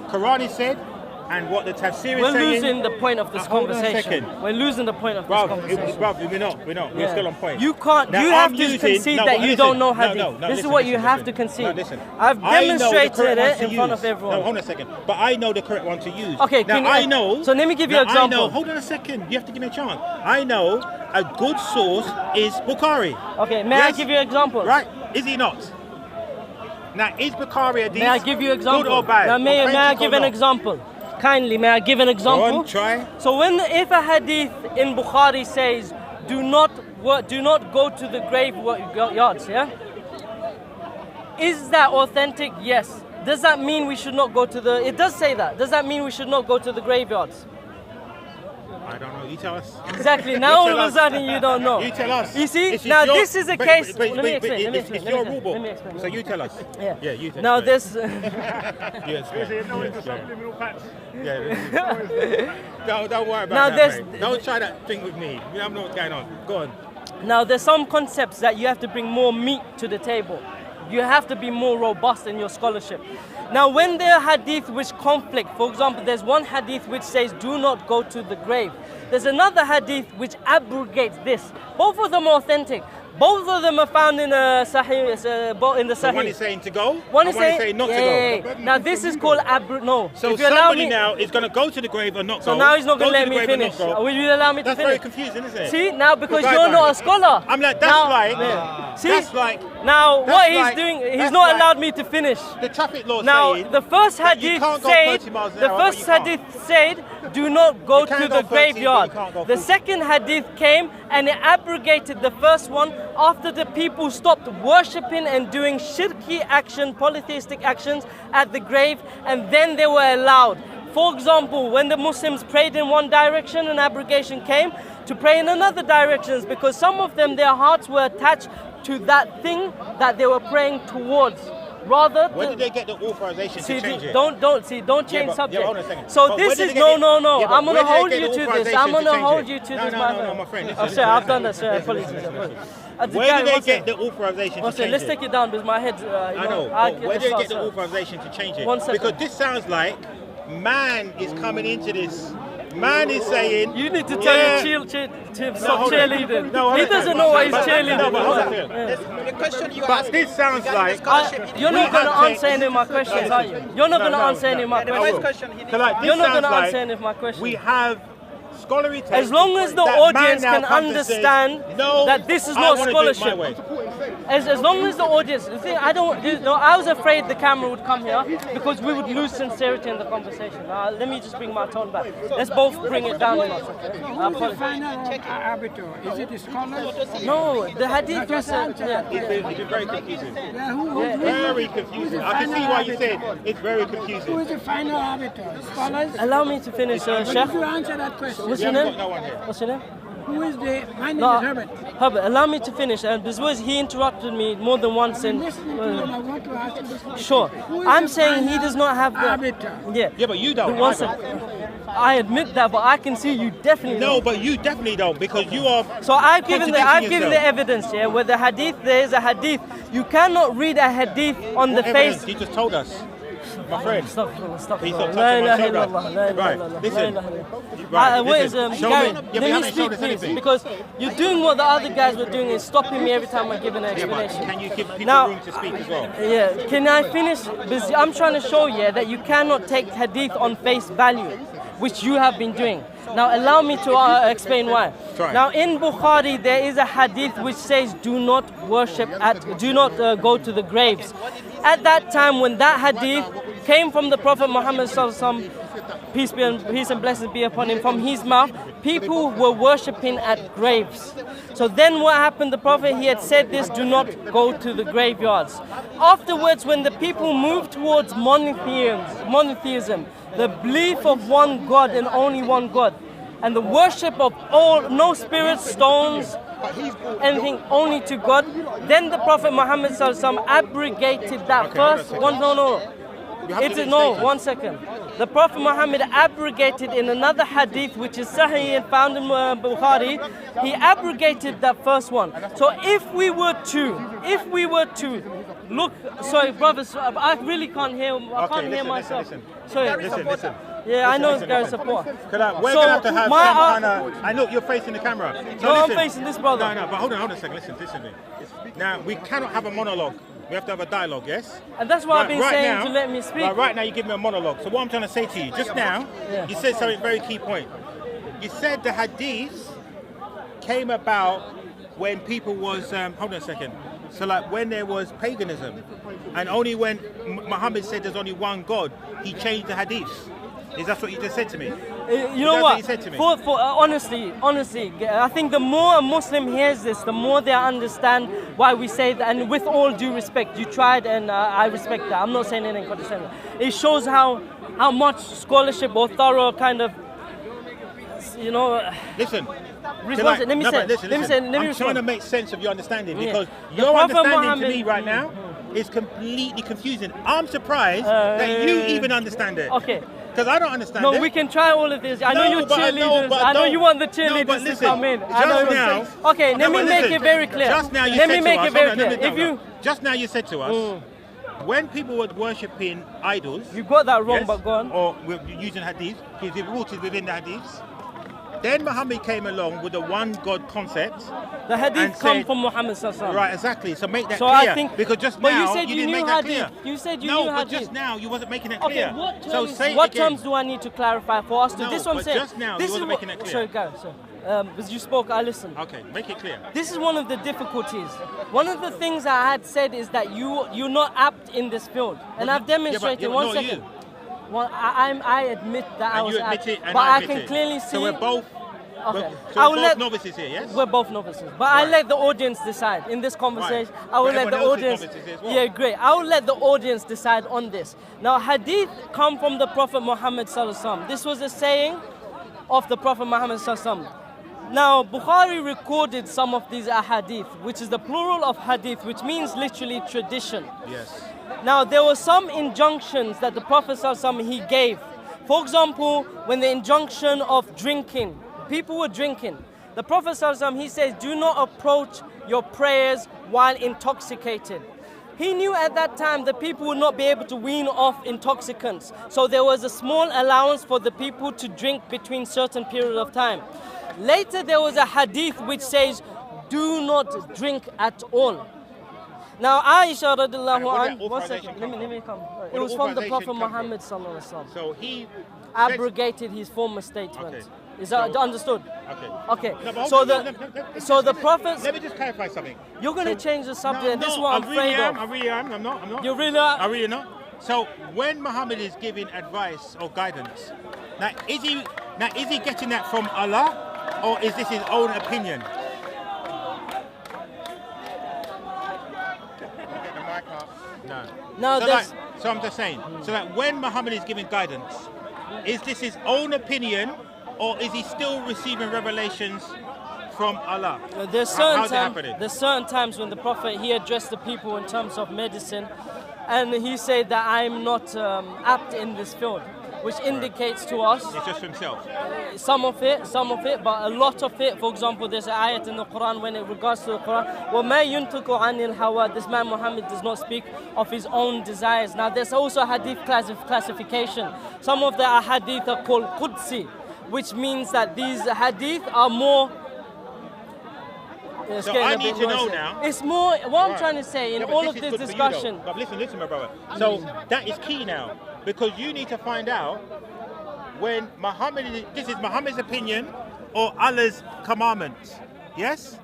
[SPEAKER 3] Quran said. And what the tafsir is
[SPEAKER 1] we're
[SPEAKER 3] saying.
[SPEAKER 1] losing the point of this conversation. We're losing the point of this conversation.
[SPEAKER 3] We're not. We're still on point.
[SPEAKER 1] You can't.
[SPEAKER 3] Now,
[SPEAKER 1] you have to concede that you don't know hadith. This is what you have to concede.
[SPEAKER 3] No, listen.
[SPEAKER 1] I've demonstrated it in front of everyone.
[SPEAKER 3] No, hold on a second. But I know the correct one to use.
[SPEAKER 1] Okay.
[SPEAKER 3] Now I know.
[SPEAKER 1] So let me give you an example.
[SPEAKER 3] I know. Hold on a second. You have to give me a chance. I know a good source is Bukhari.
[SPEAKER 1] Okay. May I give you an example?
[SPEAKER 3] Right? Is he not? Now is Bukhari a
[SPEAKER 1] May I give you an example?
[SPEAKER 3] Good or bad?
[SPEAKER 1] Now may I give an example? Kindly, may I give an example?
[SPEAKER 3] Go on, try.
[SPEAKER 1] So if a hadith in Bukhari says, do not go to the graveyards, yeah? Is that authentic? Yes. Does that mean we should not go to it does say that. Does that mean we should not go to the graveyards?
[SPEAKER 3] I don't know. You tell us.
[SPEAKER 1] Exactly. Now all of a sudden you don't know.
[SPEAKER 3] You tell us.
[SPEAKER 1] You see? Now this is a case. Let me explain.
[SPEAKER 3] It's your rule book. So you tell us.
[SPEAKER 1] Yeah.
[SPEAKER 3] Yeah. You tell us.
[SPEAKER 1] Now this.
[SPEAKER 3] Don't worry about
[SPEAKER 1] now
[SPEAKER 3] that. Mate. Don't try that thing with me. You don't know what's going on. Go on.
[SPEAKER 1] Now there's some concepts that you have to bring more meat to the table. You have to be more robust in your scholarship. Now when there are hadith which conflict, for example, there's one hadith which says do not go to the grave. There's another hadith which abrogates this. Both of them are authentic. Both of them are found in the Sahih.
[SPEAKER 3] So one is saying to go,
[SPEAKER 1] one is
[SPEAKER 3] saying not to go.
[SPEAKER 1] Now this is called no.
[SPEAKER 3] So somebody now is going to go to the grave or not go.
[SPEAKER 1] So now he's not going to let me finish. Will you allow me to finish?
[SPEAKER 3] That's very confusing, isn't it?
[SPEAKER 1] See, now because you're not a scholar.
[SPEAKER 3] I'm like, that's like.
[SPEAKER 1] Now what he's doing, he's not allowed me to finish.
[SPEAKER 3] The traffic law
[SPEAKER 1] now
[SPEAKER 3] saying
[SPEAKER 1] the first hadith said, do not go to the graveyard. The second hadith came and it abrogated the first one after the people stopped worshipping and doing shirki action, polytheistic actions at the grave, and then they were allowed. For example, when the Muslims prayed in one direction, an abrogation came to pray in another direction because some of them, their hearts were attached to that thing that they were praying towards. Rather,
[SPEAKER 3] where did they get the authorization to change it?
[SPEAKER 1] Don't change subject. So this is no. I'm gonna hold you to this. I'm gonna hold you to this,
[SPEAKER 3] my friend.
[SPEAKER 1] Oh, sir, I've done that, sir. Apologies.
[SPEAKER 3] Where did they get the authorization to change it?
[SPEAKER 1] Let's take it down because my head.
[SPEAKER 3] I know. Where did they get the authorization to change it? Because this sounds like man is coming into this. Man is saying
[SPEAKER 1] you need to tell your to stop cheerleading. He doesn't know why he's cheerleading.
[SPEAKER 6] The question you
[SPEAKER 3] but this sounds like
[SPEAKER 1] you're not going to answer any of my questions, are you? You're not going to answer any of my questions. You're not going to answer any of my questions.
[SPEAKER 3] We have scholarly text.
[SPEAKER 1] As long as the audience can understand that this is not scholarship. As long as the audience, I was afraid the camera would come here because we would lose sincerity in the conversation. Let me just bring my tone back. Let's both bring it down a notch.
[SPEAKER 9] Who is the final arbiter? Is it the scholar?
[SPEAKER 1] No, the hadith was...
[SPEAKER 3] It's very confusing. Very confusing. I can see why you said it's very confusing.
[SPEAKER 9] Who is the final arbiter? Scholars?
[SPEAKER 1] Allow me to finish, Sheikh.
[SPEAKER 9] If you answer that question.
[SPEAKER 1] What's your name?
[SPEAKER 9] What's your name? Who is the... My name is Herbert.
[SPEAKER 1] Herbert, allow me to finish. And this was, he interrupted me more than once.
[SPEAKER 9] I'm listening to him. I want to ask you this question.
[SPEAKER 1] Sure. I'm saying he does not have the...
[SPEAKER 9] arbiter.
[SPEAKER 3] Yeah, but you don't.
[SPEAKER 1] I admit that, but I can see you definitely don't.
[SPEAKER 3] No, but you definitely don't because you are...
[SPEAKER 1] So I've given the evidence, yeah, where the hadith, there is a hadith. You cannot read a hadith on the face...
[SPEAKER 3] He just told us. My friend.
[SPEAKER 1] Stop.
[SPEAKER 3] He's not touching my shoulder. Right, listen.
[SPEAKER 1] Let me speak, please, because you're doing what the other guys were doing is stopping me every time I give an explanation.
[SPEAKER 3] Can you give people room to speak as well?
[SPEAKER 1] Yeah, can I finish? Because I'm trying to show you that you cannot take hadith on face value, which you have been doing. Now allow me to explain why. Now in Bukhari there is a hadith which says do not go to the graves. At that time when that hadith came from the Prophet Muhammad sallallahu peace and blessings be upon him, from his mouth, people were worshipping at graves. So then what happened? The Prophet, he had said this, do not go to the graveyards. Afterwards, when the people moved towards monotheism, the belief of one God and only one God, and the worship of all, no spirits, stones, anything, only to God. Then the Prophet Muhammad Sallallahu abrogated that first one. One second. The Prophet Muhammad abrogated in another hadith, which is Sahih and found in Bukhari. He abrogated that first one. So if we were to look, sorry, brothers, I really can't hear. I can't hear myself. Sorry.
[SPEAKER 3] Listen.
[SPEAKER 1] Yeah, I know it's Gary support.
[SPEAKER 3] We're going to have to have some kind of... I know you're facing the camera. So
[SPEAKER 1] I'm facing this brother.
[SPEAKER 3] No, but hold on a second. Listen to me. Now, we cannot have a monologue. We have to have a dialogue, yes?
[SPEAKER 1] And that's what I've been saying to let me speak.
[SPEAKER 3] Right now, you give me a monologue. So what I'm trying to say to you, just now, you said something very key point. You said the hadith came about when people was... hold on a second. So like when there was paganism, and only when Muhammad said there's only one God, he changed the hadiths. Is that what you just said to me?
[SPEAKER 1] You know what?
[SPEAKER 3] You said to me?
[SPEAKER 1] Honestly, I think the more a Muslim hears this, the more they understand why we say that. And with all due respect, you tried, and I respect that. I'm not saying anything condescending. It shows how much scholarship or thorough kind of,
[SPEAKER 3] Listen.
[SPEAKER 1] Let me
[SPEAKER 3] I'm trying to make sense of your understanding because your understanding to me right now is completely confusing. I'm surprised that you even understand it.
[SPEAKER 1] Okay.
[SPEAKER 3] Because I don't understand it.
[SPEAKER 1] No, we can try all of this. I know you're cheerleaders. I know you want the cheerleaders to come in. Okay, let me make it very clear.
[SPEAKER 3] Just now you Just now you said to us, when people were worshipping idols...
[SPEAKER 1] You got that wrong, but go on.
[SPEAKER 3] Or we're using hadith, because it's rooted within the hadiths. Then Muhammad came along with the one God concept.
[SPEAKER 1] The hadith come from Muhammad Sallallahu.
[SPEAKER 3] Right, exactly. So make that
[SPEAKER 1] clear.
[SPEAKER 3] I think, because just now
[SPEAKER 1] you said you
[SPEAKER 3] didn't
[SPEAKER 1] knew
[SPEAKER 3] make that
[SPEAKER 1] hadith.
[SPEAKER 3] clear.
[SPEAKER 1] You said you
[SPEAKER 3] knew
[SPEAKER 1] hadith.
[SPEAKER 3] No, but just now you wasn't making it clear.
[SPEAKER 1] Okay, what terms do I need to clarify for us? This is what I'm saying.
[SPEAKER 3] Just now you wasn't making it clear.
[SPEAKER 1] Sorry, guys. As you spoke, I listened.
[SPEAKER 3] Okay, make it clear.
[SPEAKER 1] This is one of the difficulties. One of the things I had said is that you're not apt in this field, and I've demonstrated. One second. Well, I admit that I was apt, but I can clearly see.
[SPEAKER 3] So we're both.
[SPEAKER 1] Okay.
[SPEAKER 3] So we're both novices here, yes?
[SPEAKER 1] We're both novices. But I let the audience decide in this conversation.
[SPEAKER 3] Right.
[SPEAKER 1] I will let the audience...
[SPEAKER 3] Well.
[SPEAKER 1] Yeah, great. I will let the audience decide on this. Now, hadith come from the Prophet Muhammad Sallallahu Alaihi Wasallam. This was a saying of the Prophet Muhammad Sallallahu Alaihi Wasallam. Now, Bukhari recorded some of these ahadith, which is the plural of hadith, which means literally tradition.
[SPEAKER 3] Yes.
[SPEAKER 1] Now, there were some injunctions that the Prophet Sallallahu Alaihi Wasallam, he gave. For example, when the injunction of drinking, people were drinking. The Prophet ﷺ, he says, do not approach your prayers while intoxicated. He knew at that time that people would not be able to wean off intoxicants. So there was a small allowance for the people to drink between certain period of time. Later there was a hadith which says, do not drink at all. Now Aisha radiallahu anha, one second, let me come. It was from the Prophet Muhammad sallallahu alaihi wasallam.
[SPEAKER 3] So he
[SPEAKER 1] abrogated his former statement.
[SPEAKER 3] Okay.
[SPEAKER 1] Is that understood?
[SPEAKER 3] Okay.
[SPEAKER 1] Okay.
[SPEAKER 3] No,
[SPEAKER 1] so the prophets.
[SPEAKER 3] Let me just clarify something.
[SPEAKER 1] You're going to change the subject. This is what I'm afraid of.
[SPEAKER 3] I really am. I'm not.
[SPEAKER 1] You really are?
[SPEAKER 3] I really not. So when Muhammad is giving advice or guidance, now is he getting that from Allah, or is this his own opinion? Get the mic up. No. So I'm just saying. So that when Muhammad is giving guidance, is this his own opinion, or is he still receiving revelations from Allah?
[SPEAKER 1] There's certain times when the Prophet, he addressed the people in terms of medicine, and he said that I'm not apt in this field, which indicates to us...
[SPEAKER 3] It's just himself?
[SPEAKER 1] Some of it, but a lot of it. For example, there's an ayat in the Quran when it regards to the Quran, وَمَا يُنْتُقُ عَنِ الْهَوَى. This man Muhammad does not speak of his own desires. Now there's also hadith classification. Some of the hadith are called Qudsi, which means that these hadith are more...
[SPEAKER 3] So I need to know now.
[SPEAKER 1] It's more, what I'm trying to say in all of this discussion...
[SPEAKER 3] But listen, my brother. So that is key now, because you need to find out when this is Muhammad's opinion or Allah's commandments. Yes?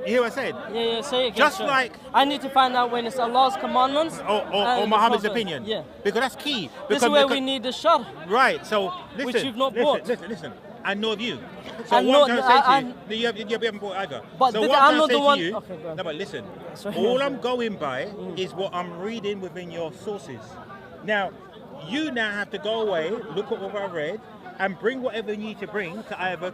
[SPEAKER 3] You hear what I said?
[SPEAKER 1] Yeah, say it again.
[SPEAKER 3] Just like...
[SPEAKER 1] I need to find out when it's Allah's commandments
[SPEAKER 3] or Muhammad's opinion.
[SPEAKER 1] Yeah.
[SPEAKER 3] Because that's key.
[SPEAKER 1] This is where we need the shar.
[SPEAKER 3] Right, so listen.
[SPEAKER 1] Which you've not bought.
[SPEAKER 3] Listen. I know of you. So what I'm trying to say to you, you haven't bought either.
[SPEAKER 1] But
[SPEAKER 3] so what
[SPEAKER 1] I'm not the one...
[SPEAKER 3] Okay, no, but listen. All I'm going by is what I'm reading within your sources. Now, you now have to go away, look at what I've read, and bring whatever you need to bring to either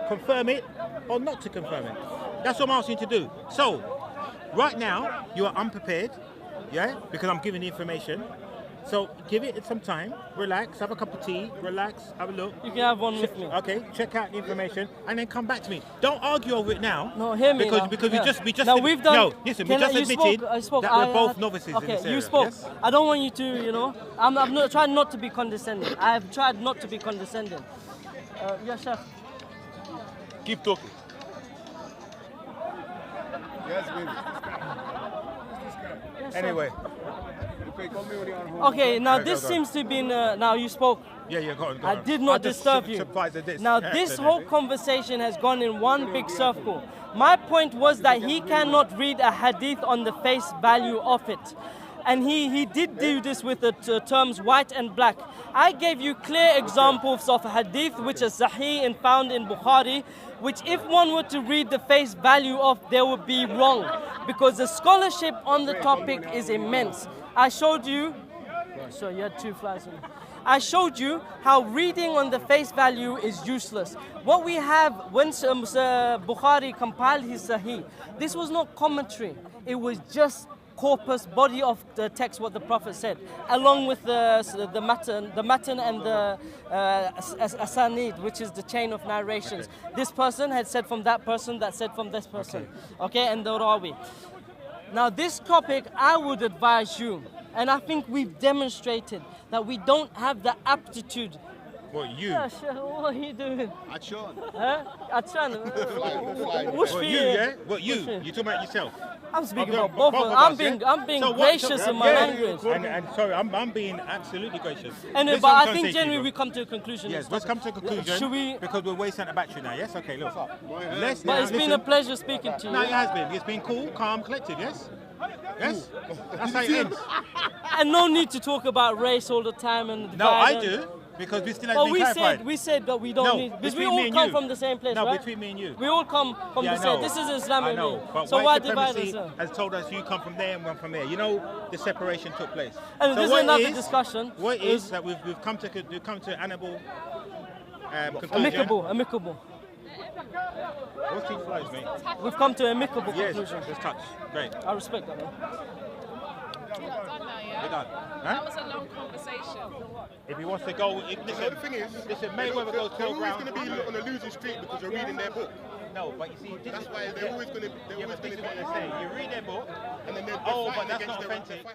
[SPEAKER 3] confirm it or not to confirm it. That's what I'm asking you to do. So, right now, you are unprepared, yeah, because I'm giving the information. So give it some time, relax, have a cup of tea, relax, have a look.
[SPEAKER 1] You can have one with me.
[SPEAKER 3] Okay, check out the information and then come back to me. Don't argue over it now.
[SPEAKER 1] No, hear me
[SPEAKER 3] because
[SPEAKER 1] now.
[SPEAKER 3] because we just
[SPEAKER 1] now we've done.
[SPEAKER 3] no, listen, we just admitted that we're both novices
[SPEAKER 1] okay,
[SPEAKER 3] in this area.
[SPEAKER 1] you spoke.
[SPEAKER 3] Yes?
[SPEAKER 1] I don't want you to, you know. I'm not trying not to be condescending. I have tried not to be condescending. Yes, chef.
[SPEAKER 10] Keep talking.
[SPEAKER 4] Yes, baby.
[SPEAKER 1] Yes,
[SPEAKER 3] Anyway.
[SPEAKER 1] Okay, now this seems to be now you spoke.
[SPEAKER 3] Yeah, go on.
[SPEAKER 1] I did not disturb you. Now this whole conversation has gone in one big circle. My point was that he cannot read a hadith on the face value of it. And he did do this with the terms white and black. I gave you clear examples of hadith which is sahih and found in Bukhari, which if one were to read the face value of, they would be wrong. Because the scholarship on the topic is immense. I showed you, so you had 2 flies on. I showed you how reading on the face value is useless. What we have, when Bukhari compiled his Sahih, this was not commentary. It was just corpus, body of the text, what the Prophet said, along with the matan and the asanid, which is the chain of narrations. Okay. This person had said from that person, that said from this person. Okay, and the rawi. Now this topic, I would advise you, and I think we've demonstrated that we don't have the aptitude.
[SPEAKER 3] What, you?
[SPEAKER 1] Yeah, what are you doing?
[SPEAKER 10] Achan.
[SPEAKER 1] Huh? Achan.
[SPEAKER 3] What, you, yeah? What, you? You talking about yourself?
[SPEAKER 1] I'm speaking about both of us. I'm being so gracious in my language.
[SPEAKER 3] And sorry, I'm being absolutely gracious.
[SPEAKER 1] Anyway, but I think generally we come to a conclusion.
[SPEAKER 3] Yes, let's come to a conclusion.
[SPEAKER 1] Should we?
[SPEAKER 3] Because we're wasting the battery now. Yes, okay, look.
[SPEAKER 1] But it's been a pleasure speaking to you.
[SPEAKER 3] No, it has been. It's been cool, calm, collected. Yes. Yes. That's how it ends.
[SPEAKER 1] And no need to talk about race all the time and.
[SPEAKER 3] No, I do. Because we still haven't been clarified.
[SPEAKER 1] We said that we don't need, because we all come from the same place,
[SPEAKER 3] no,
[SPEAKER 1] right?
[SPEAKER 3] between me and you.
[SPEAKER 1] We all come from the same, this is Islamic.
[SPEAKER 3] I know, but
[SPEAKER 1] so why divide us?
[SPEAKER 3] Has told us you come from there and one from there. You know, the separation took place.
[SPEAKER 1] And
[SPEAKER 3] so
[SPEAKER 1] this is another discussion.
[SPEAKER 3] What is that we've come to amicable
[SPEAKER 1] conclusion. Amicable.
[SPEAKER 3] What's 2 flies, mate?
[SPEAKER 1] We've come to amicable conclusion.
[SPEAKER 3] Yes, just touch. Great.
[SPEAKER 1] I respect that, man.
[SPEAKER 8] We're not done now, yeah?
[SPEAKER 3] We're done. Huh?
[SPEAKER 8] That was a long conversation.
[SPEAKER 3] If he wants to go,
[SPEAKER 10] the thing is,
[SPEAKER 3] Mayweather goes
[SPEAKER 10] they're always going to be on a losing streak because you're reading their book.
[SPEAKER 3] No, but you see,
[SPEAKER 10] that's why they're always going to.
[SPEAKER 3] They're always going to say. You read their book,
[SPEAKER 10] and then they're
[SPEAKER 3] but that's
[SPEAKER 10] fighting
[SPEAKER 3] not
[SPEAKER 10] against
[SPEAKER 3] authentic.